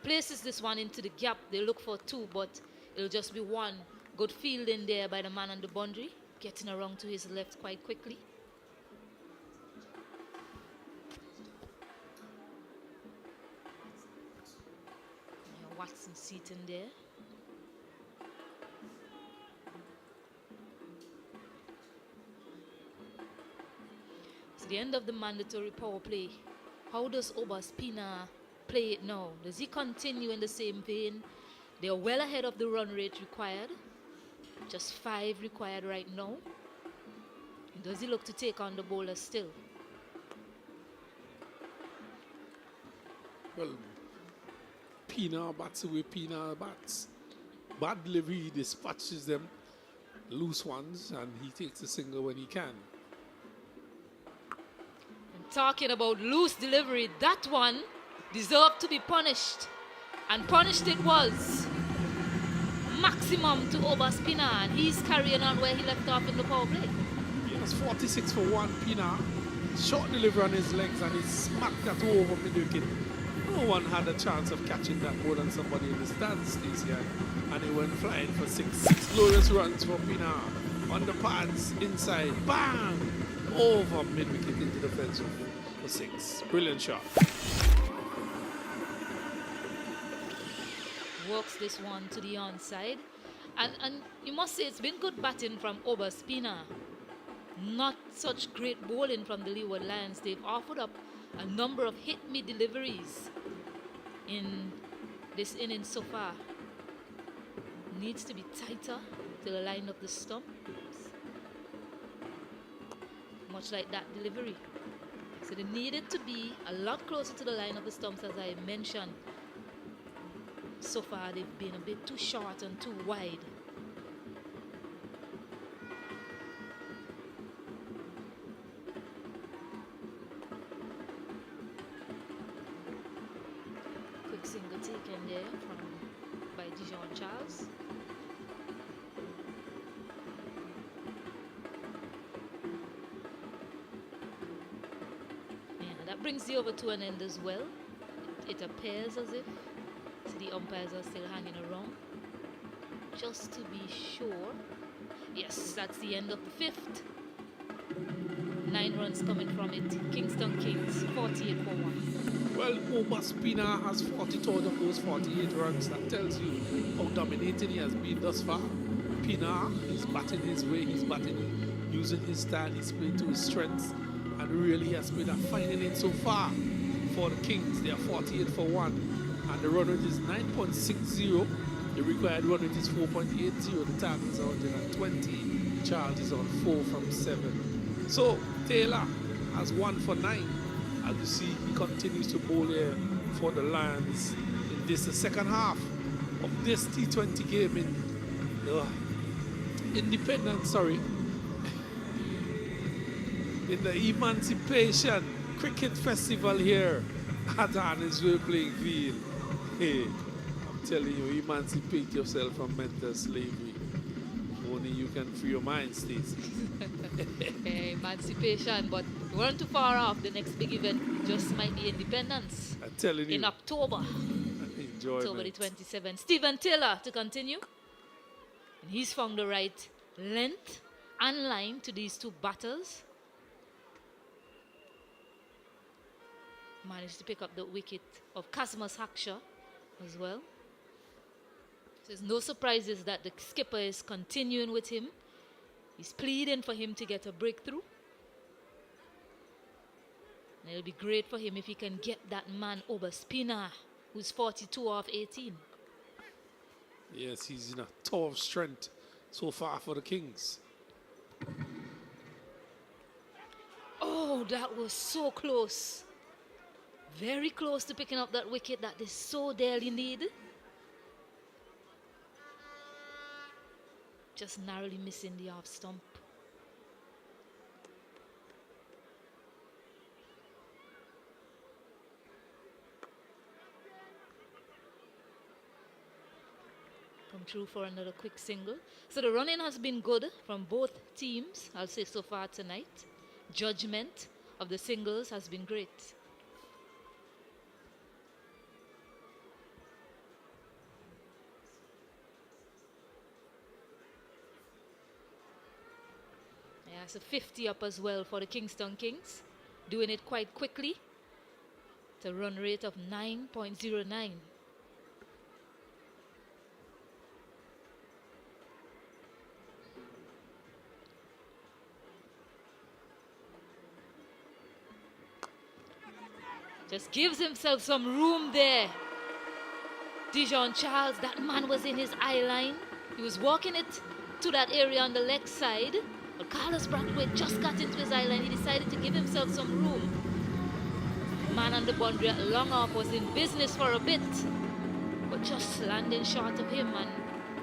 Places this one into the gap. They look for two, but it'll just be one. Good fielding there by the man on the boundary. Getting around to his left quite quickly. Yeah, Watson sitting there. It's the end of the mandatory power play. How does Obaspina play it now? Does he continue in the same vein? They are well ahead of the run rate required. Just 5 required right now. Does he look to take on the bowler still? Well, Pina bats away, Pina bats. Bad delivery, he dispatches them. Loose ones, and he takes a single when he can. Talking about loose delivery, that one deserved to be punished. And punished it was. Maximum to Obaspina, and he's carrying on where he left off in the power play. He has 46-1, Pina. Short delivery on his legs, and he smacked that over mid-wicket. No one had a chance of catching that more than somebody in the stands, Stacey. And he went flying for 6 glorious runs for Pina. On the pads, inside, bang! Over mid-wicket into the fence for 6. Brilliant shot. Works this one to the onside. And you must say it's been good batting from Obaspina. Not such great bowling from the Leeward Lions. They've offered up a number of hit-me deliveries in this inning so far. Needs to be tighter to the line of the stump. Much like that delivery. So they needed to be a lot closer to the line of the stumps, as I mentioned. So far they've been a bit too short and too wide. Quick single taken there by Dijon Charles. Brings the over to an end as well. It appears as if the umpires are still hanging around. Just to be sure. Yes, that's the end of the 5th. 9 runs coming from it. Kingstown Kings, 48-1. Well, Obaspina has 42 of those 48 runs. That tells you how dominating he has been thus far. Pina is batting his way. He's batting using his style. He's playing to his strengths. And really has made a fine inning so far for the Kings. They are 48-1. And the run rate is 9.60. The required run rate is 4.80. The target is 120. Charles is on 4 from 7. So Taylor has 1 for 9. As you see, he continues to bowl here for the Lions in this the second half of this T20 game in Independence, in the Emancipation Cricket Festival here at ARNOS playing field. Hey, I'm telling you, emancipate yourself from mental slavery. Only you can free your mind, Stacey. Emancipation, but we weren't too far off. The next big event just might be Independence. I'm telling you. In October. October the 27th. Stephen Taylor to continue. And he's found the right length and line to these two batters. Managed to pick up the wicket of Cosmas Haksha as well. So there's no surprises that the skipper is continuing with him. He's pleading for him to get a breakthrough. And it'll be great for him if he can get that man over spinner, who's 42 off 18. Yes, he's in a tower of strength so far for the Kings. Oh, that was so close. Very close to picking up that wicket that they so dearly need. Just narrowly missing the off stump. Come through for another quick single. So the running has been good from both teams, I'll say so far tonight. Judgment of the singles has been great. Yeah, so 50 up as well for the Kingston Kings. Doing it quite quickly. It's a run rate of 9.09. Just gives himself some room there. Dijon Charles, that man was in his eye line. He was walking it to that area on the leg side. But Carlos Brathwaite just got into his eye line. He decided to give himself some room. Man on the boundary at long off was in business for a bit. But just landing short of him and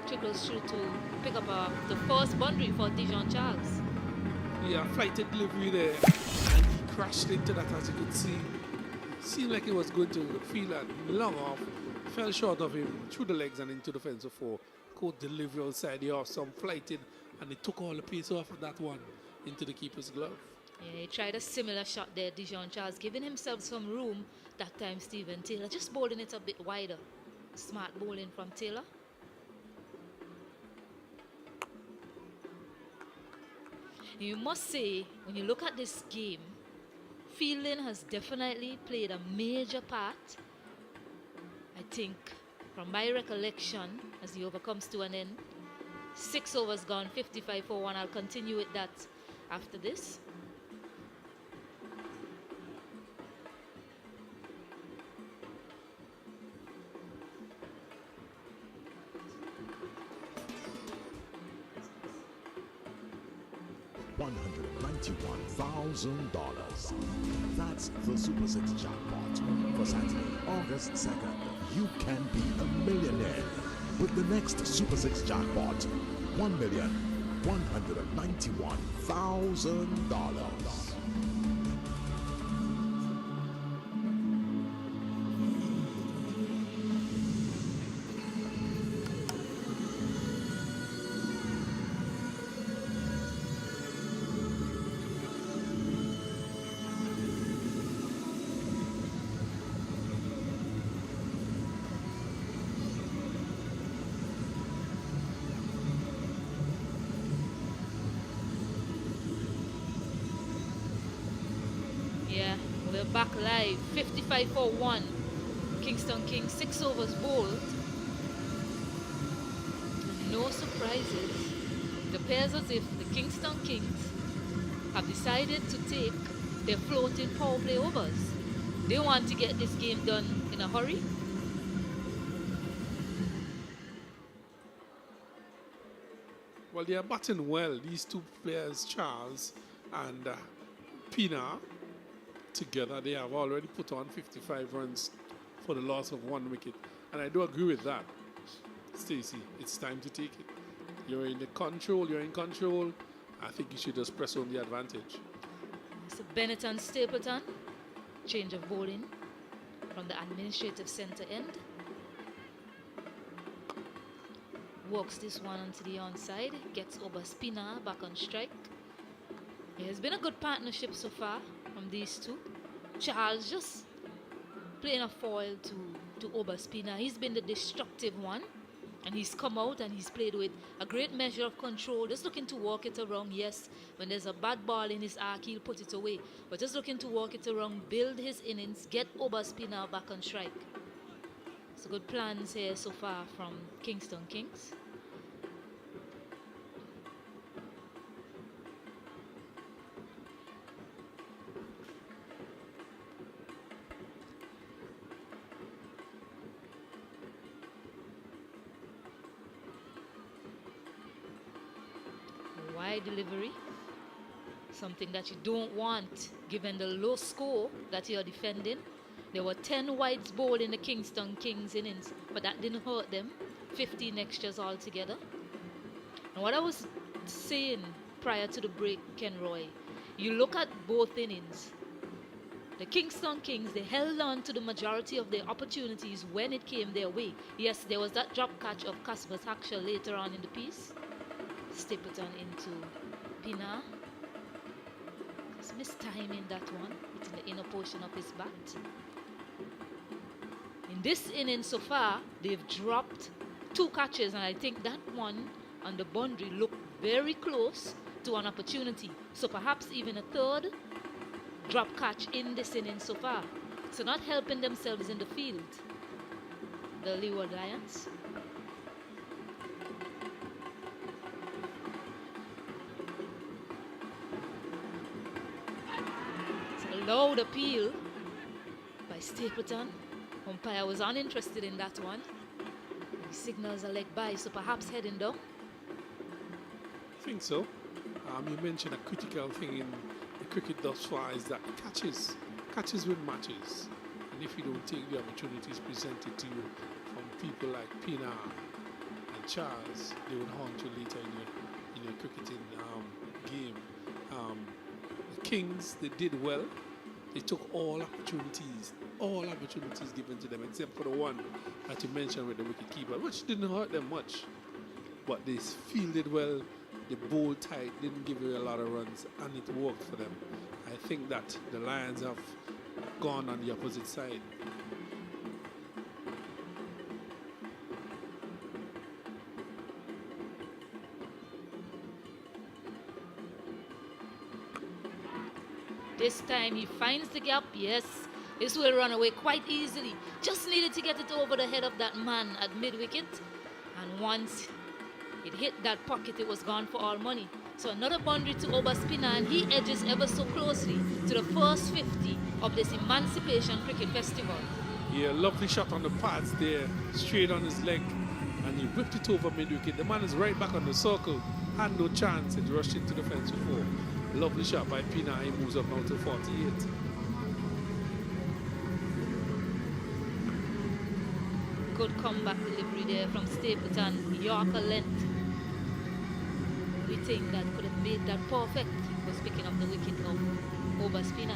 trickles through to pick up the first boundary for Dijon Charles. Yeah, flighted delivery there. And he crashed into that, as you could see. Seemed like he was going to feel that long off, fell short of him, through the legs and into the fence of 4. Caught delivery outside the off, some flighted, and he took all the pace off of that one into the keeper's glove. Yeah, he tried a similar shot there, Dijon Charles, giving himself some room. That time Stephen Taylor, just bowling it a bit wider. Smart bowling from Taylor. You must say, when you look at this game, fielding has definitely played a major part. I think, from my recollection, as the over comes to an end, 6 overs gone, 55 for 1. I'll continue with that after this. $191,000. That's the Super 6 jackpot for Saturday, August 2nd. You can be a millionaire with the next Super 6 jackpot. $1,191,000. Yeah, we're back live. 55 for 1. Kingston Kings, 6 overs bowled. No surprises. It appears as if the Kingston Kings have decided to take their floating power play overs. They want to get this game done in a hurry. Well, they are batting well. These two players, Charles and Pina, together, they have already put on 55 runs for the loss of 1 wicket. And I do agree with that. Stacey, it's time to take it. You're in control. I think you should just press home the advantage. So Bennett and Stapleton, change of bowling from the administrative center end. Walks this one onto the onside, gets over Spinner back on strike. It has been a good partnership so far from these two. Charles just playing a foil to Oberspina. He's been the destructive one, and he's come out and he's played with a great measure of control, just looking to walk it around. Yes, when there's a bad ball in his arc, he'll put it away, but just looking to walk it around, build his innings, get Oberspina back on strike. So good plans here so far from Kingston Kings. Delivery, something that you don't want given the low score that you're defending. There were 10 wides bowled in the Kingston Kings innings, but that didn't hurt them. 15 extras altogether. And what I was saying prior to the break, Ken Roy, you look at both innings. The Kingston Kings, they held on to the majority of their opportunities when it came their way. Yes, there was that drop catch of Casper's Hackshaw later on in the piece. Stapleton into Pina. Just mistiming that one. It's in the inner portion of his bat. In this inning so far, they've dropped 2 catches, and I think that one on the boundary looked very close to an opportunity. So perhaps even a third drop catch in this inning so far. So not helping themselves in the field, the Leeward Lions. Loud appeal by Stapleton. Umpire was uninterested in that one. He signals a leg by, so perhaps heading down. I think so. You mentioned a critical thing in the cricket thus far is that catches win matches. And if you don't take the opportunities presented to you from people like Pina and Charles, they will haunt you later in your cricketing game. The Kings, they did well. They took all opportunities given to them, except for the one that you mentioned with the wicketkeeper, which didn't hurt them much. But they fielded well, they bowled tight, didn't give you a lot of runs, and it worked for them. I think that the Lions have gone on the opposite side. This time he finds the gap. Yes, this will run away quite easily. Just needed to get it over the head of that man at mid-wicket. And once it hit that pocket, it was gone for all money. So another boundary to Oberspina, and he edges ever so closely to the first 50 of this Emancipation Cricket Festival. Yeah, lovely shot on the pads there, straight on his leg. And he whipped it over mid-wicket. The man is right back on the circle. Had no chance. It rushed into the fence before. Lovely shot by Pina. He moves up now to 48. Good comeback delivery there from Stapleton. Yorker length. We think that could have made that perfect. He was picking up the wicket of Oberspina.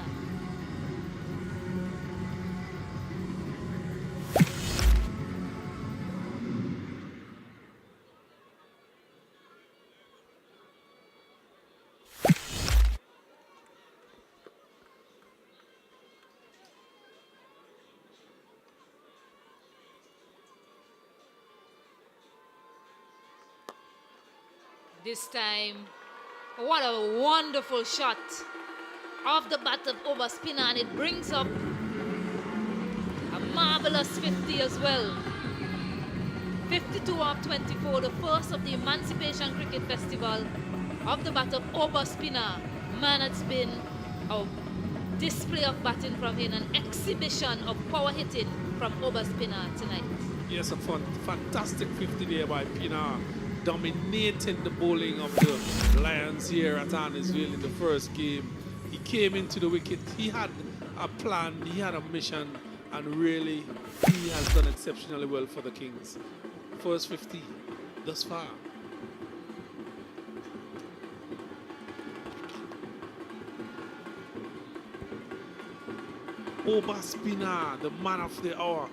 This time, what a wonderful shot off the bat of Oberspina, and it brings up a marvelous 50 as well. 52 off 24, the first of the Emancipation Cricket Festival off the bat of Oberspina. Man, it's been a display of batting from him, an exhibition of power hitting from Oberspina tonight. Yes, a fantastic 50 there by Pina. dominating the bowling of the Lions here at Arnisville in the first game. He came into the wicket. He had a plan, he had a mission, and really he has done exceptionally well for the Kings. First 50 thus far. Obaspina, the man of the hour,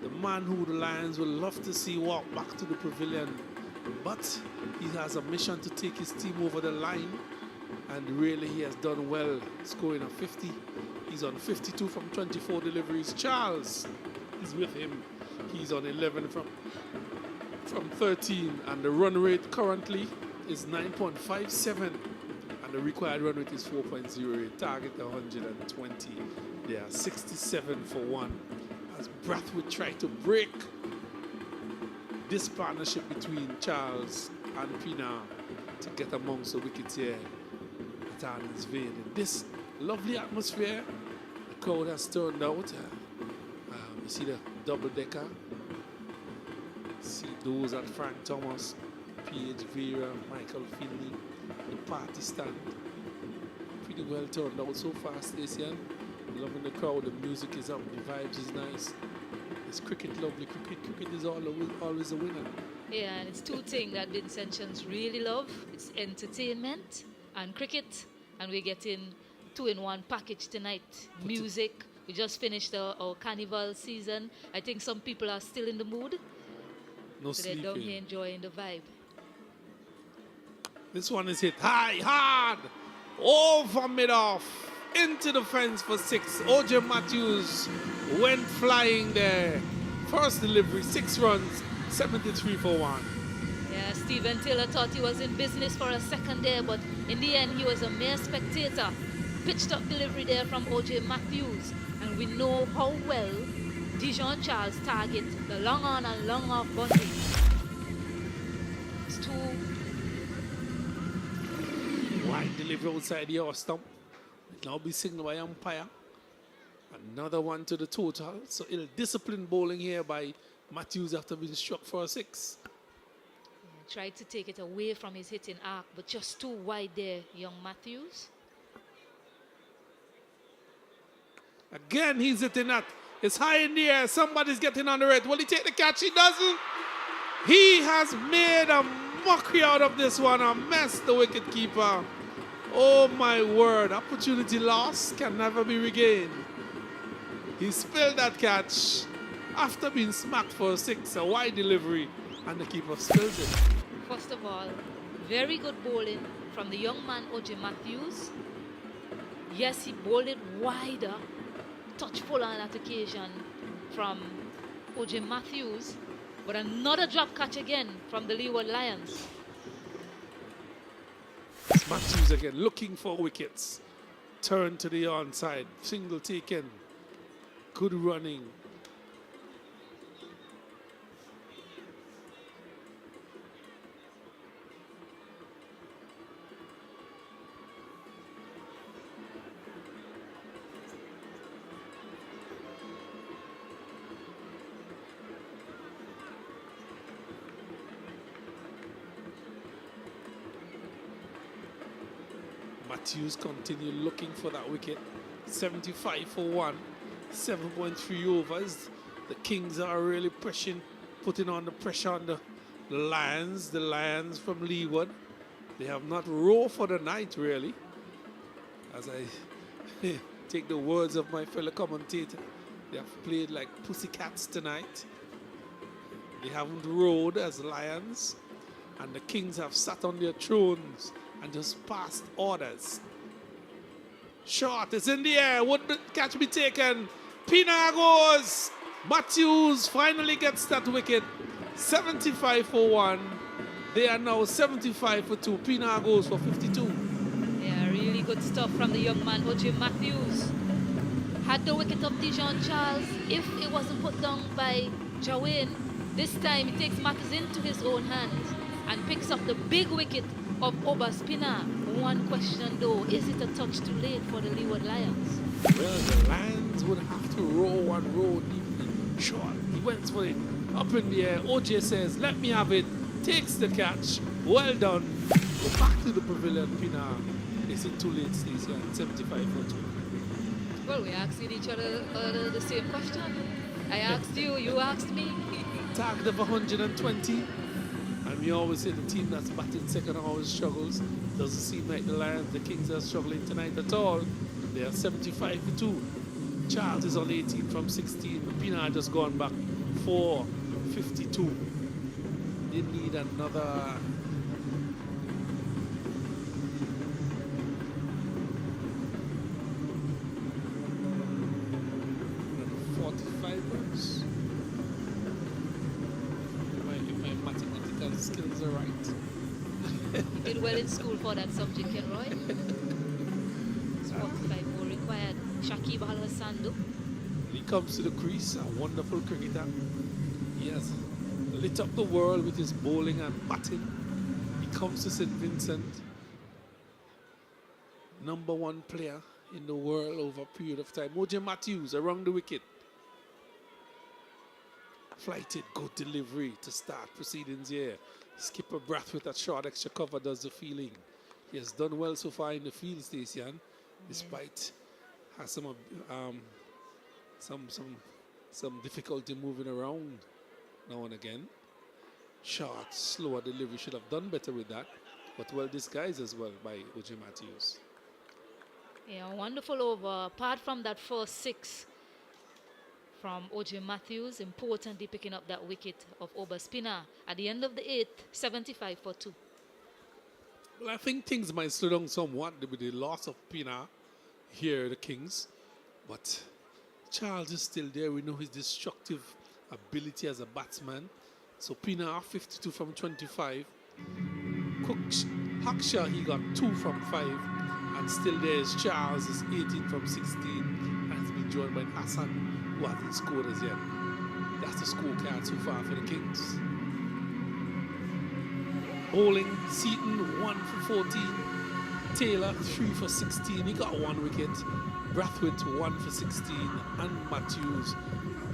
the man who the Lions would love to see walk back to the pavilion, but he has a mission to take his team over the line, and really he has done well, scoring a 50. He's on 52 from 24 deliveries. Charles is with him. He's on 11 from 13, and the run rate currently is 9.57, and the required run rate is 4.08. Target 120. They are 67 for 1. As Brathwaite tried to break this partnership between Charles and Pina to get amongst the wickets here at Arnisville. In this lovely atmosphere, the crowd has turned out. You see the double-decker. See those at Frank Thomas, P.H. Vera, Michael Finley, the party stand. Pretty well turned out so far, Stacey. Loving the crowd, the music is up, the vibes is nice. It's cricket, lovely cricket. Cricket is always a winner. Yeah, and it's two things that Vincentians really love. It's entertainment and cricket. And we're getting 2-in-1 package tonight. Music. We just finished our carnival season. I think some people are still in the mood. No so they're sleeping. down here enjoying the vibe. This one is hit high, hard, over mid-off. Into the fence for 6. O.J. Matthews went flying there. First delivery, 6 runs, 73 for 1. Yeah, Stephen Taylor thought he was in business for a second there, but in the end he was a mere spectator. Pitched up delivery there from O.J. Matthews, and we know how well Dijon Charles target the long on and long off boundaries. It's too wide delivery outside the off stump. Now be signaled by umpire. Another one to the total. So ill-disciplined bowling here by Matthews after being struck for a 6. tried to take it away from his hitting arc, but just too wide there, young Matthews. Again, he's hitting that. It's high in the air. Somebody's getting on the red. Will he take the catch? He doesn't. He has made a mockery out of this one. A mess, the wicketkeeper. Oh my word. Opportunity lost can never be regained. He spilled that catch after being smacked for a 6, a wide delivery, and the keeper spills it. First of all, very good bowling from the young man, O.J. Matthews. Yes, he bowled it wider, touch full on that occasion from O.J. Matthews, but another drop catch again from the Leeward Lions. It's Matthews again, looking for wickets. Turn to the onside, single taken. Good running. Matthews continue looking for that wicket. 75 for 1, 7.3 overs. The Kings are really pushing, putting on the pressure on the Lions. The Lions from Leeward. They have not roared for the night, really. As I take the words of my fellow commentator, they have played like pussycats tonight. They haven't roared as Lions. And the Kings have sat on their thrones and just passed orders. Short, it's in the air. Would the catch be taken? Pina goes. Matthews finally gets that wicket. 75 for 1. They are now 75 for 2. Pina goes for 52. Yeah, really good stuff from the young man, O.J. Matthews. Had the wicket of Dijon Charles. If it wasn't put down by Jawain, this time he takes matters into his own hands and picks up the big wicket of Obaspina. One question though, is it a touch too late for the Leeward Lions? Well, the Lions would have to roll and roll deeply. Short, he went for it. Up in the air, OJ says, let me have it. takes the catch. Well done. Go back to the pavilion. Pina is it too late, Stacey? 75 for 2. Well, we asking each other the same question. I asked you, you asked me. Target of 120. And we always say the team that's batting second always struggles. Doesn't seem like the Lions, the Kings are struggling tonight at all. They are 75 for 2. Charles is on 18 from 16. Pina just gone back 4-52. They need another 45 runs. If my mathematical skills are right. You did well in school for that subject, Kenroy. It's 45 more required. Shakib Al Hassando. He comes to the crease, a wonderful cricketer. He has lit up the world with his bowling and batting. He comes to St. Vincent, #1 player in the world over a period of time. O.J. Matthews around the wicket. Flighted, good delivery to start proceedings here. Skipper Brathwaite at short extra cover does the fielding. He has done well so far in the field station, despite has some difficulty moving around now and again. Short, slower delivery, should have done better with that, but well disguised as well by O.J. Matthews. Yeah, wonderful over. Apart from that first 6 from O.J. Matthews, importantly picking up that wicket of Oberspina at the end of the 8th, 75 for 2. Well, I think things might slow down somewhat with the loss of Pina here, the Kings, but Charles is still there. We know his destructive ability as a batsman. So Pina 52 from 25. Haksha, he got 2 from 5. And still there is Charles, is 18 from 16. And has been joined by Hassan, who hasn't scored as yet. That's the scorecard so far for the Kings. Bowling, Seaton 1 for 14. Taylor 3 for 16. He got 1 wicket. Brathwaite 1 for 16. And Matthews,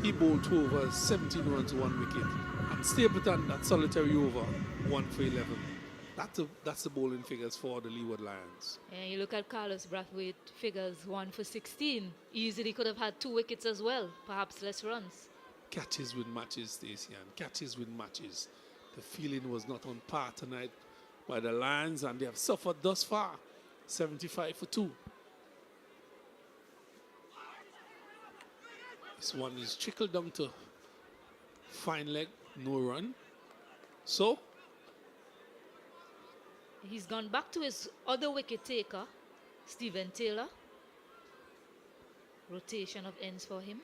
he bowled 2 overs, 17 runs, 1 wicket. And Stapleton, that solitary over, 1 for 11. That's the bowling figures for the Leeward Lions. And you look at Carlos Brathwaite figures 1 for 16. Easily could have had 2 wickets as well, perhaps less runs. Catches with matches, Stacey, and catches with matches. The feeling was not on par tonight by the Lions, and they have suffered thus far. 75 for 2. This one is trickled down to fine leg, no run. So he's gone back to his other wicket taker, Stephen Taylor. Rotation of ends for him.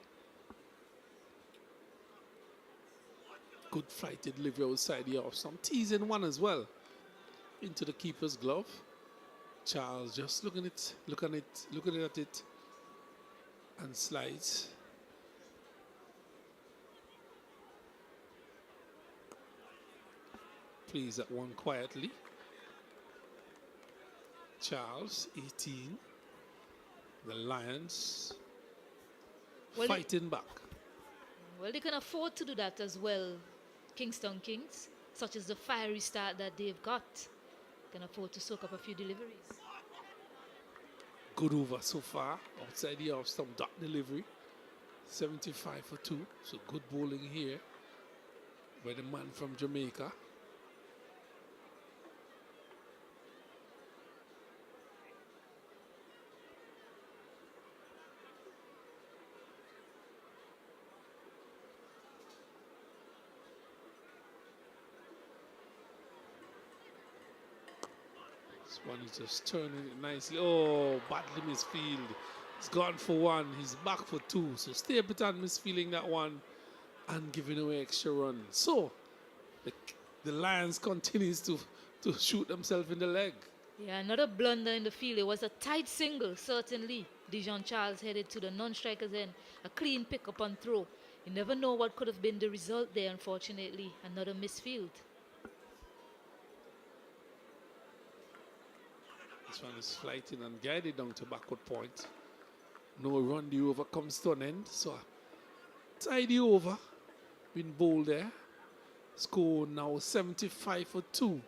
Good flighted delivery outside here of some teasing one as well. Into the keeper's glove. Charles just looking at it and slides. Plays that one quietly. Charles, 18. The Lions fighting back. Well, they can afford to do that as well. Kingstown Kings, such as the fiery start that they've got, can afford to soak up a few deliveries. Good over so far. Outside here of some dot delivery. 75 for 2. So good bowling here by the man from Jamaica. This one is just turning it nicely. Oh, badly misfield. He's gone for 1. He's back for 2. So Stapleton misfielding that one and giving away extra runs. So the Lions continues to shoot themselves in the leg. Yeah, another blunder in the field. It was a tight single, certainly. Dijon Charles headed to the non-striker's end. A clean pick up and throw. You never know what could have been the result there, unfortunately. Another misfield. This one is flighting and guided down to backward point. No run, the over comes to an end. So tidy over, been bowled there. Score now 75 for 2.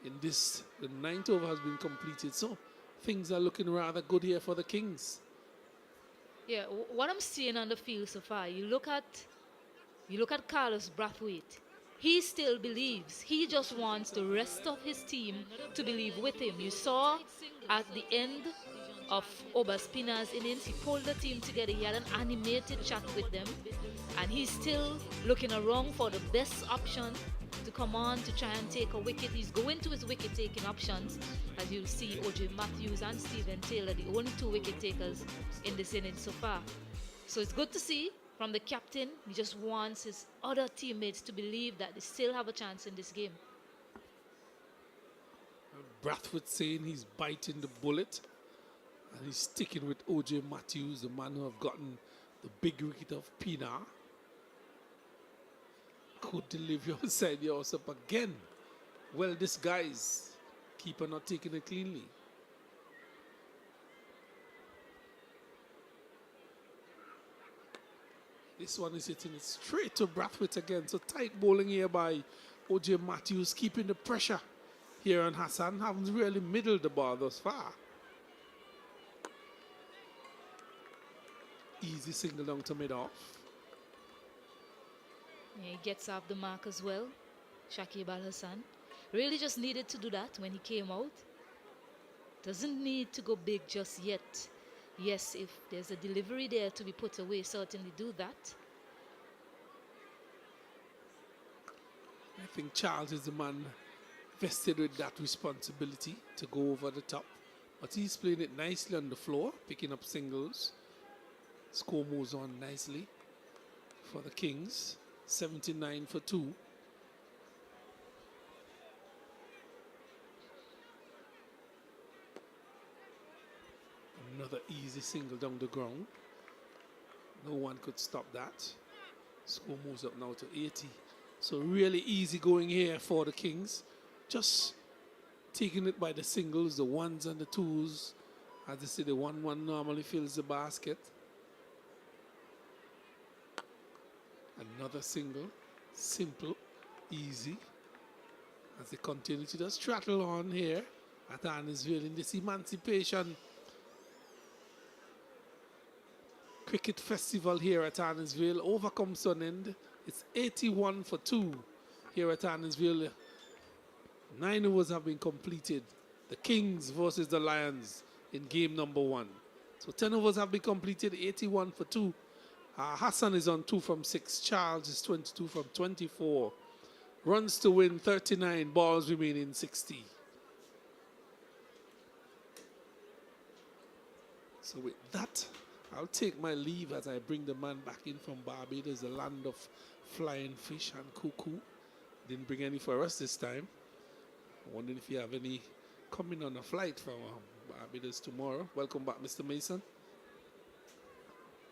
In this, the 9th over has been completed. So things are looking rather good here for the Kings. Yeah, what I'm seeing on the field so far, you look at Carlos Brathwaite. He still believes. He just wants the rest of his team to believe with him. You saw at the end of Obaspina's innings, he pulled the team together. He had an animated chat with them, and he's still looking around for the best option to come on to try and take a wicket. He's going to his wicket taking options, as you'll see O.J. Matthews and Stephen Taylor, the only 2 wicket takers in this innings so far. So it's good to see from the captain. He just wants his other teammates to believe that they still have a chance in this game. Brathwaite saying he's biting the bullet, and he's sticking with O.J. Matthews, the man who have gotten the big wicket of Pinar. Could deliver outside the house up again. Well disguised. Keeper not taking it cleanly. This one is hitting it straight to Brathwaite again. So tight bowling here by O.J. Matthews, keeping the pressure here on Hassan. Haven't really middled the ball thus far. Easy single down to mid-off. Yeah, he gets off the mark as well. Shakib Al Hassan really just needed to do that when he came out. Doesn't need to go big just yet. Yes, if there's a delivery there to be put away, certainly do that. I think Charles is the man vested with that responsibility to go over the top. But he's playing it nicely on the floor, picking up singles. Score moves on nicely for the Kings. 79 for 2. Another easy single down the ground. No one could stop that. Score moves up now to 80. So really easy going here for the Kings. Just taking it by the singles, the 1s and the 2s. As I say, the 1-1 normally fills the basket. Another single, simple, easy, as they continue to just rattle on here at ARNOS in this Emancipation Cricket Festival here at ARNOS. Overcome Sunend. It's 81 for 2 here at ARNOS. 9 overs have been completed. The Kings versus the Lions in game number 1. So 10 overs have been completed, 81 for 2. Hassan is on 2 from 6. Charles is 22 from 24. Runs to win 39. Balls remaining 60. So with that, I'll take my leave as I bring the man back in from Barbados, the land of flying fish and cuckoo. Didn't bring any for us this time. I'm wondering if you have any coming on a flight from Barbados tomorrow. Welcome back, Mr. Mason.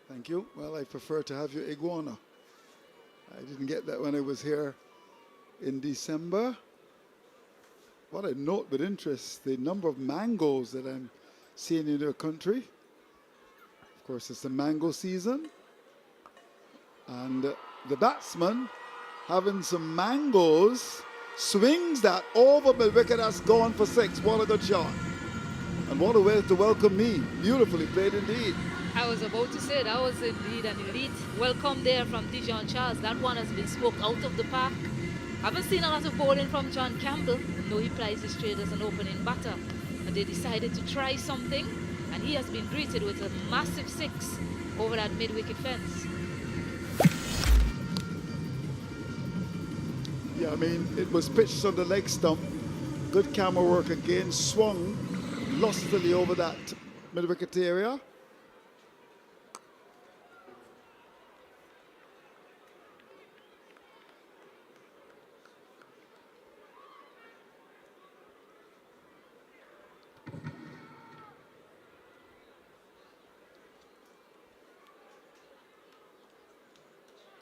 Thank you. Well, I prefer to have your iguana. I didn't get that when I was here in December. What I note with interest, the number of mangoes that I'm seeing in your country. Of course, it's the mango season. And the batsman having some mangoes, swings that over the wicket, that's gone for 6. What a good shot. And what a way to welcome me. Beautifully played indeed. I was about to say that was indeed an elite welcome there from Dijon Charles. That one has been smoked out of the park. Haven't seen a lot of bowling from John Campbell. No, he plies his trade as an opening batter. And they decided to try something, and he has been greeted with a massive 6 over that mid-wicket fence. Yeah, I mean, it was pitched on the leg stump. Good camera work again. Swung lustily over that mid-wicket area.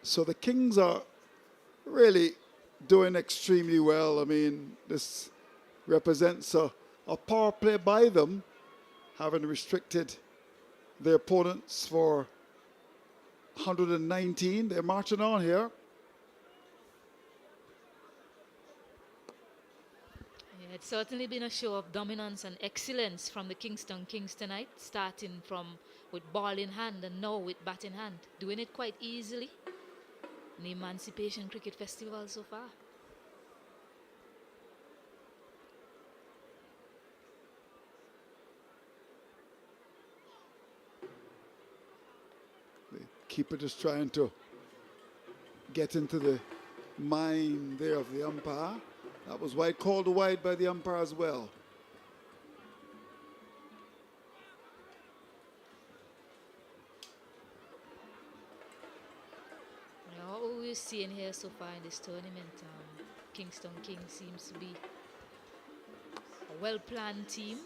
So the Kings are really doing extremely well. I mean, this represents a power play by them, having restricted their opponents for 119. They're marching on here. It's certainly been a show of dominance and excellence from the Kingston Kings tonight, starting from with ball in hand and now with bat in hand, doing it quite easily in the Emancipation Cricket Festival so far. The keeper just trying to get into the mind there of the umpire. That was wide, called wide by the umpire as well. Now, what we're seeing here so far in this tournament, Kingston Kings seems to be a well-planned team,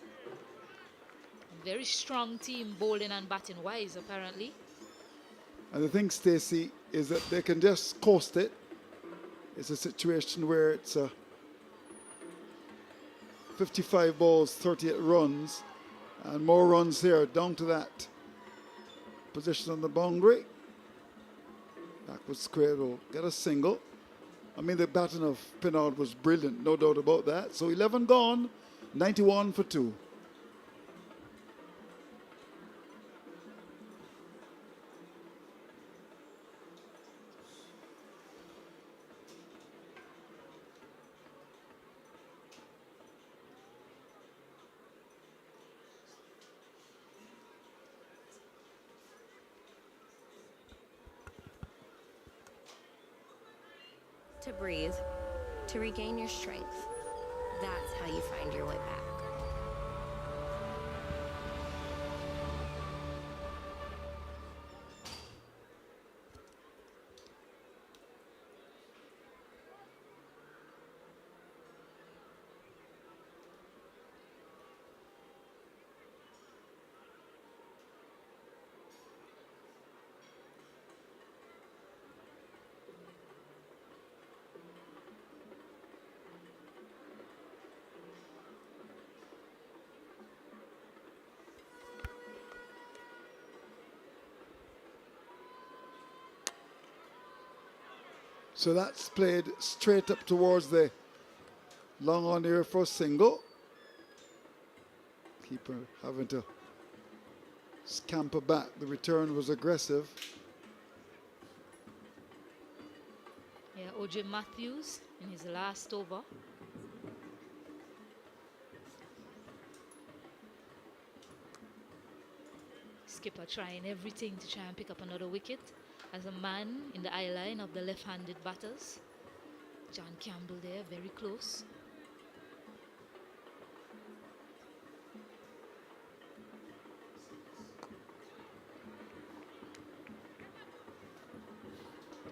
a very strong team, bowling and batting wise, apparently. And the thing, Stacey, is that they can just coast it. It's a situation where it's 55 balls, 38 runs, and more runs here down to that position on the boundary. Backward square will get a single. I mean, the batting of Pinard was brilliant, no doubt about that. So 11 gone, 91 for 2. To breathe, to regain your strength. That's how you find your way back. So that's played straight up towards the long on here for a single. Keeper having to scamper back. The return was aggressive. Yeah, O.J. Matthews in his last over. Skipper trying everything to try and pick up another wicket. As a man in the eye line of the left-handed batters. John Campbell there, very close.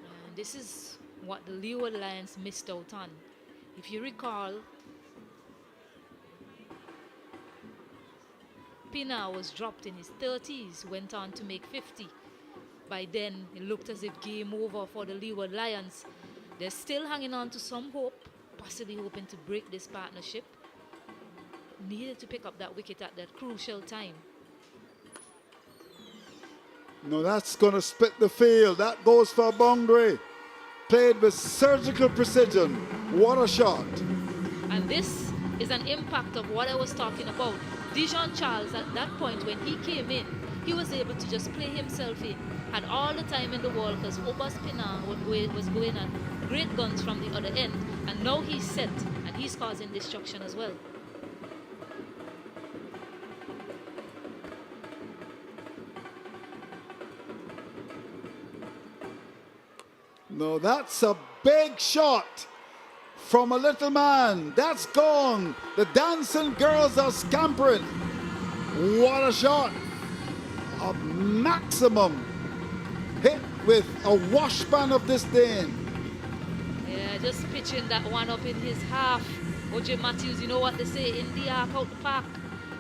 And this is what the Leeward Lions missed out on. If you recall, Pina was dropped in his 30s, went on to make 50. By then, it looked as if game over for the Leeward Lions. They're still hanging on to some hope, possibly hoping to break this partnership. Needed to pick up that wicket at that crucial time. No, that's going to split the field. That goes for a boundary. Played with surgical precision. What a shot. And this is an impact of what I was talking about. Dijon Charles, at that point when he came in, he was able to just play himself in. Had all the time in the world because Obas Pinar was going at great guns from the other end. And now he's set and he's causing destruction as well. No, that's a big shot from a little man. That's gone. The dancing girls are scampering. What a shot. A maximum hit with a washpan of disdain. Yeah, just pitching that one up in his half. O.J. Matthews, you know what they say, in the arc, out the park.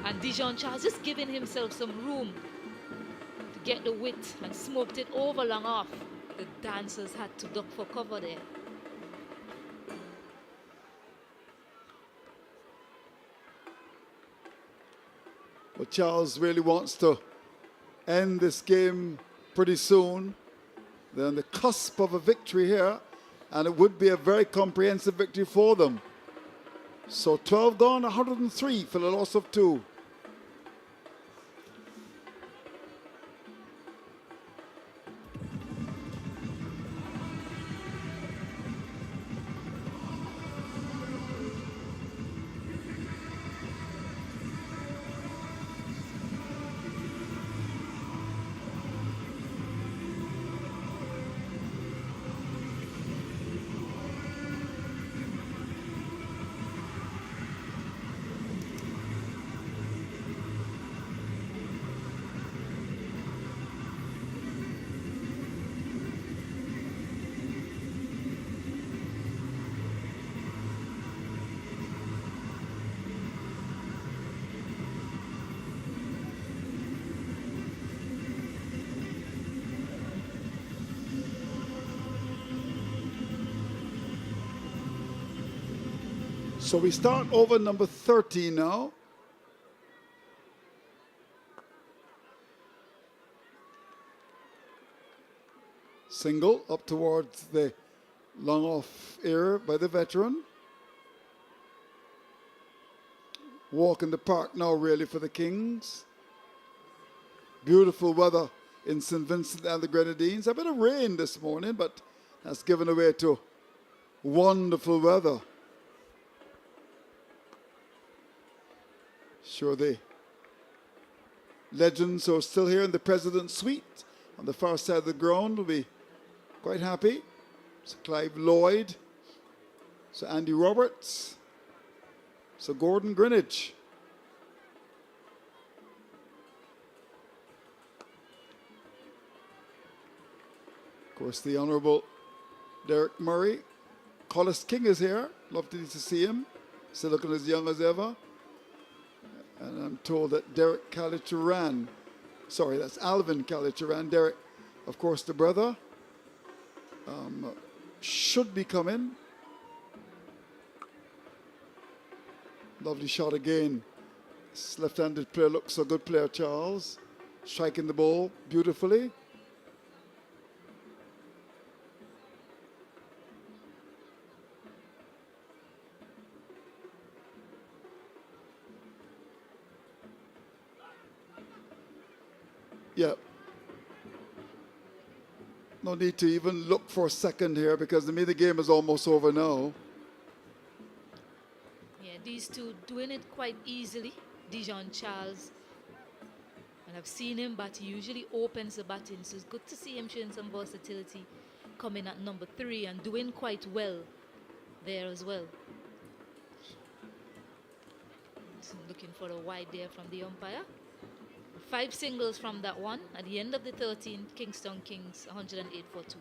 And Dijon Charles just giving himself some room to get the width and smoked it over long off. The dancers had to duck for cover there. But Charles really wants to end this game pretty soon. They're on the cusp of a victory here, and it would be a very comprehensive victory for them. So 12 gone, 103 for the loss of 2. So we start over number 13 now. Single up towards the long off air by the veteran. Walk in the park now really for the Kings. Beautiful weather in St. Vincent and the Grenadines. A bit of rain this morning, but that's given away to wonderful weather. Sure, the legends who are still here in the President's Suite on the far side of the ground will be quite happy. So Clive Lloyd, so Andy Roberts, so Gordon Greenwich. Of course, the Honourable Derek Murray. Collis King is here. Love to see him. Still looking as young as ever. And I'm told that Derek Calichuran, sorry, that's Alvin Calichuran. Derek, of course, the brother, should be coming. Lovely shot again. This left-handed player looks a good player, Charles. Striking the ball beautifully. Yeah. No need to even look for a second here because to me the game is almost over now. Yeah, these two doing it quite easily. Dijon Charles. And I've seen him, but he usually opens the batting. So it's good to see him showing some versatility coming at number 3 and doing quite well there as well. So looking for a wide there from the umpire. 5 singles from that one. At the end of the 13th, Kingstown Kings 108 for 2.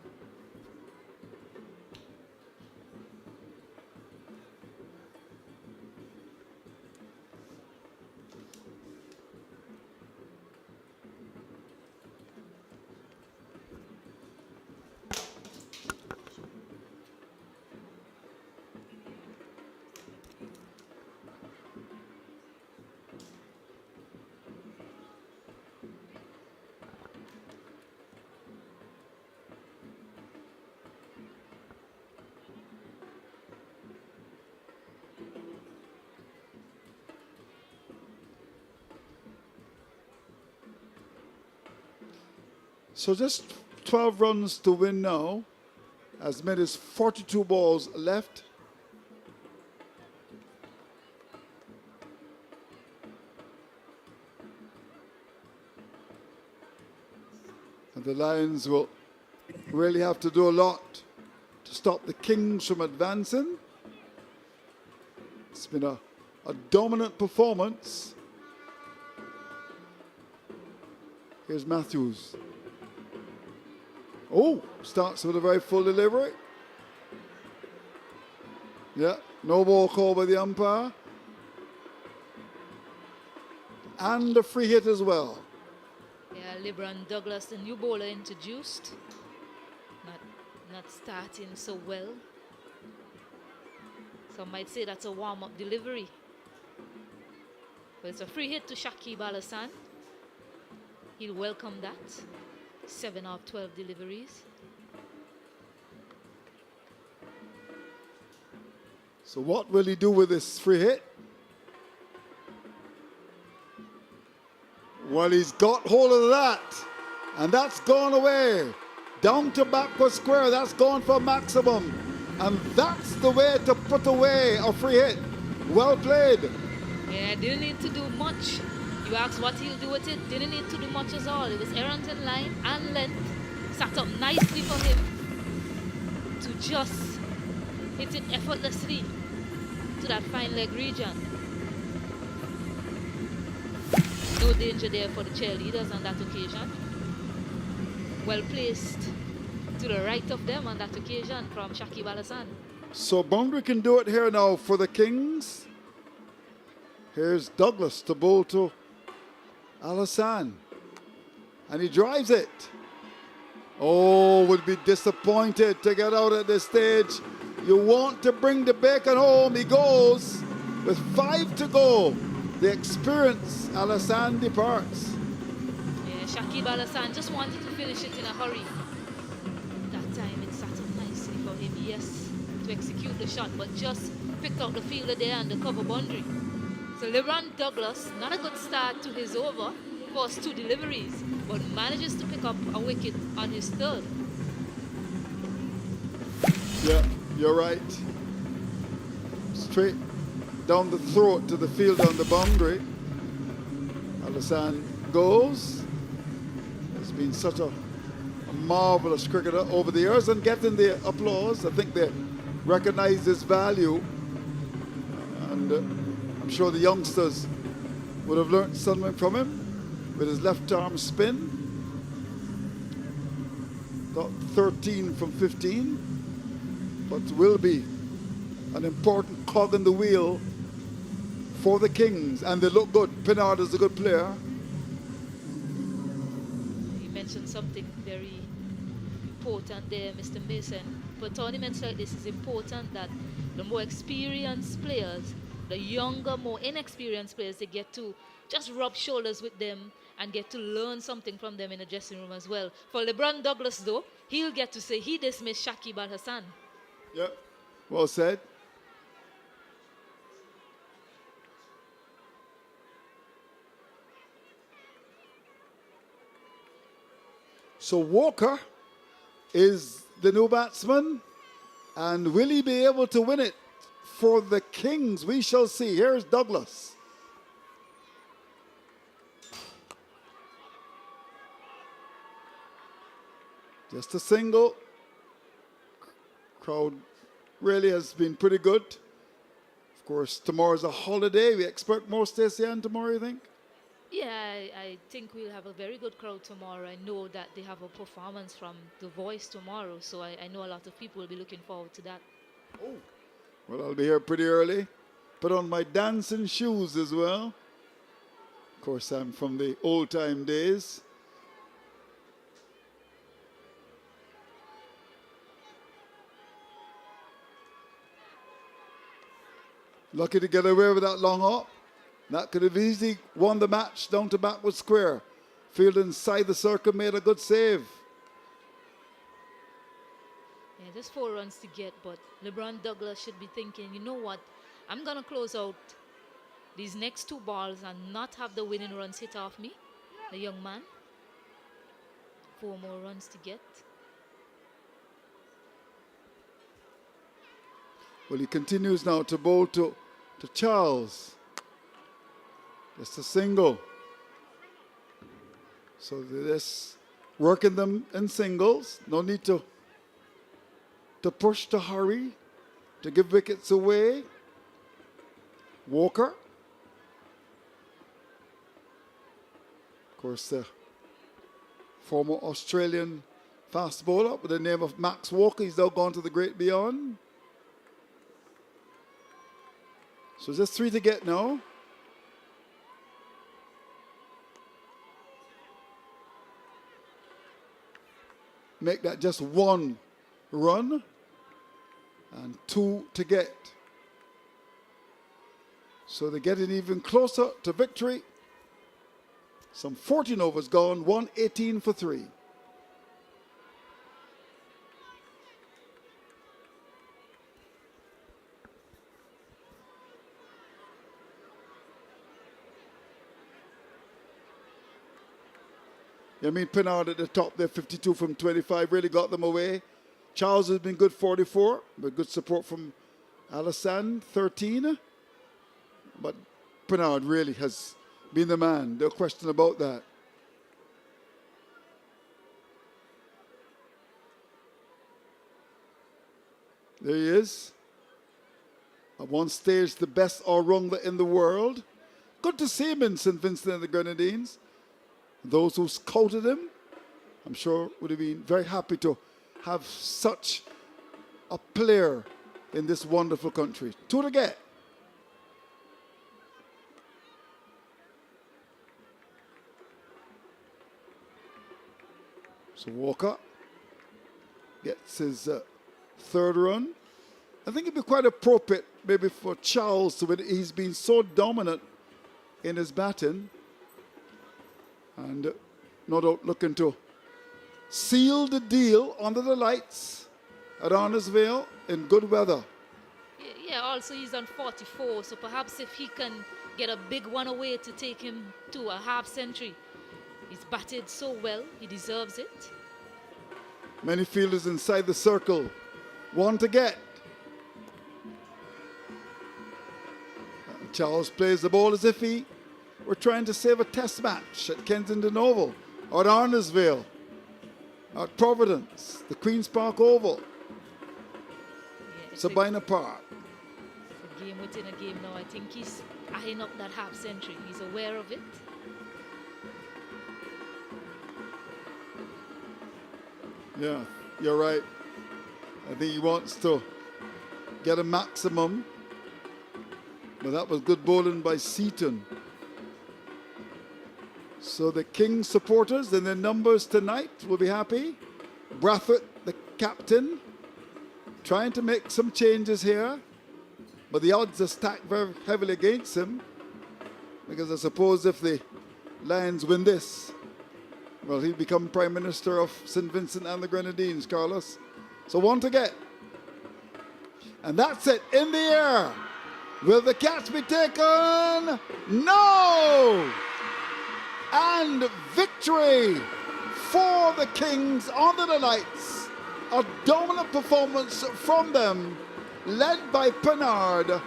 So just 12 runs to win now. As many as 42 balls left. And the Lions will really have to do a lot to stop the Kings from advancing. It's been a dominant performance. Here's Matthews. Oh, starts with a very full delivery. Yeah, no ball call by the umpire. And a free hit as well. Yeah, LeBron Douglas, the new bowler introduced. Not starting so well. Some might say that's a warm-up delivery. But it's a free hit to Shakib Al-Hassan. He'll welcome that. 7 of 12 deliveries. So what will he do with this free hit? Well, he's got hold of that. And that's gone away. Down to backward square. That's gone for maximum. And that's the way to put away a free hit. Well played. Yeah, didn't need to do much. You asked what he'll do with it. Didn't need to do much at all. It was errant in line and length. Sat up nicely for him to just hit it effortlessly to that fine leg region. No danger there for the cheerleaders on that occasion. Well placed to the right of them on that occasion from Shakib Al-Hassan. So boundary can do it here now for the Kings. Here's Douglas to bowl to Al-Hassan. And he drives it. Oh, would be disappointed to get out at this stage. You want to bring the bacon home. He goes with 5 to go. The experienced Al-Hassan departs. Yeah, Shakib Al-Hassan just wanted to finish it in a hurry. That time it sat up nicely for him, yes, to execute the shot, but just picked out the fielder there and the cover boundary. So LeBron Douglas, not a good start to his over, forced 2 deliveries, but manages to pick up a wicket on his third. Yeah, you're right. Straight down the throat to the field on the boundary. Al-Hassan goes. He's been such a marvelous cricketer over the years and getting the applause. I think they recognize his value. And I'm sure the youngsters would have learned something from him with his left arm spin. Got 13 from 15, but will be an important cog in the wheel for the Kings, and they look good. Pinard is a good player. You mentioned something very important there, Mr. Mason. For tournaments like this, it's important that the more experienced players, the younger, more inexperienced players, they get to just rub shoulders with them and get to learn something from them in the dressing room as well. For LeBron Douglas, though, he'll get to say he dismissed Shakib Al-Hassan. Yep, well said. So Walker is the new batsman, and will he be able to win it for the Kings? We shall see. Here's Douglas. Just a single. Crowd really has been pretty good. Of course, tomorrow's a holiday. We expect more Stacey tomorrow, you think? Yeah, I think we'll have a very good crowd tomorrow. I know that they have a performance from The Voice tomorrow, so I know a lot of people will be looking forward to that. Oh, well, I'll be here pretty early. Put on my dancing shoes as well. Of course, I'm from the old-time days. Lucky to get away with that long hop. That could have easily won the match down to backward square. Field inside the circle made a good save. Yeah, just 4 runs to get, but LeBron Douglas should be thinking, you know what, I'm going to close out these next 2 balls and not have the winning runs hit off me, the young man. 4 more runs to get. Well, he continues now to bowl to Charles. Just a single. So they're just working them in singles. No need to push, to hurry, to give wickets away. Walker. Of course, the former Australian fast bowler with the name of Max Walker. He's now gone to the great beyond. So just 3 to get now. Make that just 1 run and 2 to get. So they're getting even closer to victory. Some 14 overs gone, 118 for 3. I mean, Pennard at the top there, 52 from 25, really got them away. Charles has been good, 44, but good support from Alassane, 13. But Pennard really has been the man, no question about that. There he is. At one stage, the best all-rounder in the world. Good to see him in St. Vincent and the Grenadines. Those who scouted him, I'm sure, would have been very happy to have such a player in this wonderful country. Two to get. So Walker gets his third run. I think it'd be quite appropriate maybe for Charles to win. He's been so dominant in his batting. And no doubt looking to seal the deal under the lights at ARNOS VALE in good weather. Yeah, also he's on 44, so perhaps if he can get a big one away to take him to a half century. He's batted so well, he deserves it. Many fielders inside the circle. One to get. And Charles plays the ball as if he were trying to save a test match at Kensington Oval, or at ARNOS VALE, at Providence, the Queen's Park Oval, Sabina Park. It's a game within a game now. I think he's eyeing up that half century. He's aware of it. Yeah, you're right. I think he wants to get a maximum. But that was good bowling by Seaton. So the King supporters and their numbers tonight will be happy. Brathwaite, the captain, trying to make some changes here. But the odds are stacked very heavily against him. Because I suppose if the Lions win this, well, he'll become Prime Minister of St. Vincent and the Grenadines, Carlos. So one to get. And that's it, in the air. Will the catch be taken? No! And victory for the Kings under the lights. A dominant performance from them, led by Pennard,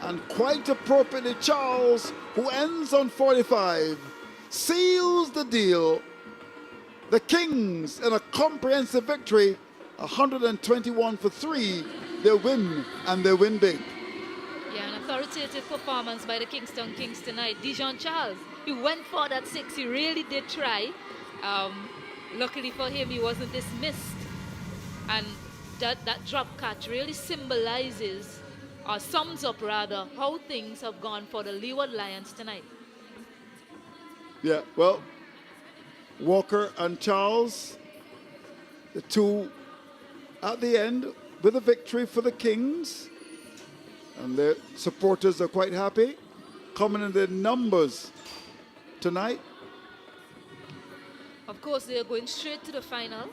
and quite appropriately Charles, who ends on 45, seals the deal. The Kings in a comprehensive victory, 121 for 3. They win, and they win big. Yeah, an authoritative performance by the Kingstown Kings tonight. Dijon Charles, he went for that 6. He really did try. Luckily for him, he wasn't dismissed. And that drop catch really symbolizes, or sums up rather, how things have gone for the Leeward Lions tonight. Yeah, well, Walker and Charles, the two at the end with a victory for the Kings. And their supporters are quite happy, coming in their numbers tonight. Of course, they are going straight to the final.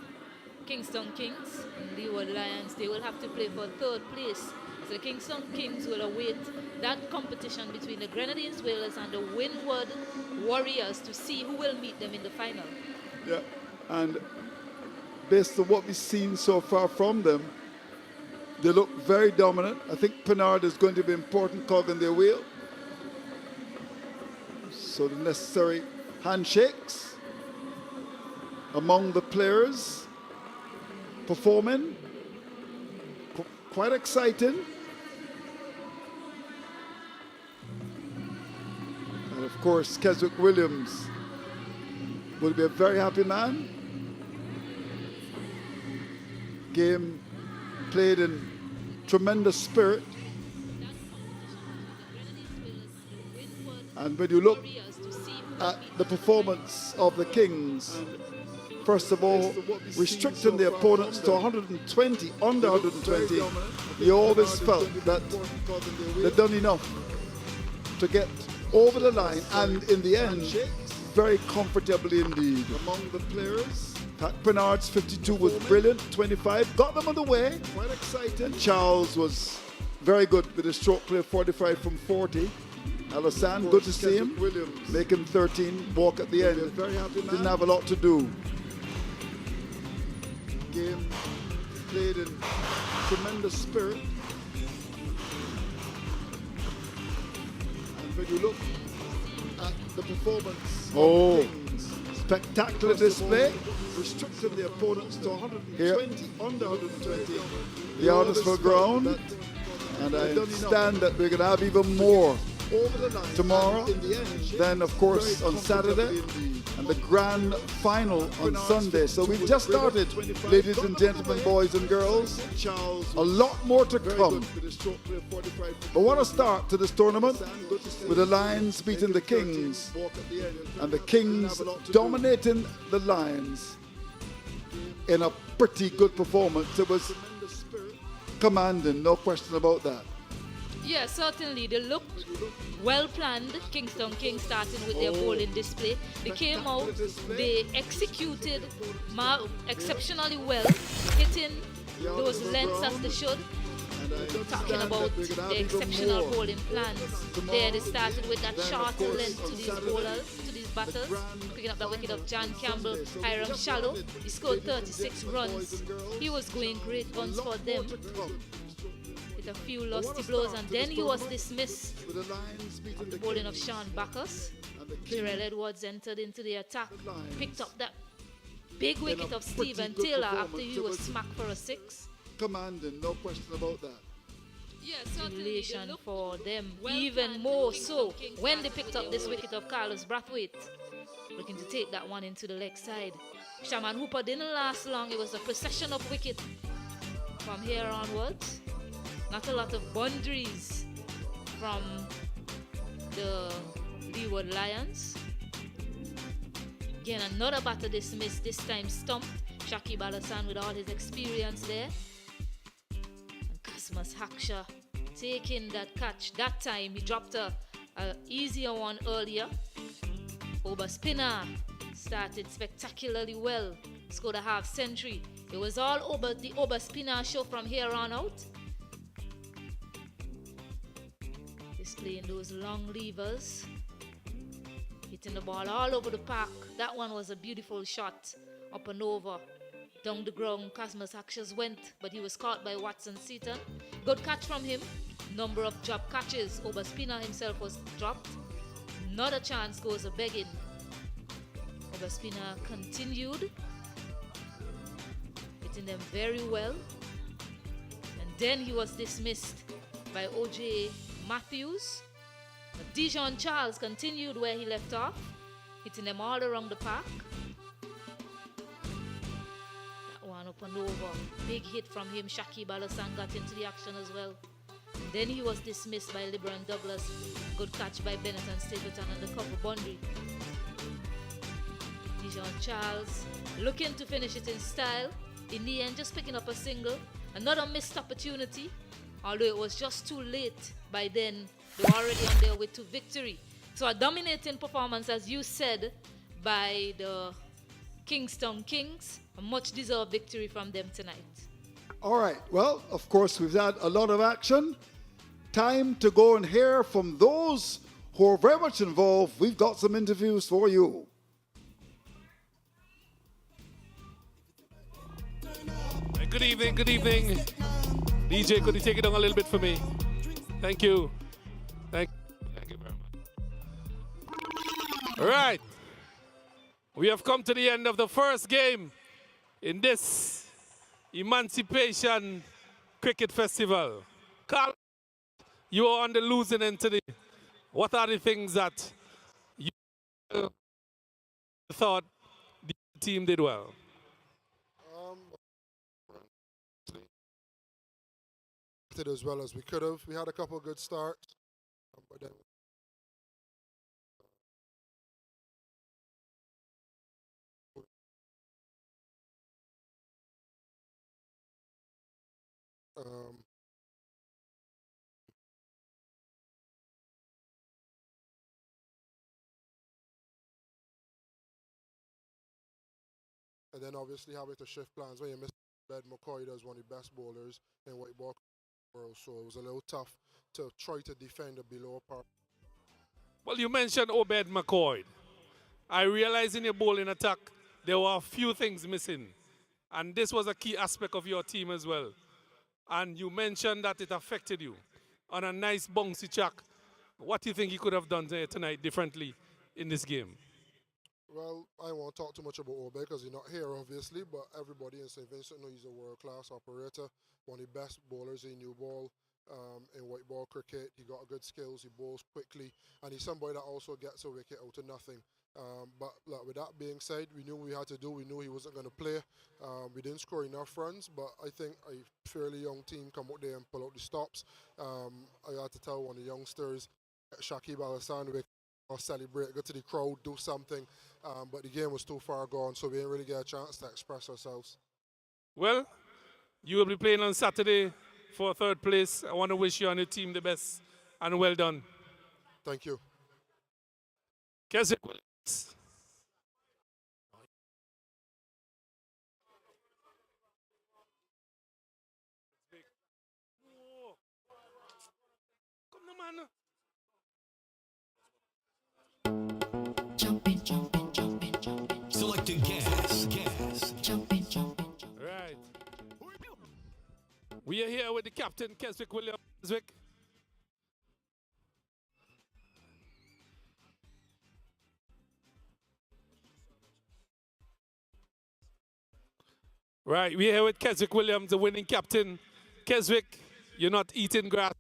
Kingstown Kings and Leeward Lions, they will have to play for third place. So the Kingstown Kings will await that competition between the Grenadines Whalers and the Windward Warriors to see who will meet them in the final. Yeah, and based on what we've seen so far from them, they look very dominant. I think Pennard is going to be an important cog in their wheel. So the necessary handshakes among the players performing. Quite exciting. And of course, Keswick Williams will be a very happy man. Game played in tremendous spirit. And when you look at the performance of the Kings, first of all, restricting the opponents to 120, under 120, you always felt that they'd done enough to get over the line, and in the end, very comfortably indeed. Among the players, Pat Pennard's 52 was brilliant, 25, got them on the way, quite excited. Charles was very good with a stroke play, 45 from 40. Alassane, good to see him. Making 13, walk at the end. Very happy man. Didn't have a lot to do. Game played in tremendous spirit. And when you look at the performance of Kings, spectacular display. Restricting the opponents to 120, Here. under 120. The ARNOS for ground. And I understand that we're going to have even more Over the line. tomorrow. And in the end, Then, of course, on Saturday. And the grand final on Sunday. So we've just started, ladies and gentlemen, boys and girls. A lot more to come. But what a start to this tournament with the Lions beating the Kings and the Kings dominating the Lions in a pretty good performance. It was commanding, no question about that. Yeah, certainly. They looked well planned. Kingstown Kings starting with their bowling display. They came out, they executed exceptionally well, hitting those lengths as they should. Talking about the exceptional bowling plans. There they started with that short length to these bowlers, to these batters, picking up the wicket of John Campbell, Hiram Shallow. He scored 36 runs. He was going great guns for them. With a few lusty blows, and then he was dismissed. The bowling of Sean Backus. Jarrell Edwards entered into the attack, picked up that big wicket of Stephen Taylor after he was smacked for a 6. Commanding, no question about that. Elation for them, even more so when they picked up this wicket of Carlos Brathwaite, looking to take that one into the leg side. Shaman Hooper didn't last long. It was a procession of wicket from here onwards. Not a lot of boundaries from the Leeward Lions. Again, another batter dismissed, this time stumped. Shakib Alassane with all his experience there. And Cosmas Haksha taking that catch. That time he dropped a easier one earlier. Oba Spinner started spectacularly well. Scored a half century. It was all over the Oba Spinner show from here on out. Displaying those long levers. Hitting the ball all over the park. That one was a beautiful shot. Up and over. Down the ground, Cosmas Haksha's went, but he was caught by Watson Seaton. Good catch from him. Number of drop catches. Oba Spinner himself was dropped. Not a chance goes a begging. Oba Spinner continued. Hitting them very well. And then he was dismissed by O.J. Matthews. But Dijon Charles continued where he left off, hitting them all around the park. That one up and over. Big hit from him. Shakib Alassane got into the action as well. And then he was dismissed by LeBron Douglas. Good catch by Bennett and Stapleton on the cover boundary. Dijon Charles looking to finish it in style. In the end, just picking up a single. Another missed opportunity. Although it was just too late by then, they were already on their way to victory. So a dominating performance, as you said, by the Kingstown Kings. A much deserved victory from them tonight. All right, well, of course, we've had a lot of action. Time to go and hear from those who are very much involved. We've got some interviews for you. Good evening, good evening. DJ, could you take it on a little bit for me? Thank you. Thank you very much. All right. We have come to the end of the first game in this Emancipation Cricket Festival. Carl, you are on the losing end today. What are the things that you thought the team did well? It as well as we could have. We had a couple of good starts, but then and then obviously having to shift plans when you miss Bed McCoy does one of the best bowlers in white ball world, so it was a little tough to try to defend the below part. Well, you mentioned Obed McCoy. I realize in your bowling attack, there were a few things missing. And this was a key aspect of your team as well. And you mentioned that it affected you on a nice bouncy track. What do you think you could have done tonight differently in this game? Well, I won't talk too much about Obey because he's not here, obviously, but everybody in St. Vincent knows he's a world-class operator, one of the best bowlers in new ball, in white ball cricket. He got good skills, he bowls quickly, and he's somebody that also gets a wicket out of nothing. But look, with that being said, we knew what we had to do. We knew he wasn't going to play. We didn't score enough runs, but I think a fairly young team come out there and pull out the stops. I had to tell one of the youngsters, Shakib Al-Hassan, or celebrate, go to the crowd, do something. But the game was too far gone, so we didn't really get a chance to express ourselves. Well, you will be playing on Saturday for third place. I want to wish you and your team the best, and well done. Thank you. Keswick. Selecting gas. Right. We are here with the captain, Keswick Williams. Keswick. Right, we're here with Keswick Williams, the winning captain. Keswick, you're not eating grass.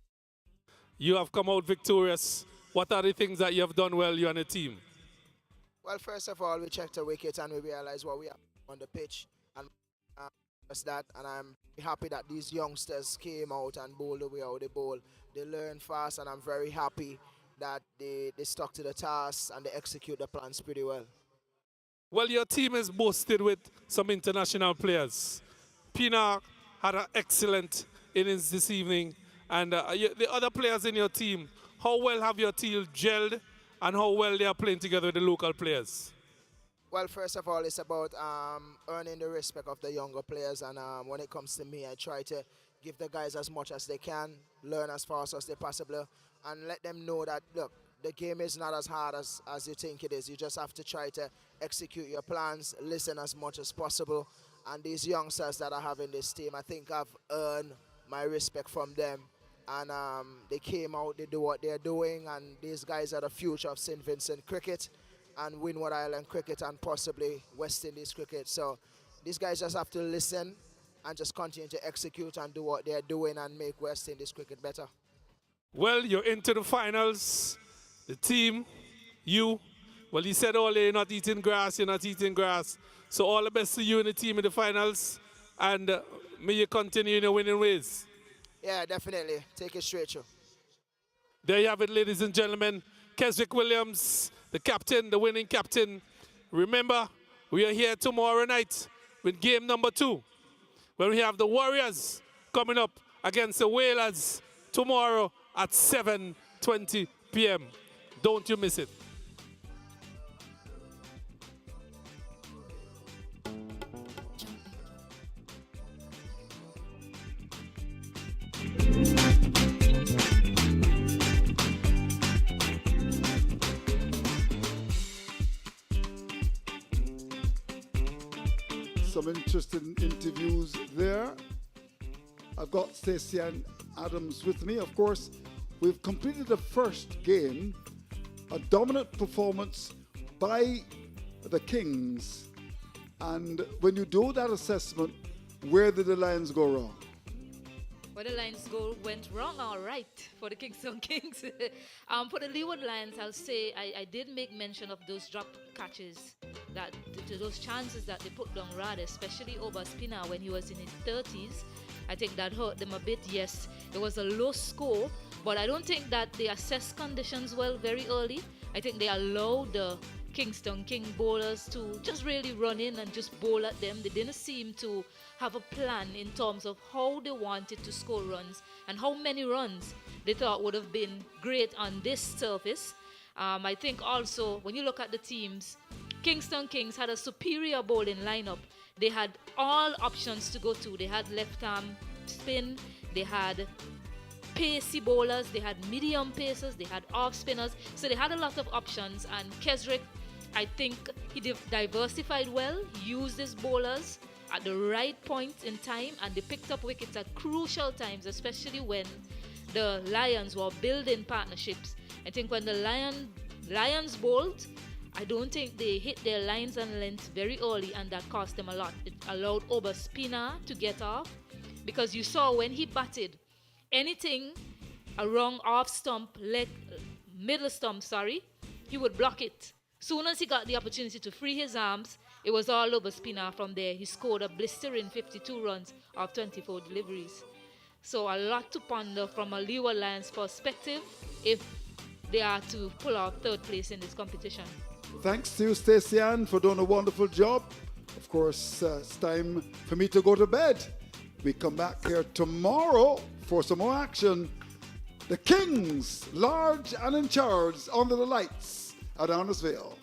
You have come out victorious. What are the things that you have done well, you and the team? Well, first of all, we checked the wicket and we realized what we have on the pitch. And that's that. And I'm happy that these youngsters came out and bowled the way how they bowl. They learn fast, and I'm very happy that they stuck to the task and they execute the plans pretty well. Well, your team is boasted with some international players. Pina had an excellent innings this evening. And the other players in your team, how well have your team gelled and how well they are playing together with the local players? Well, first of all, it's about earning the respect of the younger players. And when it comes to me, I try to give the guys as much as they can, learn as fast as they possibly, and let them know that, look, the game is not as hard as you think it is. You just have to try to execute your plans, listen as much as possible. And these youngsters that I have in this team, I think I've earned my respect from them. And they came out, they do what they're doing, and these guys are the future of St. Vincent cricket and Windward Island cricket and possibly West Indies cricket. So these guys just have to listen and just continue to execute and do what they're doing and make West Indies cricket better. Well, you're into the finals. The team, you said earlier you're not eating grass, So all the best to you and the team in the finals. And may you continue in your winning ways. Yeah, definitely. Take it straight, Joe. There you have it, ladies and gentlemen. Keswick Williams, the captain, the winning captain. Remember, we are here tomorrow night with game number 2, when we have the Warriors coming up against the Whalers tomorrow at 7:20 p.m. Don't you miss it. Some interesting interviews there. I've got Stacey and Adams with me. Of course, we've completed the first game, a dominant performance by the Kings. And when you do that assessment, where did the Lions go wrong? Well, the Lions went wrong, all right, for the Kingston Kings. For the Leeward Lions, I'll say I did make mention of those drop catches, that those chances that they put down rather, especially over Spinner when he was in his 30s. I think that hurt them a bit. Yes, it was a low score, but I don't think that they assessed conditions well very early. I think they allowed the Kingston King bowlers to just really run in and just bowl at them. They didn't seem to have a plan in terms of how they wanted to score runs and how many runs they thought would have been great on this surface. I think also when you look at the teams, Kingston Kings had a superior bowling lineup. They had all options to go to. They had left arm spin, they had pacey bowlers, they had medium pacers, they had off spinners, so they had a lot of options. And Kesrick, I think he diversified well, used his bowlers at the right point in time, and they picked up wickets at crucial times, especially when the Lions were building partnerships. I think when the Lions bowled, I don't think they hit their lines and lengths very early, and that cost them a lot. It allowed Oba Spina to get off, because you saw when he batted, anything around off stump, middle stump, he would block it. Soon as he got the opportunity to free his arms, it was all over Spina from there. He scored a blistering 52 runs off 24 deliveries. So a lot to ponder from a Leeward Lions perspective if they are to pull out third place in this competition. Thanks to you, Stacey Ann, for doing a wonderful job. Of course, it's time for me to go to bed. We come back here tomorrow for some more action. The Kings, large and in charge, under the lights at ARNOS VALE.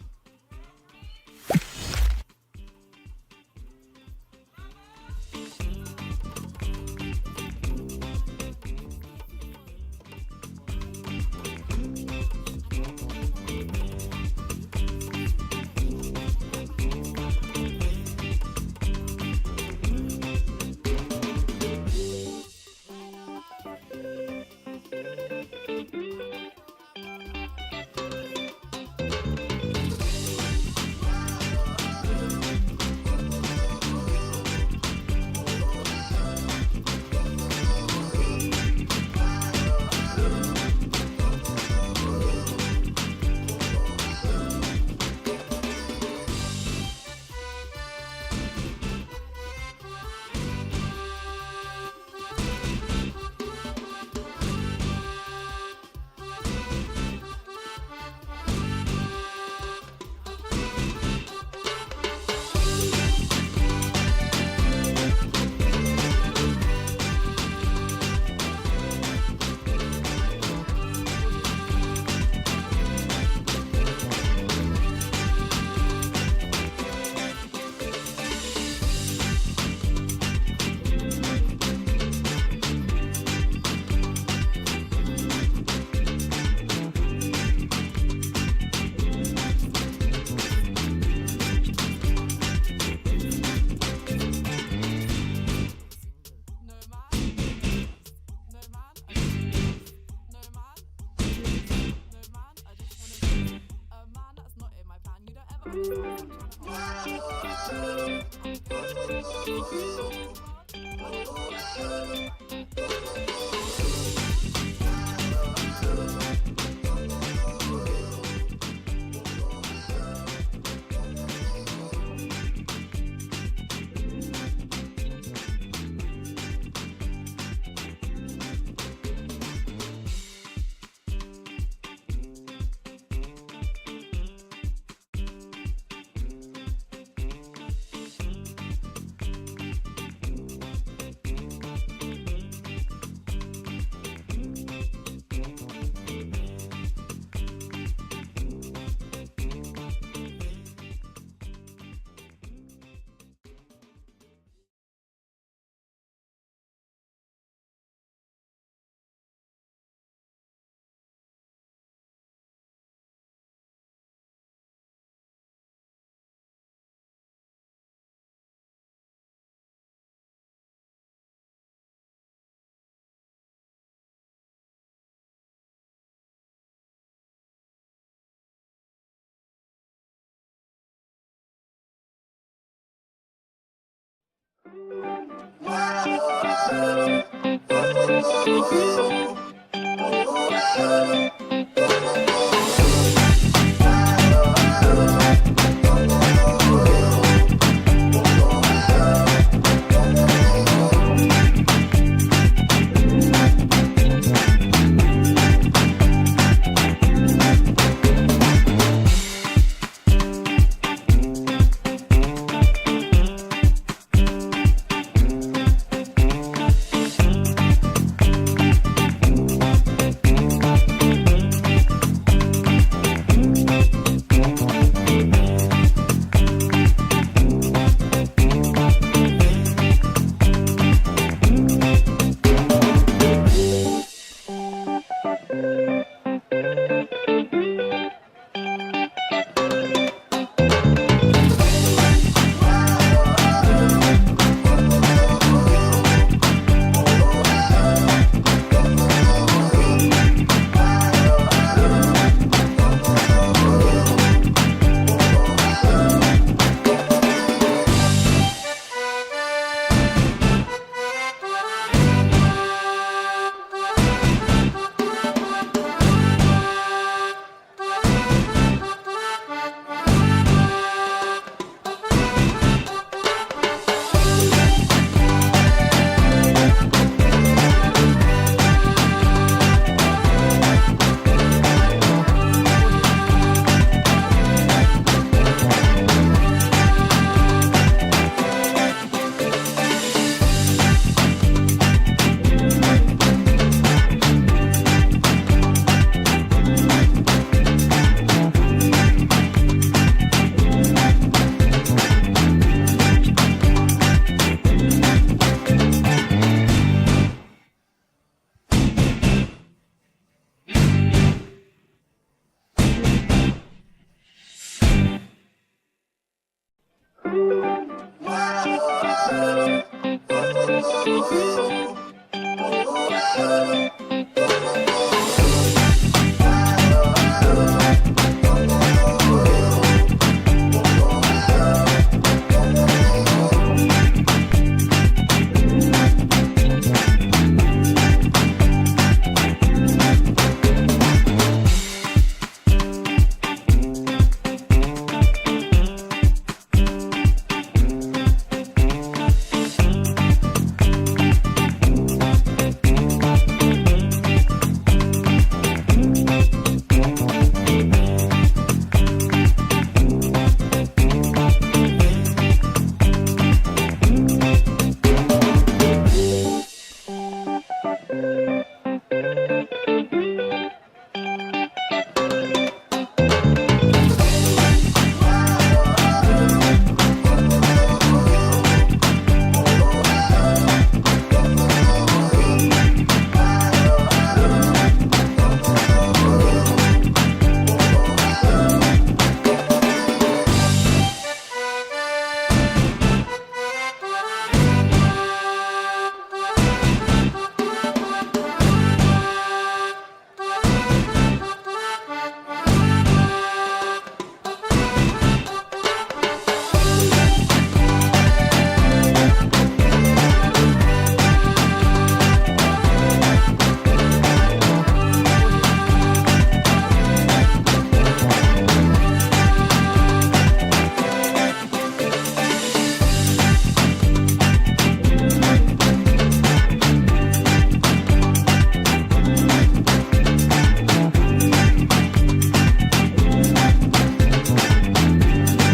oh,